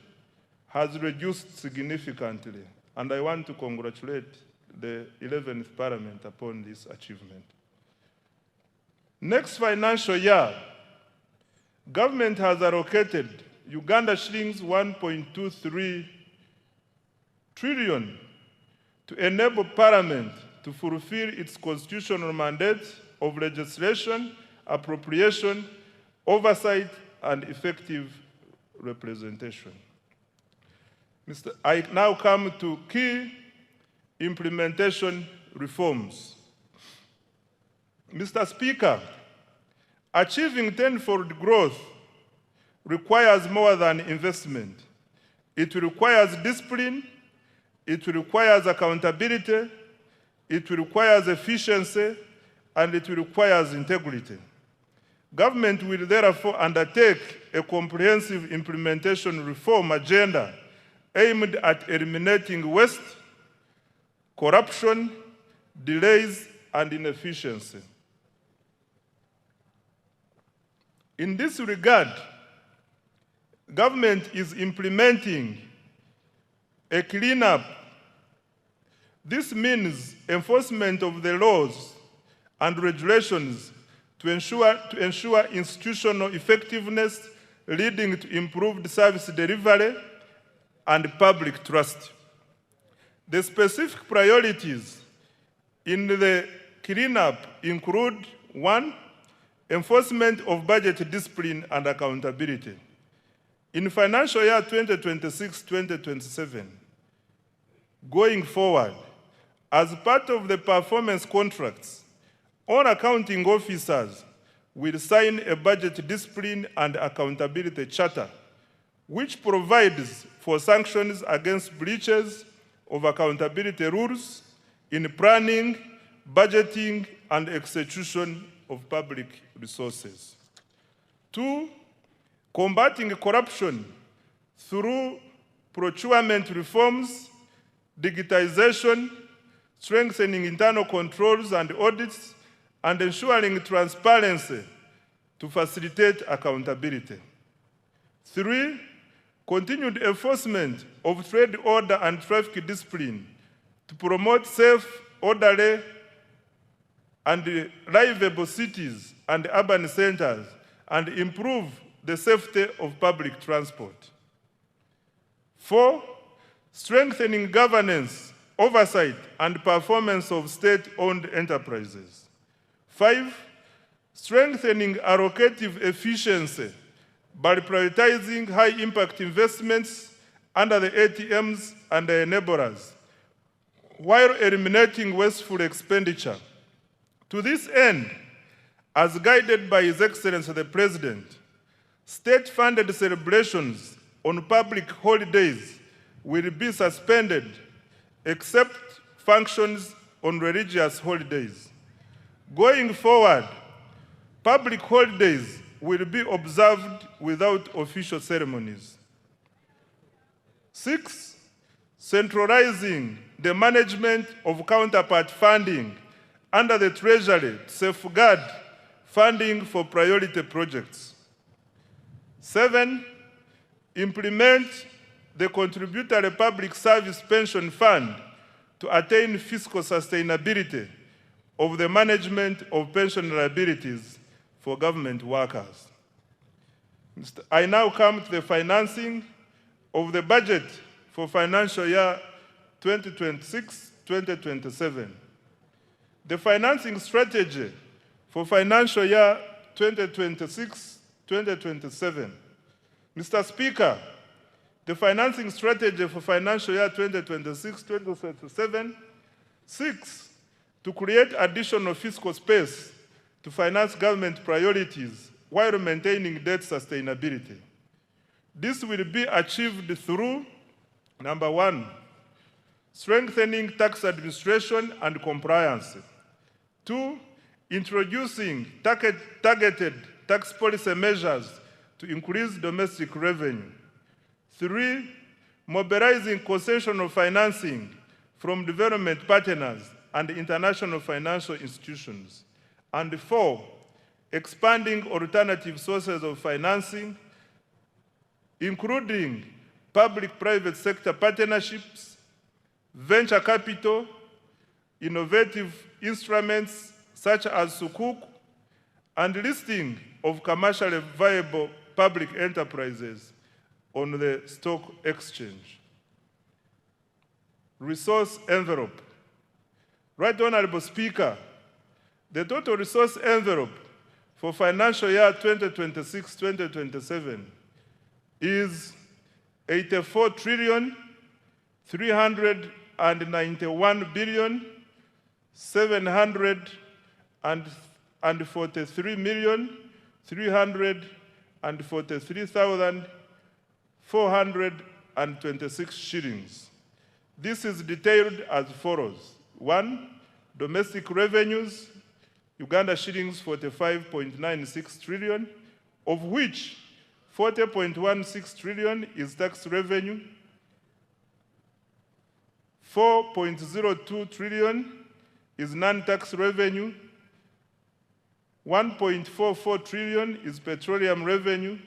S10: has reduced significantly, and I want to congratulate the 11th Parliament upon this achievement. Next financial year, government has allocated Uganda shillings 1.23 trillion to enable Parliament to fulfill its constitutional mandate of legislation, appropriation, oversight, and effective representation. I now come to key implementation reforms. Mr. Speaker, achieving tenfold growth requires more than investment. It requires discipline, it requires accountability, it requires efficiency, and it requires integrity. Government will therefore undertake a comprehensive implementation reform agenda aimed at eliminating waste, corruption, delays, and inefficiency. In this regard, government is implementing a cleanup. This means enforcement of the laws and regulations to ensure institutional effectiveness, leading to improved service delivery and public trust. The specific priorities in the cleanup include: 1, enforcement of budget discipline and accountability. In financial year 2026-2027, going forward, as part of the performance contracts, all accounting officers will sign a budget discipline and accountability charter, which provides for sanctions against breaches of accountability rules in planning, budgeting, and execution of public resources. 2, combating corruption through procurement reforms, digitization, strengthening internal controls and audits, and ensuring transparency to facilitate accountability. 3, continued enforcement of trade order and traffic discipline to promote safe, orderly, and livable cities and urban centers and improve the safety of public transport. 4, strengthening governance, oversight, and performance of state-owned enterprises. 5, strengthening allocative efficiency by prioritizing high-impact investments under the ATMs and the enablers, while eliminating wasteful expenditure. To this end, as guided by His Excellency the President, state-funded celebrations on public holidays will be suspended except functions on religious holidays. Going forward, public holidays will be observed without official ceremonies. 6, centralizing the management of counterpart funding under the Treasury to safeguard funding for priority projects. 7, implement the contributory public service pension fund to attain fiscal sustainability of the management of pension liabilities for government workers. I now come to the financing of the budget for financial year 2026-2027. The financing strategy for financial year 2026-2027. Mr. Speaker, the financing strategy for financial year 2026-2027 seeks to create additional fiscal space to finance government priorities while maintaining debt sustainability. This will be achieved through, number 1, strengthening tax administration and compliance. 2, introducing targeted tax policy measures to increase domestic revenue. 3, mobilizing concessional financing from development partners and international financial institutions. And 4, expanding alternative sources of financing, including public-private sector partnerships, venture capital, innovative instruments such as Sukuk, and listing of commercially viable public enterprises on the stock exchange. Resource envelope. Right Honorable Speaker, the total resource envelope for financial year 2026-2027 is 84 trillion 391 billion 743 million 343,426 shillings. This is detailed as follows. 1, domestic revenues, Uganda shillings 45.96 trillion, of which 40.16 trillion is tax revenue, 4.02 trillion is non-tax revenue, 1.44 trillion is petroleum revenue,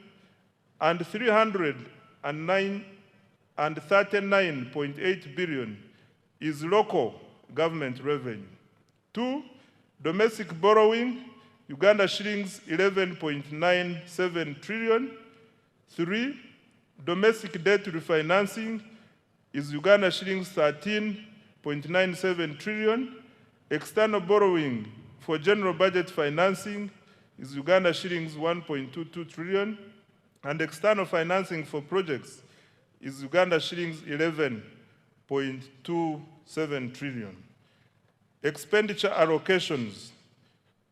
S10: and 339.8 billion is local government revenue. 2, domestic borrowing, Uganda shillings 11.97 trillion. 3, domestic debt refinancing is Uganda shillings 13.97 trillion. External borrowing for general budget financing is Uganda shillings 1.22 trillion. And external financing for projects is Uganda shillings 11.27 trillion. Expenditure allocations.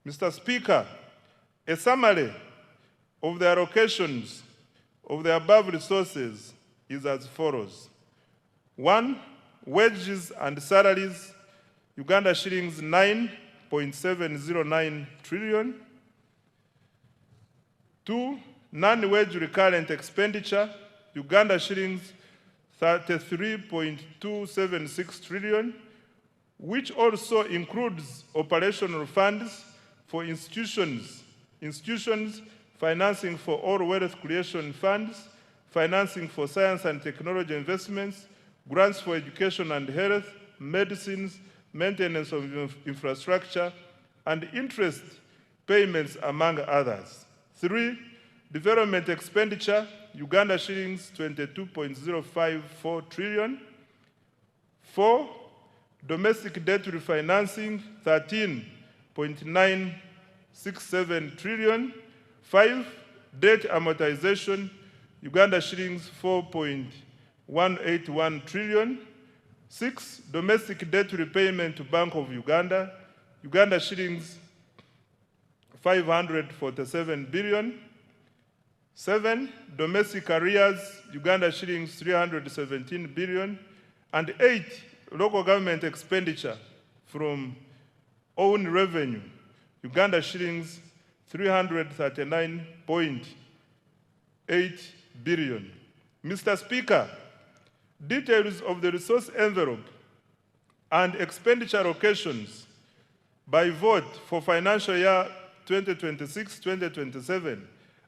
S10: Mr. Speaker, a summary of the allocations of the above resources is as follows. 1, wages and salaries, Uganda shillings 9.709 trillion. 2, non-wage recurrent expenditure, Uganda shillings 33.276 trillion, which also includes operational funds for institutions, financing for all wealth creation funds, financing for science and technology investments, grants for education and health, medicines, maintenance of infrastructure, and interest payments, among others. 3, development expenditure, Uganda shillings 22.054 trillion. 4, domestic debt refinancing 13.967 trillion. 5, debt amortization, Uganda shillings 4.181 trillion. 6, domestic debt repayment to Bank of Uganda, Uganda shillings 547 billion. 7, domestic arrears, Uganda shillings 317 billion. And 8, local government expenditure from own revenue, Uganda shillings 339.8 billion. Mr. Speaker, details of the resource envelope and expenditure allocations by vote for financial year 2026-2027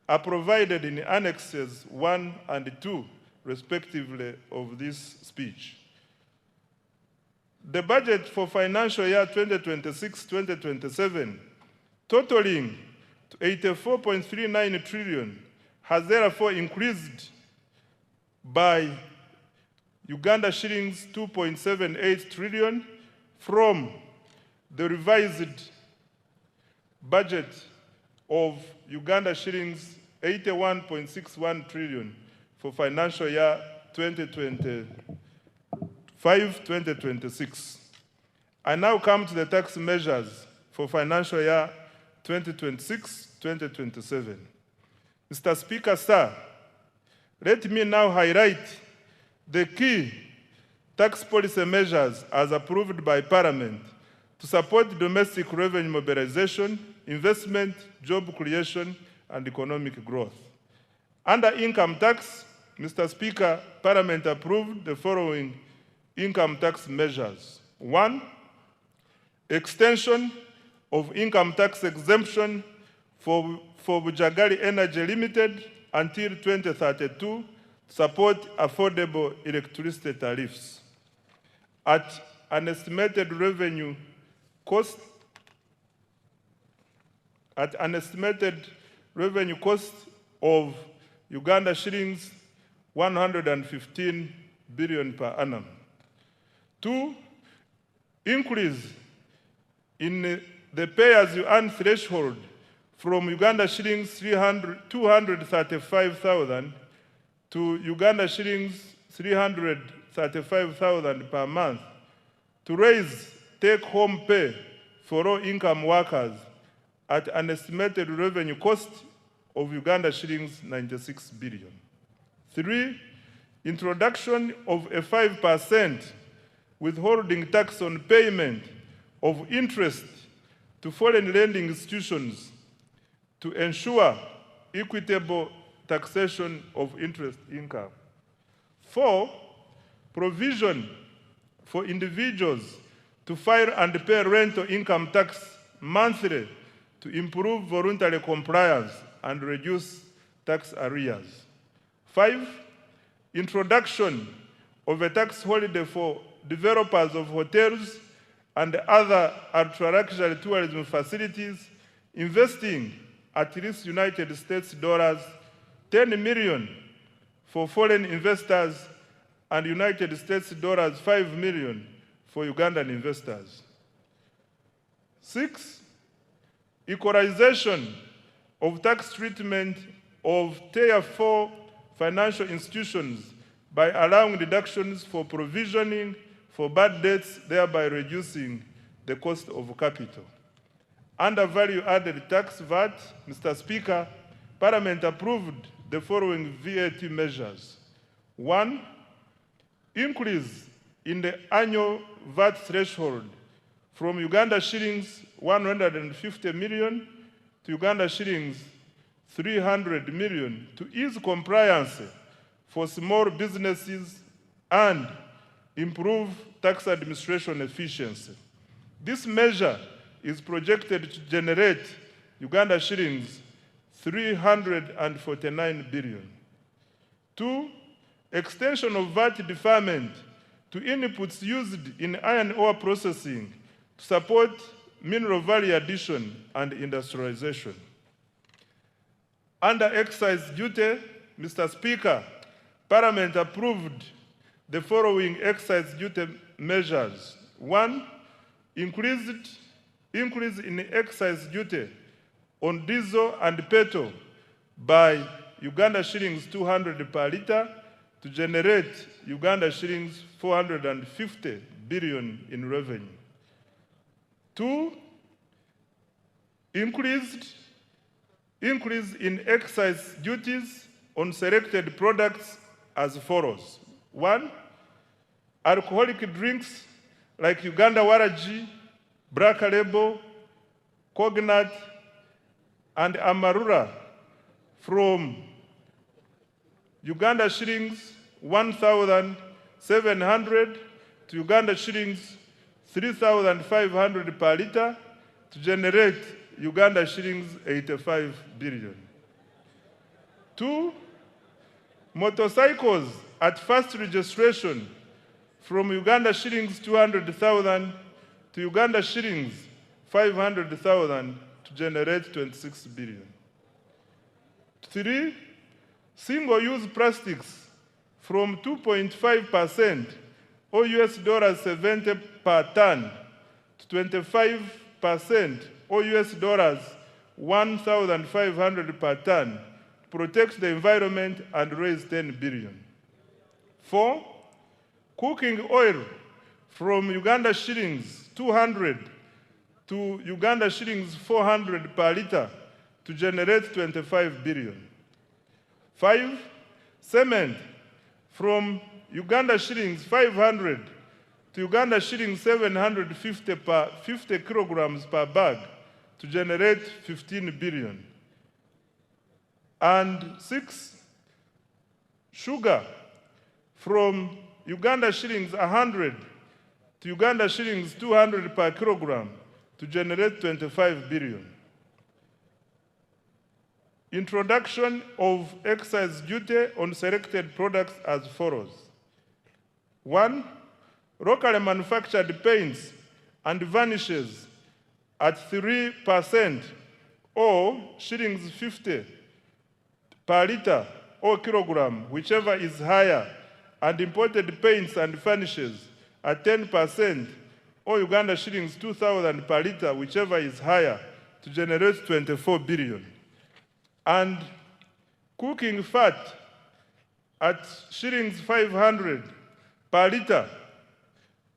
S10: are provided in annexes 1 and 2, respectively, of this speech. The budget for financial year 2026-2027, totaling to 84.39 trillion, has therefore increased by Uganda shillings 2.78 trillion from the revised budget of Uganda shillings 81.61 trillion for financial year 2025-2026. I now come to the tax measures for financial year 2026-2027. Mr. Speaker, sir, let me now highlight the key tax policy measures as approved by Parliament to support domestic revenue mobilization, investment, job creation, and economic growth. Under income tax, Mr. Speaker, Parliament approved the following income tax measures. 1, extension of income tax exemption for Bujagali Energy Limited until 2032 to support affordable electricity tariffs at an estimated revenue cost of Uganda shillings 115 billion per annum. 2, increase in the pay-as-you-earn threshold from Uganda shillings 235,000 to Uganda shillings 335,000 per month to raise take-home pay for low-income workers at an estimated revenue cost of Uganda shillings 96 billion. 3, introduction of a 5% withholding tax on payment of interest to foreign lending institutions to ensure equitable taxation of interest income. 4, provision for individuals to file and pay rental income tax monthly to improve voluntary compliance and reduce tax arrears. 5, introduction of a tax holiday for developers of hotels and other ultra-luxury tourism facilities investing at least United States dollars 10 million for foreign investors and United States dollars 5 million for Ugandan investors. 6, equalization of tax treatment of Tier 4 financial institutions by allowing deductions for provisioning for bad debts, thereby reducing the cost of capital. Under value-added tax VAT, Mr. Speaker, Parliament approved the following VAT measures. 1, increase in the annual VAT threshold from Uganda shillings 150 million to Uganda shillings 300 million to ease compliance for small businesses and improve tax administration efficiency. This measure is projected to generate Uganda shillings 349 billion. 2, extension of VAT deferment to inputs used in iron ore processing to support mineral value addition and industrialization. Under excise duty, Mr. Speaker, Parliament approved the following excise duty measures. 1, increase in excise duty on diesel and petrol by Uganda shillings 200 per litre to generate Uganda shillings 450 billion in revenue. 2, increase in excise duties on selected products as follows. 1, alcoholic drinks like Uganda Waraji, Black Label, Cognat, and Amarula from Uganda shillings 1,700 to Uganda shillings 3,500 per litre to generate Uganda shillings 85 billion. 2, motorcycles at first registration from Uganda shillings 200,000 to Uganda shillings 500,000 to generate 26 billion. 3, single-use plastics from 2.5% or US dollars 70 per ton to 25% or US dollars 1,500 per ton to protect the environment and raise 10 billion. 4, cooking oil from Uganda shillings 200 to Uganda shillings 400 per litre to generate 25 billion. 5, cement from Uganda shillings 500 to Uganda shillings 750 per 50 kilograms per bag to generate 15 billion. And 6, sugar from Uganda shillings 100 to Uganda shillings 200 per kilogram to to generate 25 billion. Introduction of excise duty on selected products as follows. 1. Locally manufactured paints and varnishes at 3% or shillings 50 per litre or kilogram, whichever is higher, and imported paints and varnishes at 10% or Uganda shillings 2,000 per litre, whichever is higher, to generate 24 billion. And cooking fat at shillings 500 per litre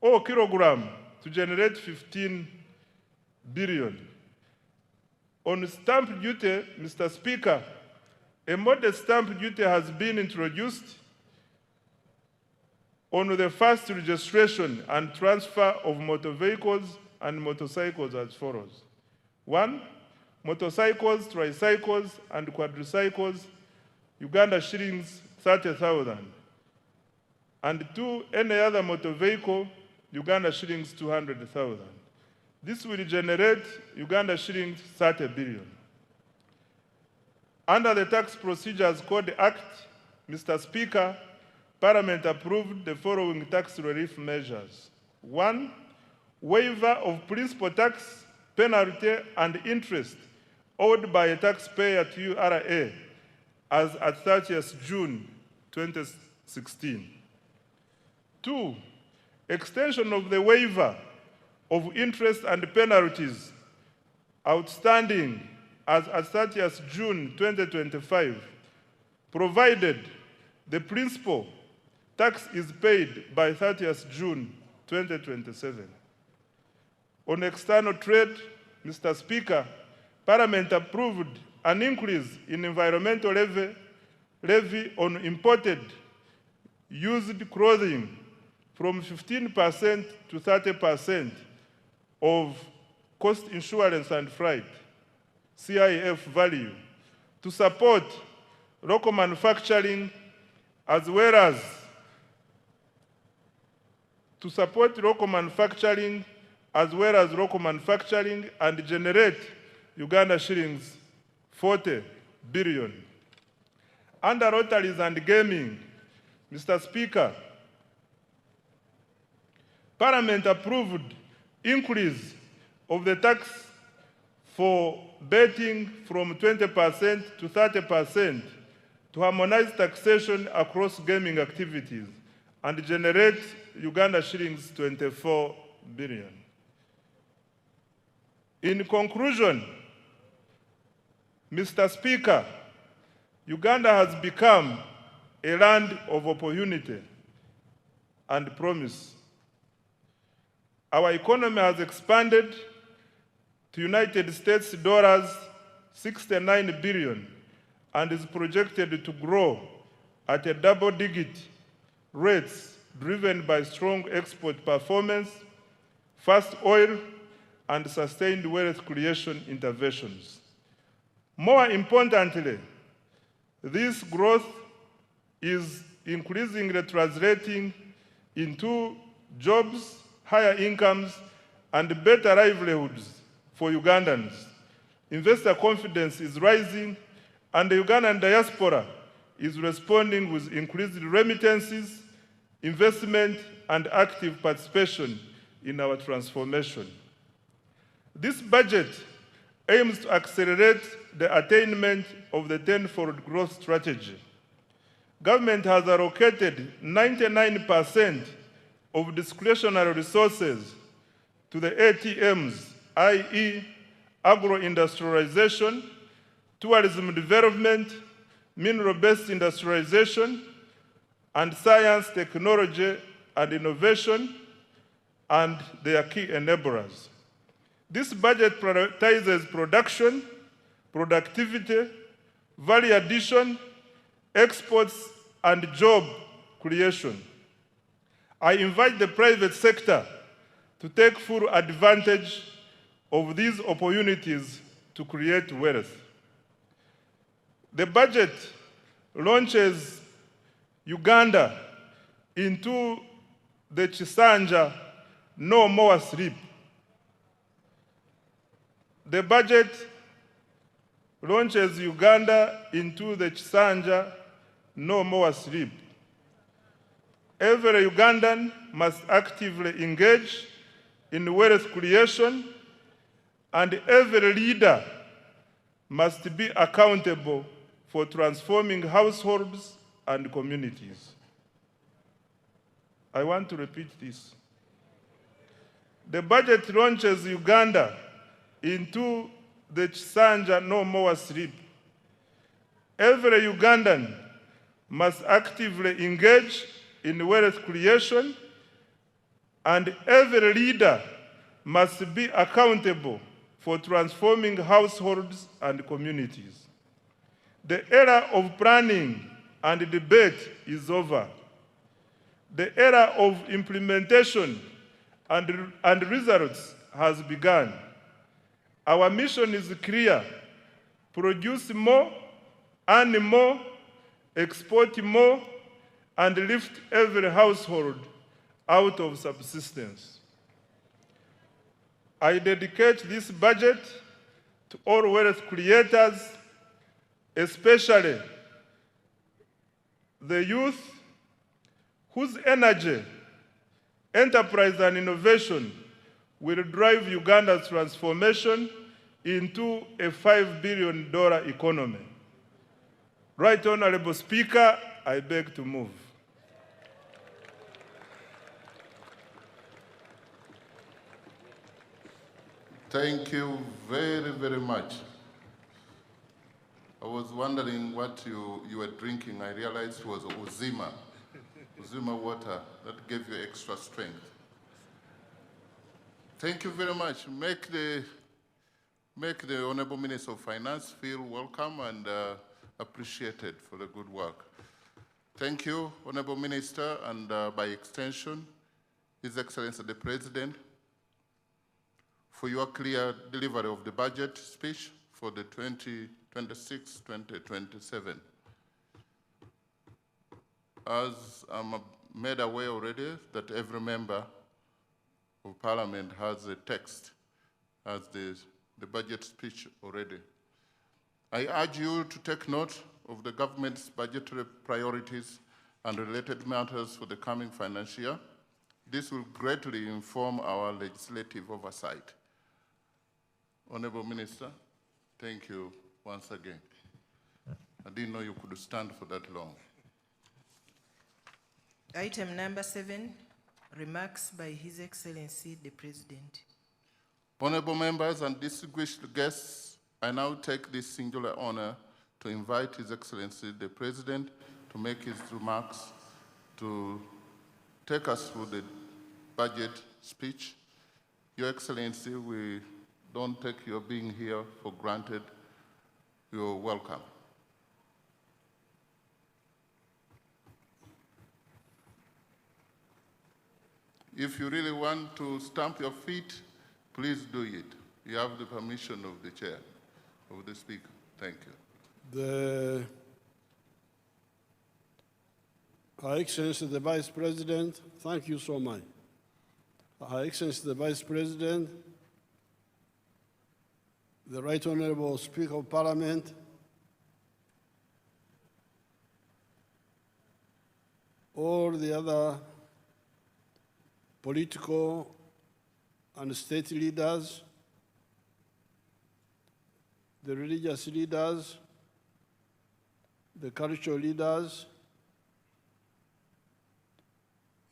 S10: or kilogram to generate 15 billion. On stamp duty, Mr. Speaker, a modest stamp duty has been introduced on the first registration and transfer of motor vehicles and motorcycles as follows. 1. Motorcycles, tricycles, and quadricycles, Uganda shillings 30,000. And 2, any other motor vehicle, Uganda shillings 200,000. This will generate Uganda shillings 30 billion. Under the Tax Procedures Code Act, Mr. Speaker, Parliament approved the following tax relief measures. 1, waiver of principal tax, penalty, and interest owed by a taxpayer to URA as at 30th June 2016. 2, extension of the waiver of interest and penalties outstanding as at 30th June 2025, provided the principal tax is paid by 30th June 2027. On external trade, Mr. Speaker, Parliament approved an increase in environmental levy on imported used clothing from 15% to 30% of cost insurance and freight, CIF value, to support local manufacturing as well as local manufacturing and generate Uganda shillings 40 billion. Under lotteries and gaming, Mr. Speaker, Parliament approved increase of the tax for betting from 20% to 30% to harmonize taxation across gaming activities and generate Uganda shillings 24 billion. In conclusion, Mr. Speaker, Uganda has become a land of opportunity and promise. Our economy has expanded to United States dollars 69 billion and is projected to grow at a double-digit rates driven by strong export performance, fast oil, and sustained wealth creation interventions. More importantly, this growth is increasingly translating into jobs, higher incomes, and better livelihoods for Ugandans. Investor confidence is rising, and the Ugandan diaspora is responding with increased remittances, investment, and active participation in our transformation. This budget aims to accelerate the attainment of the tenfold growth strategy. Government has allocated 99% of discretionary resources to the ATMs, i.e. agro-industrialization, tourism development, mineral-based industrialization, and science, technology, and innovation, and their key enablers. This budget prioritizes production, productivity, value addition, exports, and job creation. I invite the private sector to take full advantage of these opportunities to create wealth. The budget launches Uganda into the Chisanja no more sleep. The budget launches Uganda into the Chisanja no more sleep. Every Ugandan must actively engage in wealth creation, and every leader must be accountable for transforming households and communities. I want to repeat this. The budget launches Uganda into the Chisanja no more sleep. Every Ugandan must actively engage in wealth creation, and every leader must be accountable for transforming households and communities. The era of planning and debate is over. The era of implementation and results has begun. Our mission is clear: produce more, earn more, export more, and lift every household out of subsistence. I dedicate this budget to all wealth creators, especially the youth whose energy, enterprise, and innovation will drive Uganda's transformation into a $5 billion economy. Right Honorable Speaker, I beg to move.
S3: Thank you very, very much. I was wondering what you were drinking. I realized it was Uzima. Uzima water that gave you extra strength. Thank you very much. Make the Honorable Minister of Finance feel welcome and appreciated for the good work. Thank you, Honorable Minister, and by extension, His Excellency the President, for your clear delivery of the budget speech for the 2026-2027. As I'm made aware already that every member of Parliament has a text as the budget speech already. I urge you to take note of the government's budgetary priorities and related matters for the coming financial year. This will greatly inform our legislative oversight. Honorable Minister, thank you once again. I didn't know you could stand for that long.
S8: Item number 7, remarks by His Excellency the President.
S3: Honorable members and distinguished guests, I now take this singular honor to invite His Excellency the President to make his remarks, to take us through the budget speech. Your Excellency, we don't take your being here for granted. You're welcome. If you really want to stamp your feet, please do it. You have the permission of the chair, of the speaker. Thank you.
S11: Her Excellency the Vice President, thank you so much. Her Excellency the Vice President, the Right Honorable Speaker of Parliament, all the other political and state leaders, the religious leaders, the cultural leaders,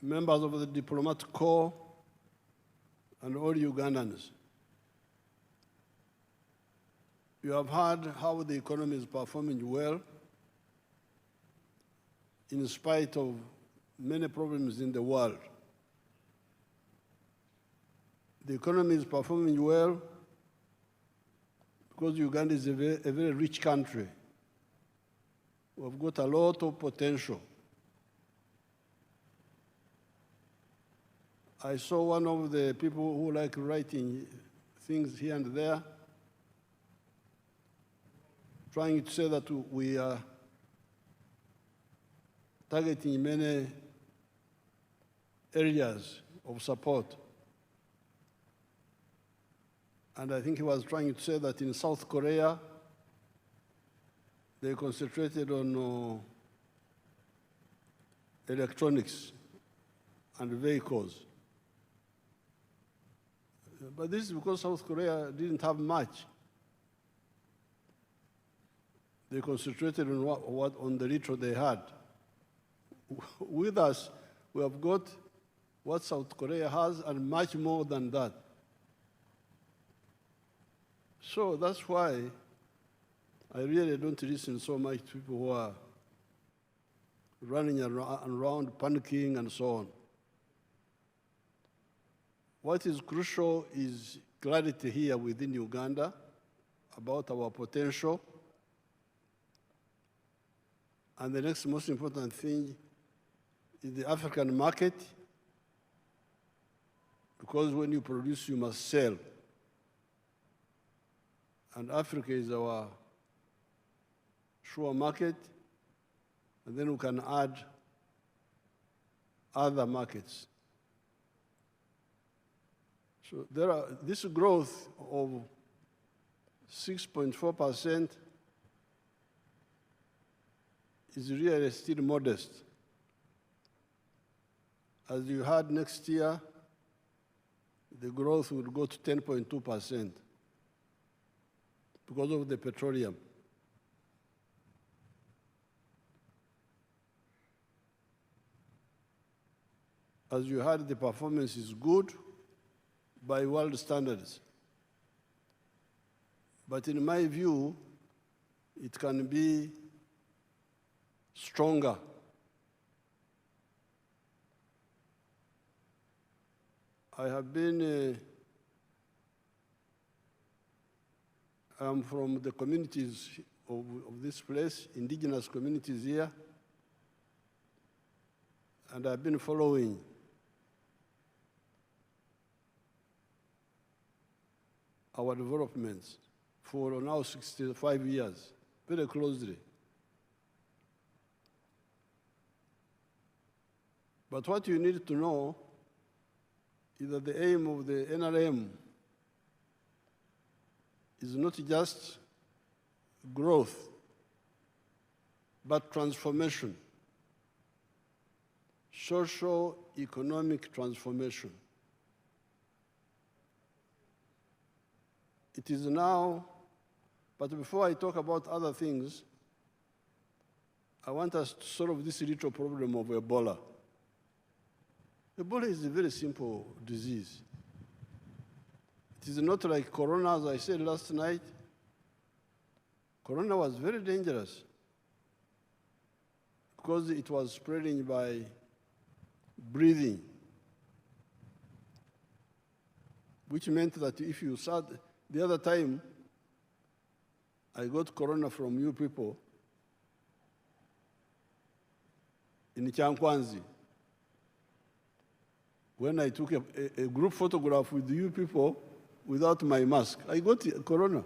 S11: members of the diplomatic corps, and all Ugandans. You have heard how the economy is performing well in spite of many problems in the world. The economy is performing well because Uganda is a very rich country. We've got a lot of potential. I saw one of the people who like writing things here and there, trying to say that we are targeting many areas of support. And I think he was trying to say that in South Korea, they concentrated on electronics and vehicles. But this is because South Korea didn't have much. They concentrated on on the little they had. With us, we have got what South Korea has and much more than that. So that's why I really don't listen so much to people who are running around panicking and so on. What is crucial is clarity here within Uganda about our potential. And the next most important thing is the African market, because when you produce, you must sell. And Africa is our sure market, and then we can add other markets. So this growth of 6.4% is really still modest. As you heard, next year, the growth will go to 10.2% because of the petroleum. As you heard, the performance is good by world standards. But in my view, it can be stronger. I have been, I'm from the communities of this place, indigenous communities here, and I've been following our developments for now 65 years, very closely. But what you need to know is that the aim of the NRM is not just growth, but transformation, socio-economic transformation. It is now, but before I talk about other things, I want us to solve this little problem of Ebola. Ebola is a very simple disease. It is not like Corona, as I said last night. Corona was very dangerous because it was spreading by breathing, which meant that if you sat, the other time I got Corona from you people in Chankwanzi, when I took a group photograph with you people without my mask. I got Corona.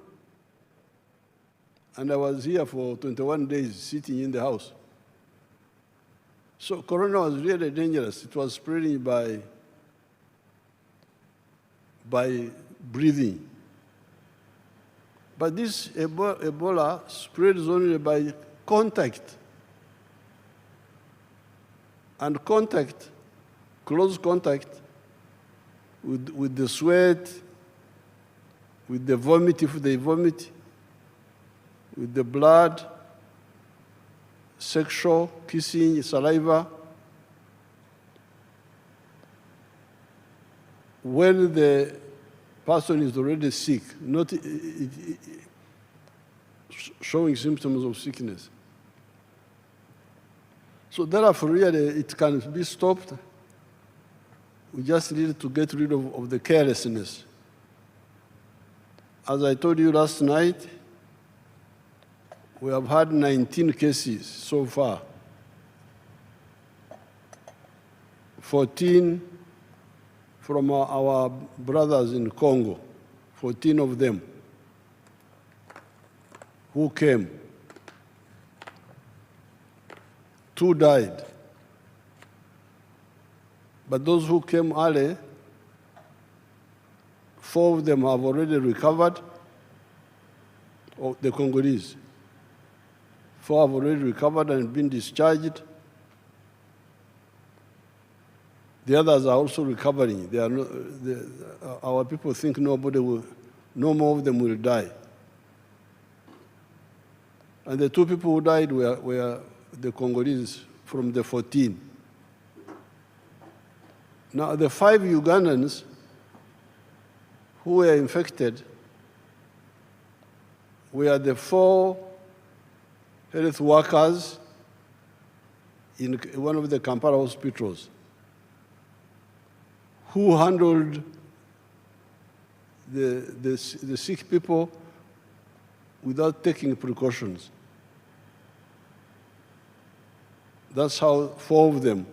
S11: And I was here for 21 days sitting in the house. So Corona was really dangerous. It was spreading by breathing. But this Ebola spreads only by contact. And contact, close contact with the sweat, with the vomit if they vomit, with the blood, sexual, kissing, saliva. When the person is already sick, not showing symptoms of sickness. So therefore, really, it can be stopped. We just need to get rid of the carelessness. As I told you last night, we have had 19 cases so far. 14 from our brothers in Congo, 14 of them who came. 2 died. But those who came early, 4 of them have already recovered, the Congolese. 4 have already recovered and been discharged. The others are also recovering. They are not, our people think no more of them will die. And the 2 people who died were the Congolese from the 14. Now, the 5 Ugandans who were infected were the 4 health workers in one of the Kampala hospitals who handled the sick people without taking precautions. That's how 4 of them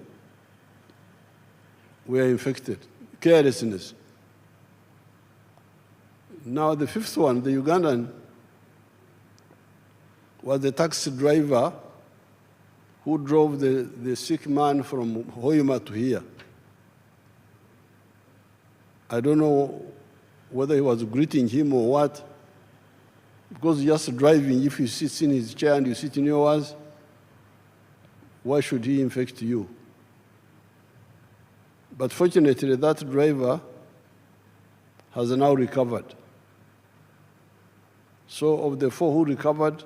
S11: were infected. Carelessness. Now the 5th one, the Ugandan, was the taxi driver who drove the sick man from Hoima to here. I don't know whether he was greeting him or what, because just driving, if he sits in his chair and you sit in yours, why should he infect you? But fortunately, that driver has now recovered. So of the 4 who recovered,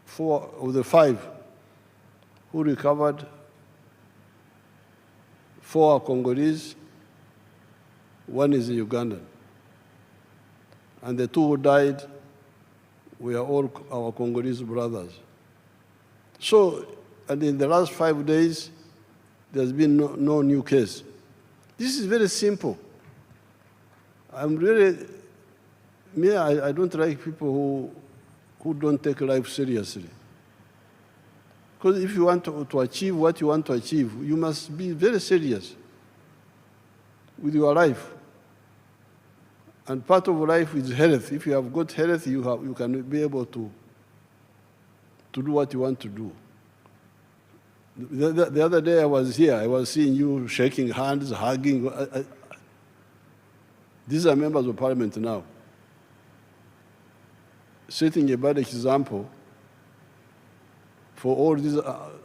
S11: 4 of the 5 who recovered, 4 are Congolese, 1 is a Ugandan. And the 2 who died were all our Congolese brothers. So, and in the last 5 days, there's been no new case. This is very simple. I'm really, I don't like people who don't take life seriously. Because if you want to achieve what you want to achieve, you must be very serious with your life. And part of life is health. If you have got health, you can be able to do what you want to do. The other day I was here, I was seeing you shaking hands, hugging. These are members of parliament now, setting a bad example for all these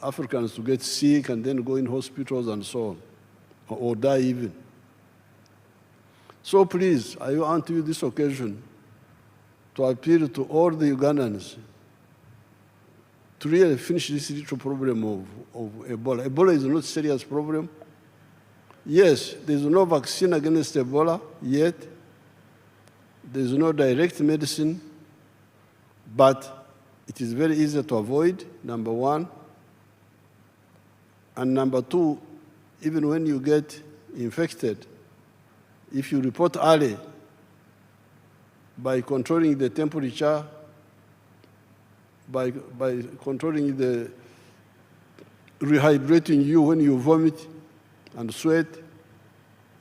S11: Africans to get sick and then go in hospitals and so on, or die even. So please, I want to use this occasion to appeal to all the Ugandans to really finish this little problem of Ebola. Ebola is not a serious problem. Yes, there's no vaccine against Ebola yet. There's no direct medicine, but it is very easy to avoid, number 1. And number 2, even when you get infected, if you report early by controlling the temperature, by controlling the rehydrating you when you vomit and sweat,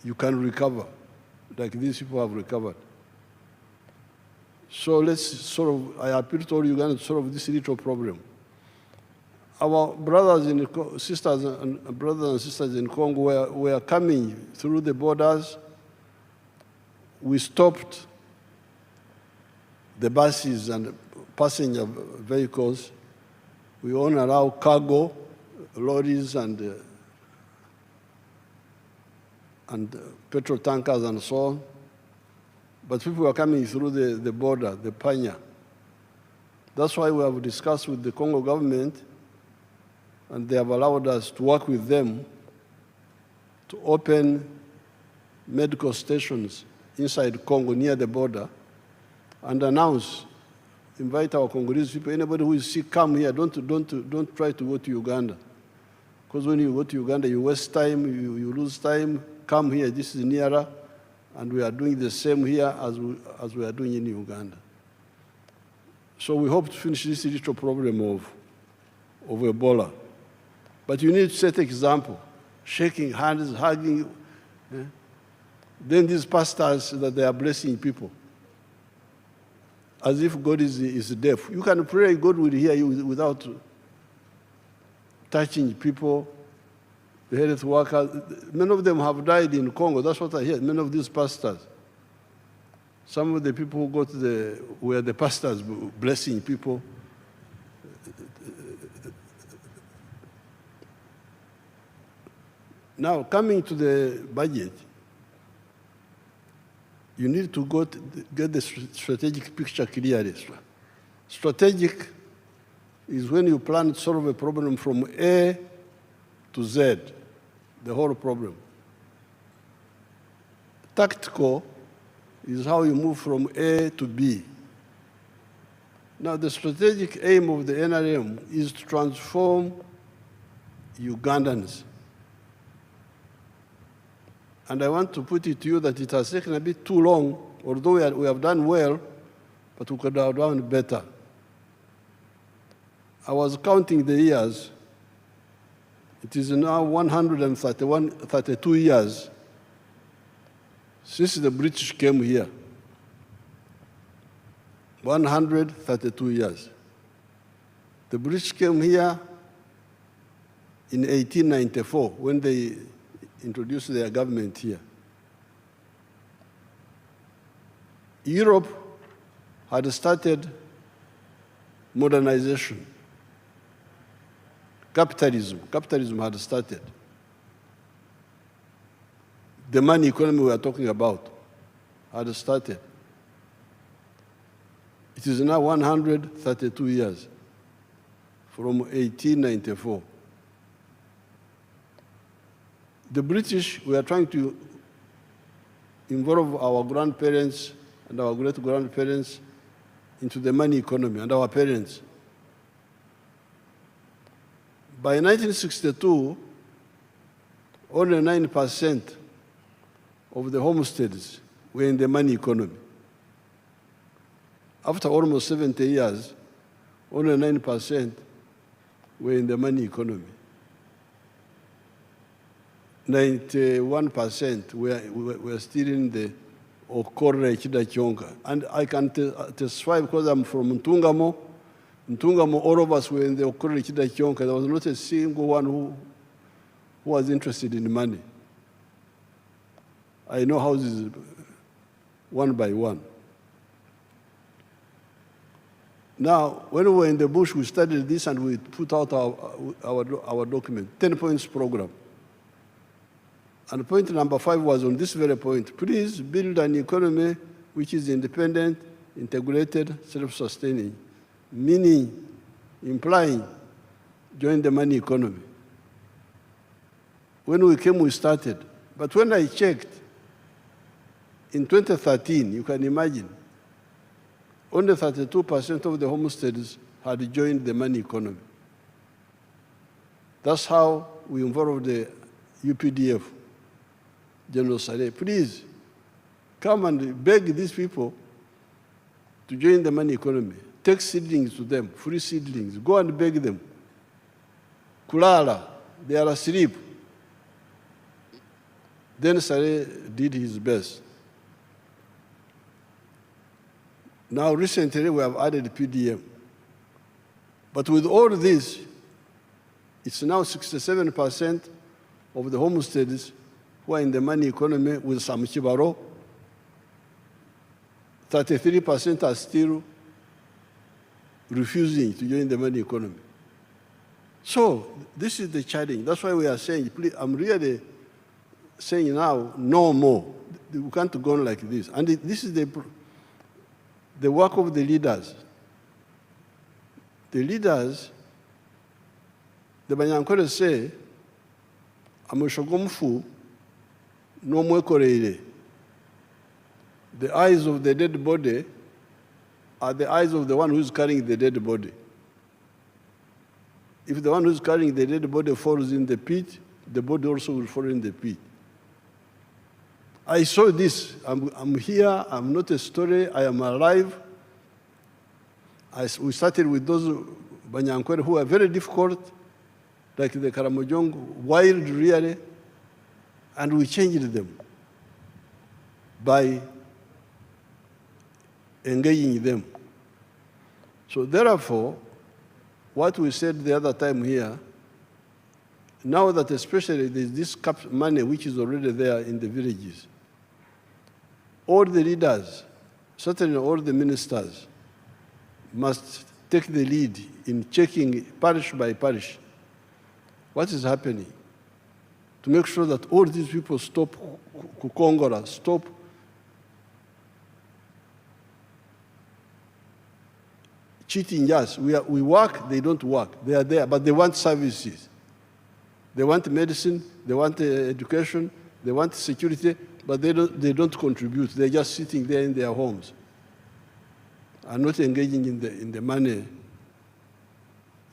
S11: you can recover, like these people have recovered. So let's I appeal to all Ugandans to solve this little problem. Our brothers and sisters in Congo were coming through the borders. We stopped the buses and passenger vehicles. We only allow cargo, lorries and petrol tankers and so on. But people were coming through the border, the Panya. That's why we have discussed with the Congo government, and they have allowed us to work with them to open medical stations inside Congo near the border and announce, invite our Congolese people, anybody who is sick, come here, don't try to go to Uganda. Because when you go to Uganda, you waste time, you lose time, come here, this is nearer, and we are doing the same here as we are doing in Uganda. So we hope to finish this little problem of Ebola. But you need to set an example, shaking hands, hugging. Then these pastors that they are blessing people, as if God is deaf. You can pray, God will hear you without touching people, the health workers. Many of them have died in Congo. That's what I hear, many of these pastors. Some of the people who were the pastors blessing people. Now, coming to the budget, you need to get the strategic picture clearly. Strategic is when you plan to solve a problem from A to Z, the whole problem. Tactical is how you move from A to B. Now, the strategic aim of the NRM is to transform Ugandans. And I want to put it to you that it has taken a bit too long, although we have done well, but we could have done better. I was counting the years. It is now 132 years since the British came here. 132 years. The British came here in 1894 when they introduced their government here. Europe had started modernization. Capitalism had started. The money economy we are talking about had started. It is now 132 years from 1894. The British were trying to involve our grandparents and our great-grandparents into the money economy, and our parents. By 1962, only 9% of the homesteads were in the money economy. After almost 70 years, only 9% were in the money economy. 91% were still in the Okore Chidachonka. And I can testify because I'm from Ntungamo. Ntungamo, all of us were in the Okore Chidachonka. There was not a single one who was interested in money. I know houses one by one. Now, when we were in the bush, we studied this and we put out our document, 10 points program. And point number 5 was on this very point. Please build an economy which is independent, integrated, self-sustaining, meaning, implying, join the money economy. When we came, we started. But when I checked, in 2013, you can imagine, only 32% of the homesteads had joined the money economy. That's how we involved the UPDF. General Saleh, please come and beg these people to join the money economy. Take seedlings to them, free seedlings. Go and beg them. Kulala, they are asleep. Then Saleh did his best. Now, recently, we have added PDM. But with all this, it's now 67% of the homesteads who are in the money economy with some chibaro. 33% are still refusing to join the money economy. So this is the challenge. That's why we are saying, please, I'm really saying now, no more. We can't go on like this. And this is the work of the leaders. The leaders, the Banyankore say, Amushogomfu, no mwekoreire. The eyes of the dead body are the eyes of the one who's carrying the dead body. If the one who's carrying the dead body falls in the pit, the body also will fall in the pit. I saw this. I'm here. I'm not a story. I am alive. We started with those Banyankore who are very difficult, like the Karamojong, wild really, and we changed them by engaging them. So therefore, what we said the other time here, now that especially there's this money which is already there in the villages, all the leaders certainly all the ministers must take the lead in checking parish by parish what is happening to make sure that all these people stop kukongora, stop cheating us. We work, they don't work. They are there, but they want services. They want medicine, they want education, they want security, but they don't contribute. They're just sitting there in their homes and not engaging in the money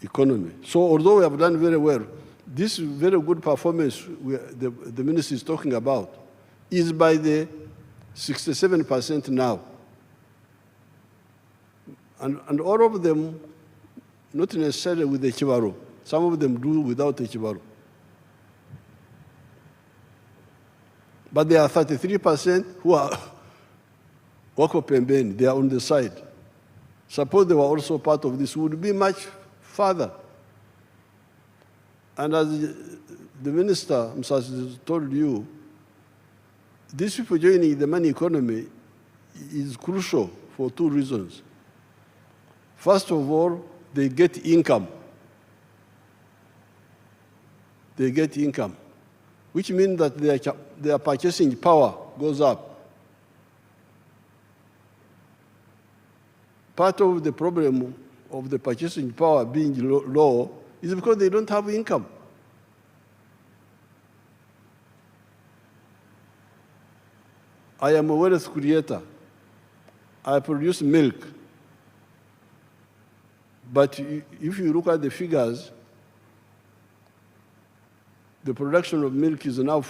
S11: economy. So although we have done very well, this very good performance the minister is talking about is by the 67% now. And all of them, not necessarily with the Chivaro. Some of them do without the Chivaro. But there are 33% who are wako pembeni, they are on the side. Suppose they were also part of this, would be much further. And as the minister Msasi told you, these people joining the money economy is crucial for two reasons. First of all, they get income. They get income, which means that their purchasing power goes up. Part of the problem of the purchasing power being low is because they don't have income. I am a wealth creator. I produce milk. But if you look at the figures, the production of milk is now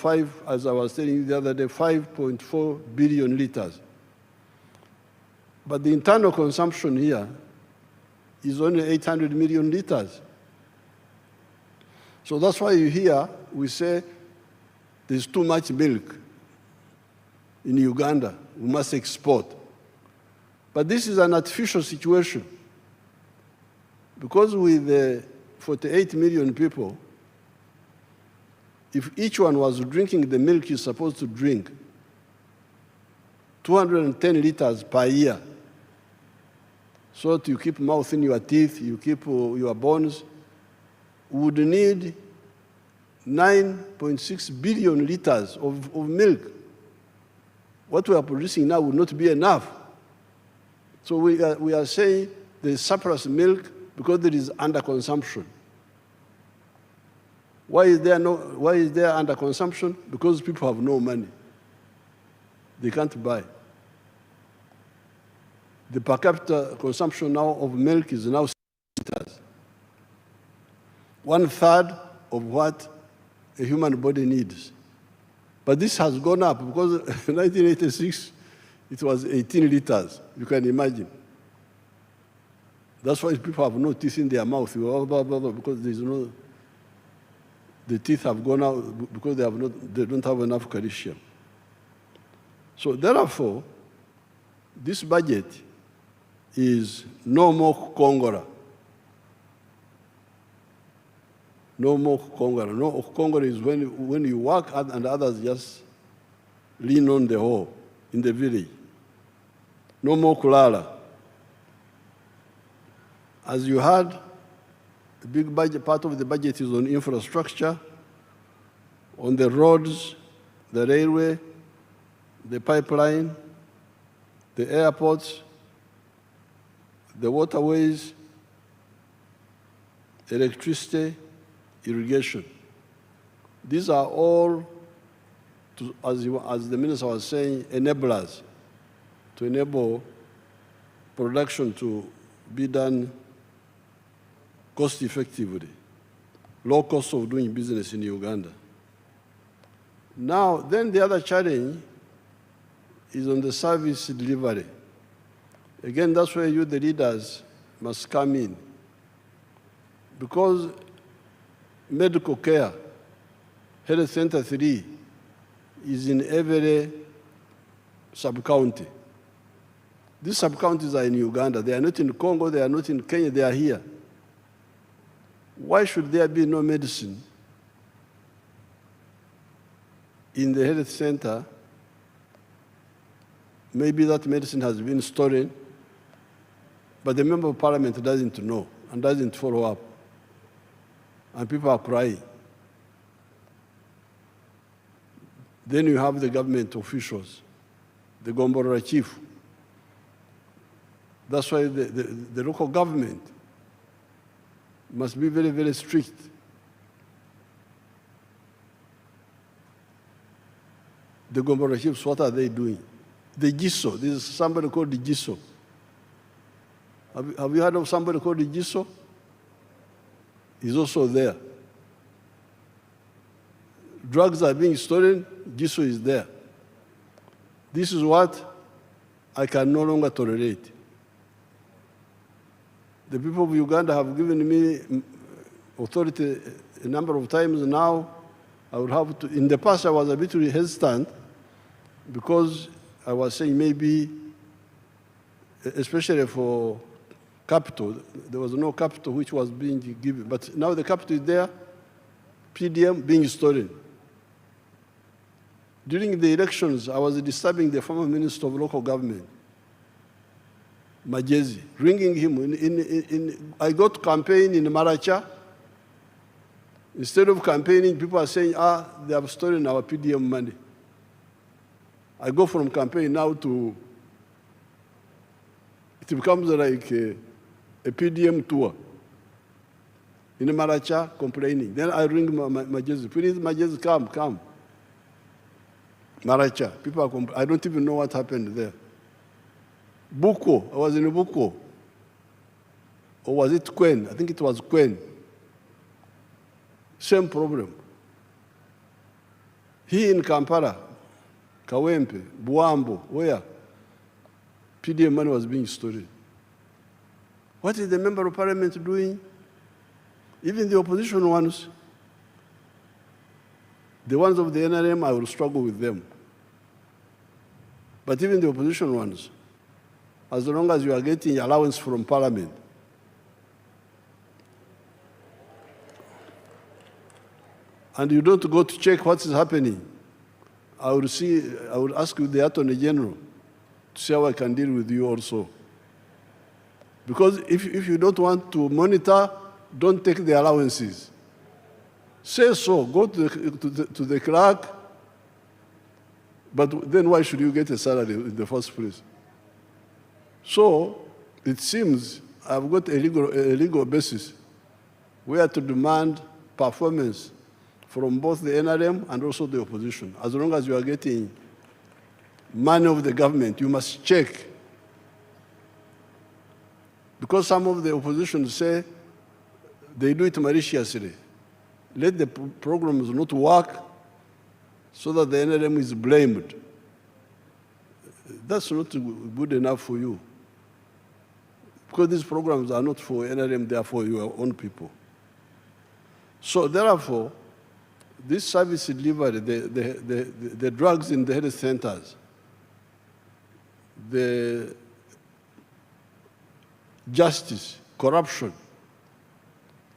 S11: as I was telling you the other day, 5.4 billion liters. But the internal consumption here is only 800 million liters. So that's why you hear we say there's too much milk in Uganda, we must export. But this is an artificial situation. Because with 48 million people, if each one was drinking the milk he's supposed to drink, 210 liters per year, so that you keep mouth in your teeth, you keep your bones, would need 9.6 billion liters of milk. What we are producing now would not be enough. So we are saying there is surplus milk because there is underconsumption. Why is there underconsumption? Because people have no money. They can't buy. The per capita consumption now of milk is now 6 liters. 1/3 of what a human body needs. But this has gone up because in 1986, it was 18 liters. You can imagine. That's why people have no teeth in their mouth, because the teeth have gone out because they don't have enough calcium. So therefore, this budget is no more Kongora. No more Kongora. No, Kongora is when you work and others just lean on the hoe in the village. No more kulala. As you heard, the big budget, part of the budget is on infrastructure, on the roads, the railway, the pipeline, the airports, the waterways, electricity, irrigation. These are all, as the minister was saying, enablers to enable production to be done cost effectively, low cost of doing business in Uganda. Now, then the other challenge is on the service delivery. Again, that's where you, the leaders, must come in. Because medical care, Health Center 3, is in every sub-county. These sub-counties are in Uganda. They are not in Congo, they are not in Kenya, they are here. Why should there be no medicine in the health center maybe that medicine has been stolen, but the member of parliament doesn't know and doesn't follow up. And people are crying. Then you have the government officials, the Gombora chief. That's why the local government must be very, very strict. The Gombora chiefs, what are they doing? The GISO, this is somebody called the GISO. Have you heard of somebody called the GISO? He's also there. Drugs are being stolen, GISO is there. This is what I can no longer tolerate. The people of Uganda have given me authority a number of times now. I would have to, in the past I was a bit hesitant because I was saying maybe, especially for capital, there was no capital which was being given, but now the capital is there, PDM being stolen. During the elections, I was disturbing the former Minister of Local Government, Majezi, ringing him. I got to campaign in Maracha. Instead of campaigning, people are saying, they have stolen our PDM money. I go from campaign now to, it becomes like a PDM tour. In Maracha, complaining. Then I ring Majezi, please, Majezi, come. Maracha, people are I don't even know what happened there. Buko, I was in Buko. Or was it Kwen? I think it was Kwen. Same problem. Here in Kampala, Kawempe, Buambo, where PDM money was being stolen. What is the member of parliament doing? Even the opposition ones, the ones of the NRM, I will struggle with them. But even the opposition ones, as long as you are getting allowance from parliament, and you don't go to check what is happening, I would ask you, the Attorney General, to see how I can deal with you also. Because if you don't want to monitor, don't take the allowances. Say so, go to the clerk, but then why should you get a salary in the first place? So it seems I've got a legal basis where to demand performance from both the NRM and also the opposition. As long as you are getting money of the government, you must check. Because some of the opposition say they do it maliciously. Let the programs not work so that the NRM is blamed. That's not good enough for you. Because these programs are not for NRM, they are for your own people. So therefore, this service delivery, the drugs in the health centers, the justice, corruption,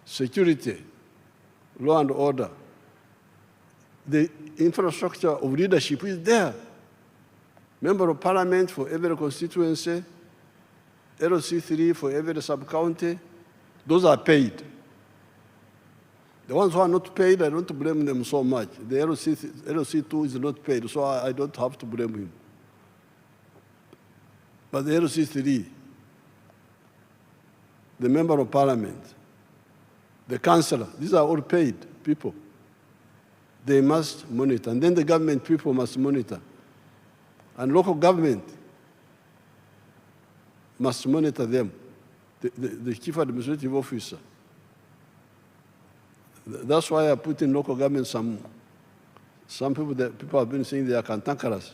S11: security, law and order, the infrastructure of leadership is there. Member of parliament for every constituency, LC3 for every sub-county, those are paid. The ones who are not paid, I don't blame them so much. The LC2 is not paid, so I don't have to blame him. But the LC3, the member of parliament, the councillor, these are all paid people. They must monitor, and then the government people must monitor. And local government must monitor them, the chief administrative officer. That's why I put in local government some people that people have been saying they are cantankerous,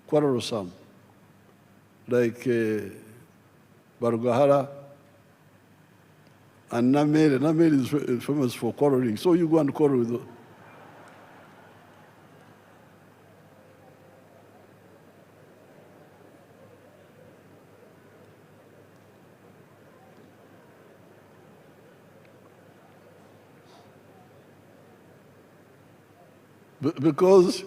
S11: quarrelsome, like Barugahara and Namere. Namere is famous for quarreling, so you go and quarrel with them. Because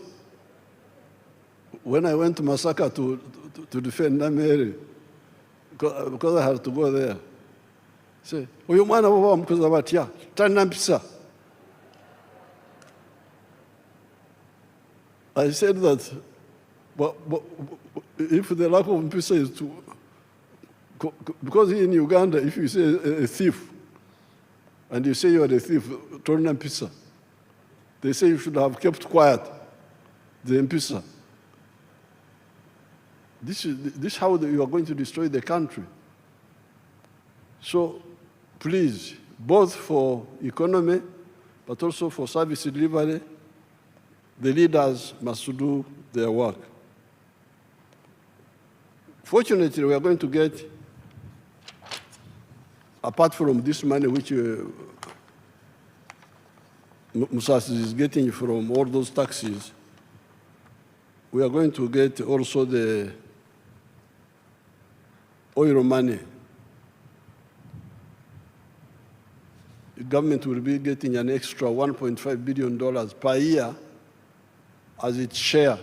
S11: when I went to Masaka to defend Nameri, because I had to go there, say, "Uyu mwana baba mkuza batia, tana mpisa." I said that, but if the lack of mpisa is to, because in Uganda, if you say a thief, and you say you are a thief, tana mpisa, they say you should have kept quiet, the mpisa. This is how you are going to destroy the country. So please, both for economy, but also for service delivery, the leaders must do their work. Fortunately, we are going to get, apart from this money which Musas is getting from all those taxes, we are going to get also the oil money. The government will be getting an extra $1.5 billion per year as its share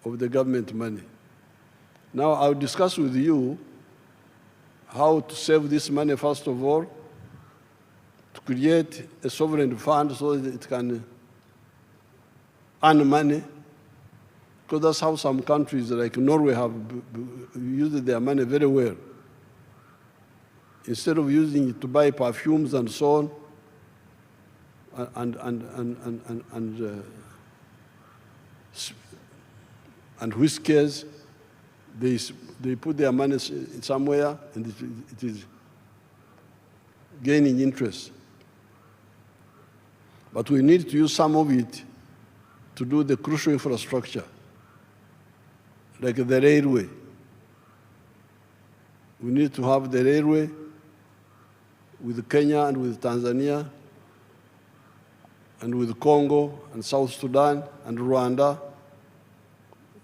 S11: of the government money. Now, I'll discuss with you how to save this money, first of all, to create a sovereign fund so that it can earn money, because that's how some countries like Norway have used their money very well. Instead of using it to buy perfumes and so on, and whiskers, they put their money somewhere and it is gaining interest. But we need to use some of it to do the crucial infrastructure, like the railway. We need to have the railway with Kenya and with Tanzania and with Congo and South Sudan and Rwanda,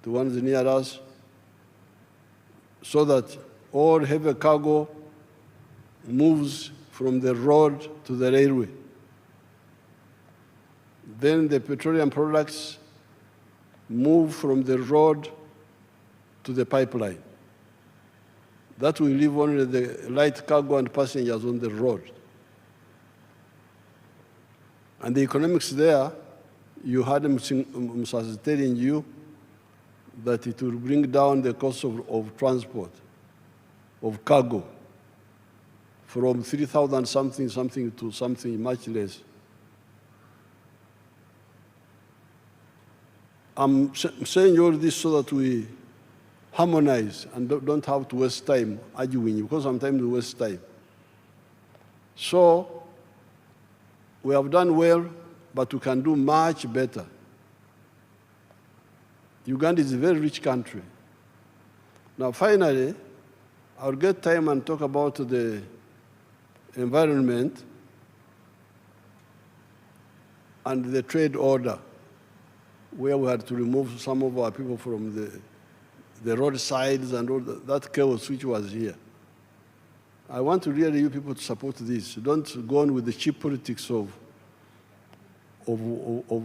S11: the ones near us, so that all heavy cargo moves from the road to the railway. Then the petroleum products move from the road to the pipeline. That will leave only the light cargo and passengers on the road. And the economics there, you had Musas telling you that it will bring down the cost of transport, of cargo, from 3,000 something to something much less. I'm saying all this so that we harmonize and don't have to waste time arguing, because sometimes we waste time. So we have done well, but we can do much better. Uganda is a very rich country. Now, finally, I'll get time and talk about the environment and the trade order, where we had to remove some of our people from the roadsides and all that chaos which was here. I want to really you people to support this. Don't go on with the cheap politics of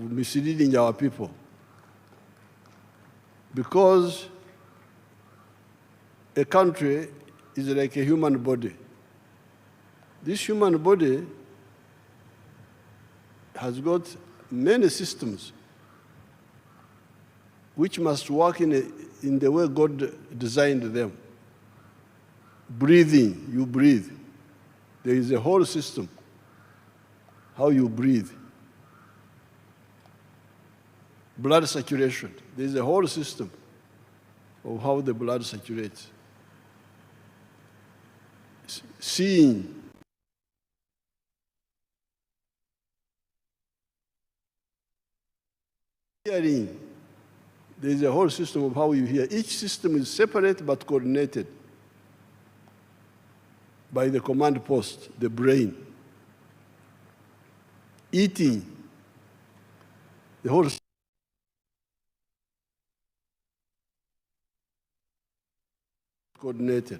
S11: misleading our people. Because a country is like a human body. This human body has got many systems which must work in the way God designed them. Breathing, you breathe. There is a whole system, how you breathe. Blood saturation, there is a whole system of how the blood saturates. Seeing, hearing, there is a whole system of how you hear. Each system is separate but coordinated by the command post, the brain. Eating, the whole system coordinated.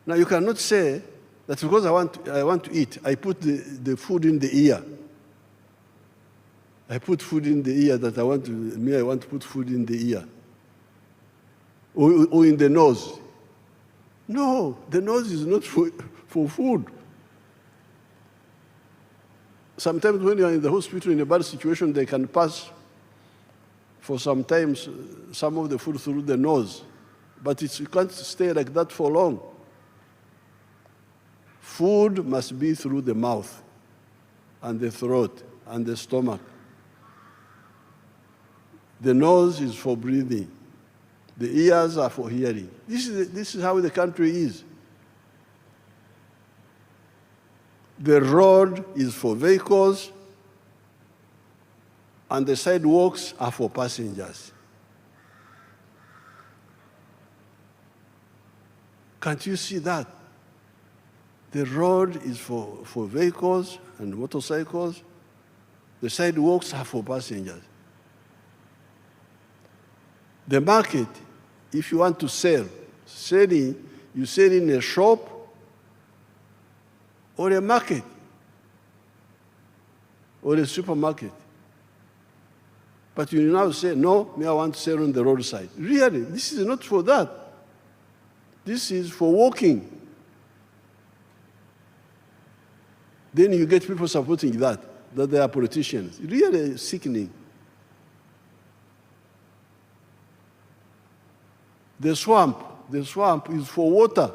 S11: Now you cannot say that because I want to eat, I put the food in the ear. I put food in the ear that I want to put food in the ear. Or in the nose. No, the nose is not for food. Sometimes when you're in the hospital in a bad situation, they can pass for sometimes some of the food through the nose. But you can't stay like that for long. Food must be through the mouth and the throat and the stomach. The nose is for breathing. The ears are for hearing. This is how the country is. The road is for vehicles, and the sidewalks are for passengers. Can't you see that? The road is for vehicles and motorcycles. The sidewalks are for passengers. The market, if you want to sell, you sell in a shop or a market or a supermarket. But you now say, no, I want to sell on the roadside. Really, this is not for that. This is for walking. Then you get people supporting that they are politicians. Really sickening. The swamp is for water.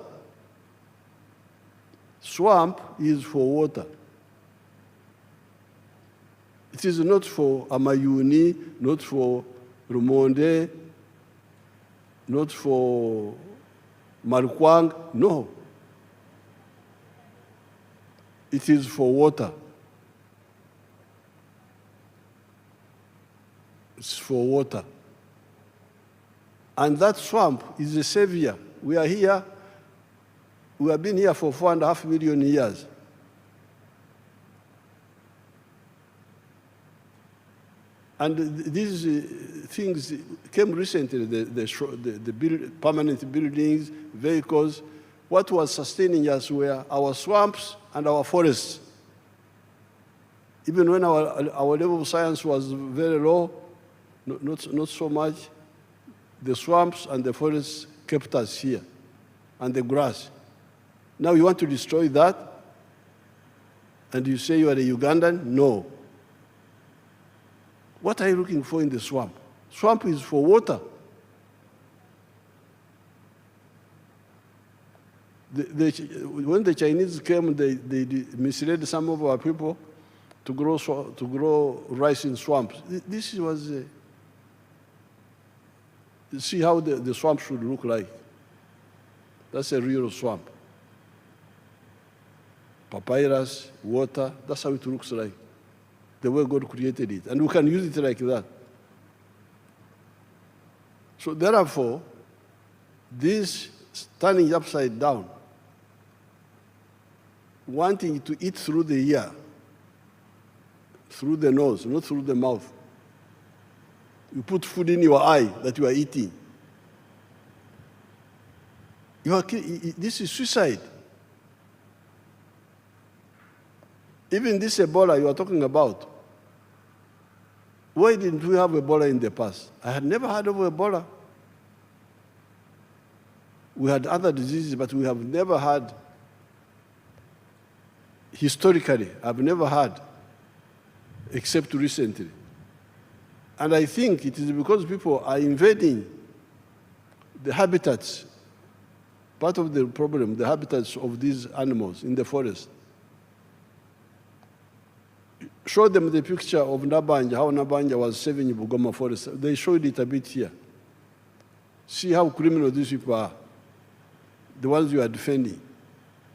S11: Swamp is for water. It is not for Amayuni, not for Rumonde, not for Marukwang, no. It is for water. It's for water. And that swamp is a savior. We are here, we have been here for 4.5 million years. And these things came recently, the permanent buildings, vehicles. What was sustaining us were our swamps and our forests. Even when our level of science was very low, not so much, the swamps and the forests kept us here, and the grass. Now you want to destroy that, and you say you are a Ugandan? No. What are you looking for in the swamp? Swamp is for water. When the Chinese came, they misled some of our people to grow rice in swamps. This was see how the swamp should look like. That's a real swamp. Papyrus, water, that's how it looks like, the way God created it. And we can use it like that. So therefore, this turning upside down, wanting to eat through the ear, through the nose, not through the mouth. You put food in your eye that you are eating. This is suicide. Even this Ebola you are talking about, why didn't we have Ebola in the past? I had never heard of Ebola. We had other diseases, but we have never had, historically, I've never had, except recently. And I think it is because people are invading the habitats, part of the problem, the habitats of these animals in the forest. Show them the picture of Nabanja, how Nabanja was saving Bugoma forest. They showed it a bit here. See how criminal these people are, the ones you are defending.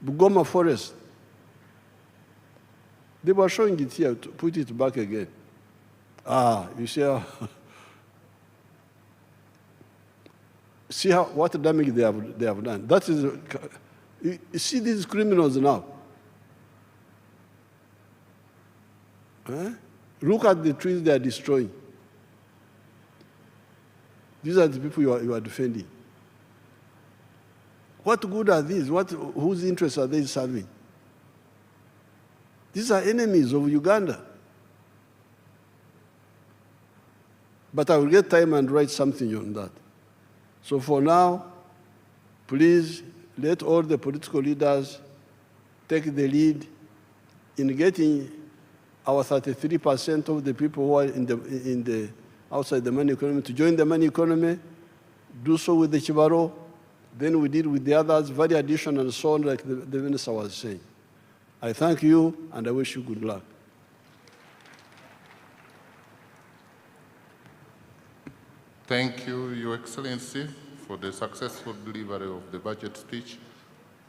S11: Bugoma forest. They were showing it here, to put it back again. You see what damage they have done. That is, you see these criminals now. Look at the trees they are destroying. These are the people you are defending. What good are these? Whose interests are they serving? These are enemies of Uganda. But I will get time and write something on that. So for now, please let all the political leaders take the lead in getting our 33% of the people who are outside the money economy to join the money economy, do so with the Chibaro, then we deal with the others, value addition and so on, like the minister was saying. I thank you and I wish you good luck.
S3: Thank you, Your Excellency, for the successful delivery of the budget speech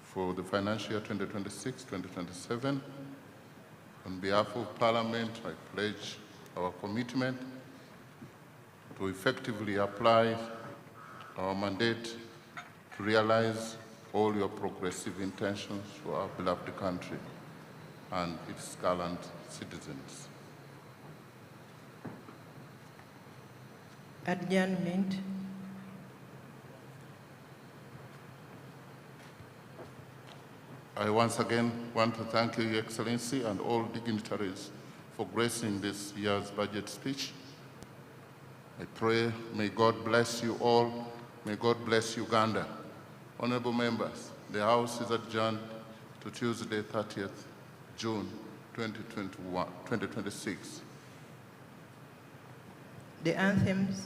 S3: for the financial year 2026-2027. On behalf of Parliament, I pledge our commitment to effectively apply our mandate to realize all your progressive intentions for our beloved country and its gallant citizens.
S8: Adjournment.
S3: I once again want to thank you, Your Excellency, and all dignitaries for gracing this year's budget speech. I pray, may God bless you all. May God bless Uganda. Honorable members, the House is adjourned to Tuesday, 30th June 2026.
S8: The anthems.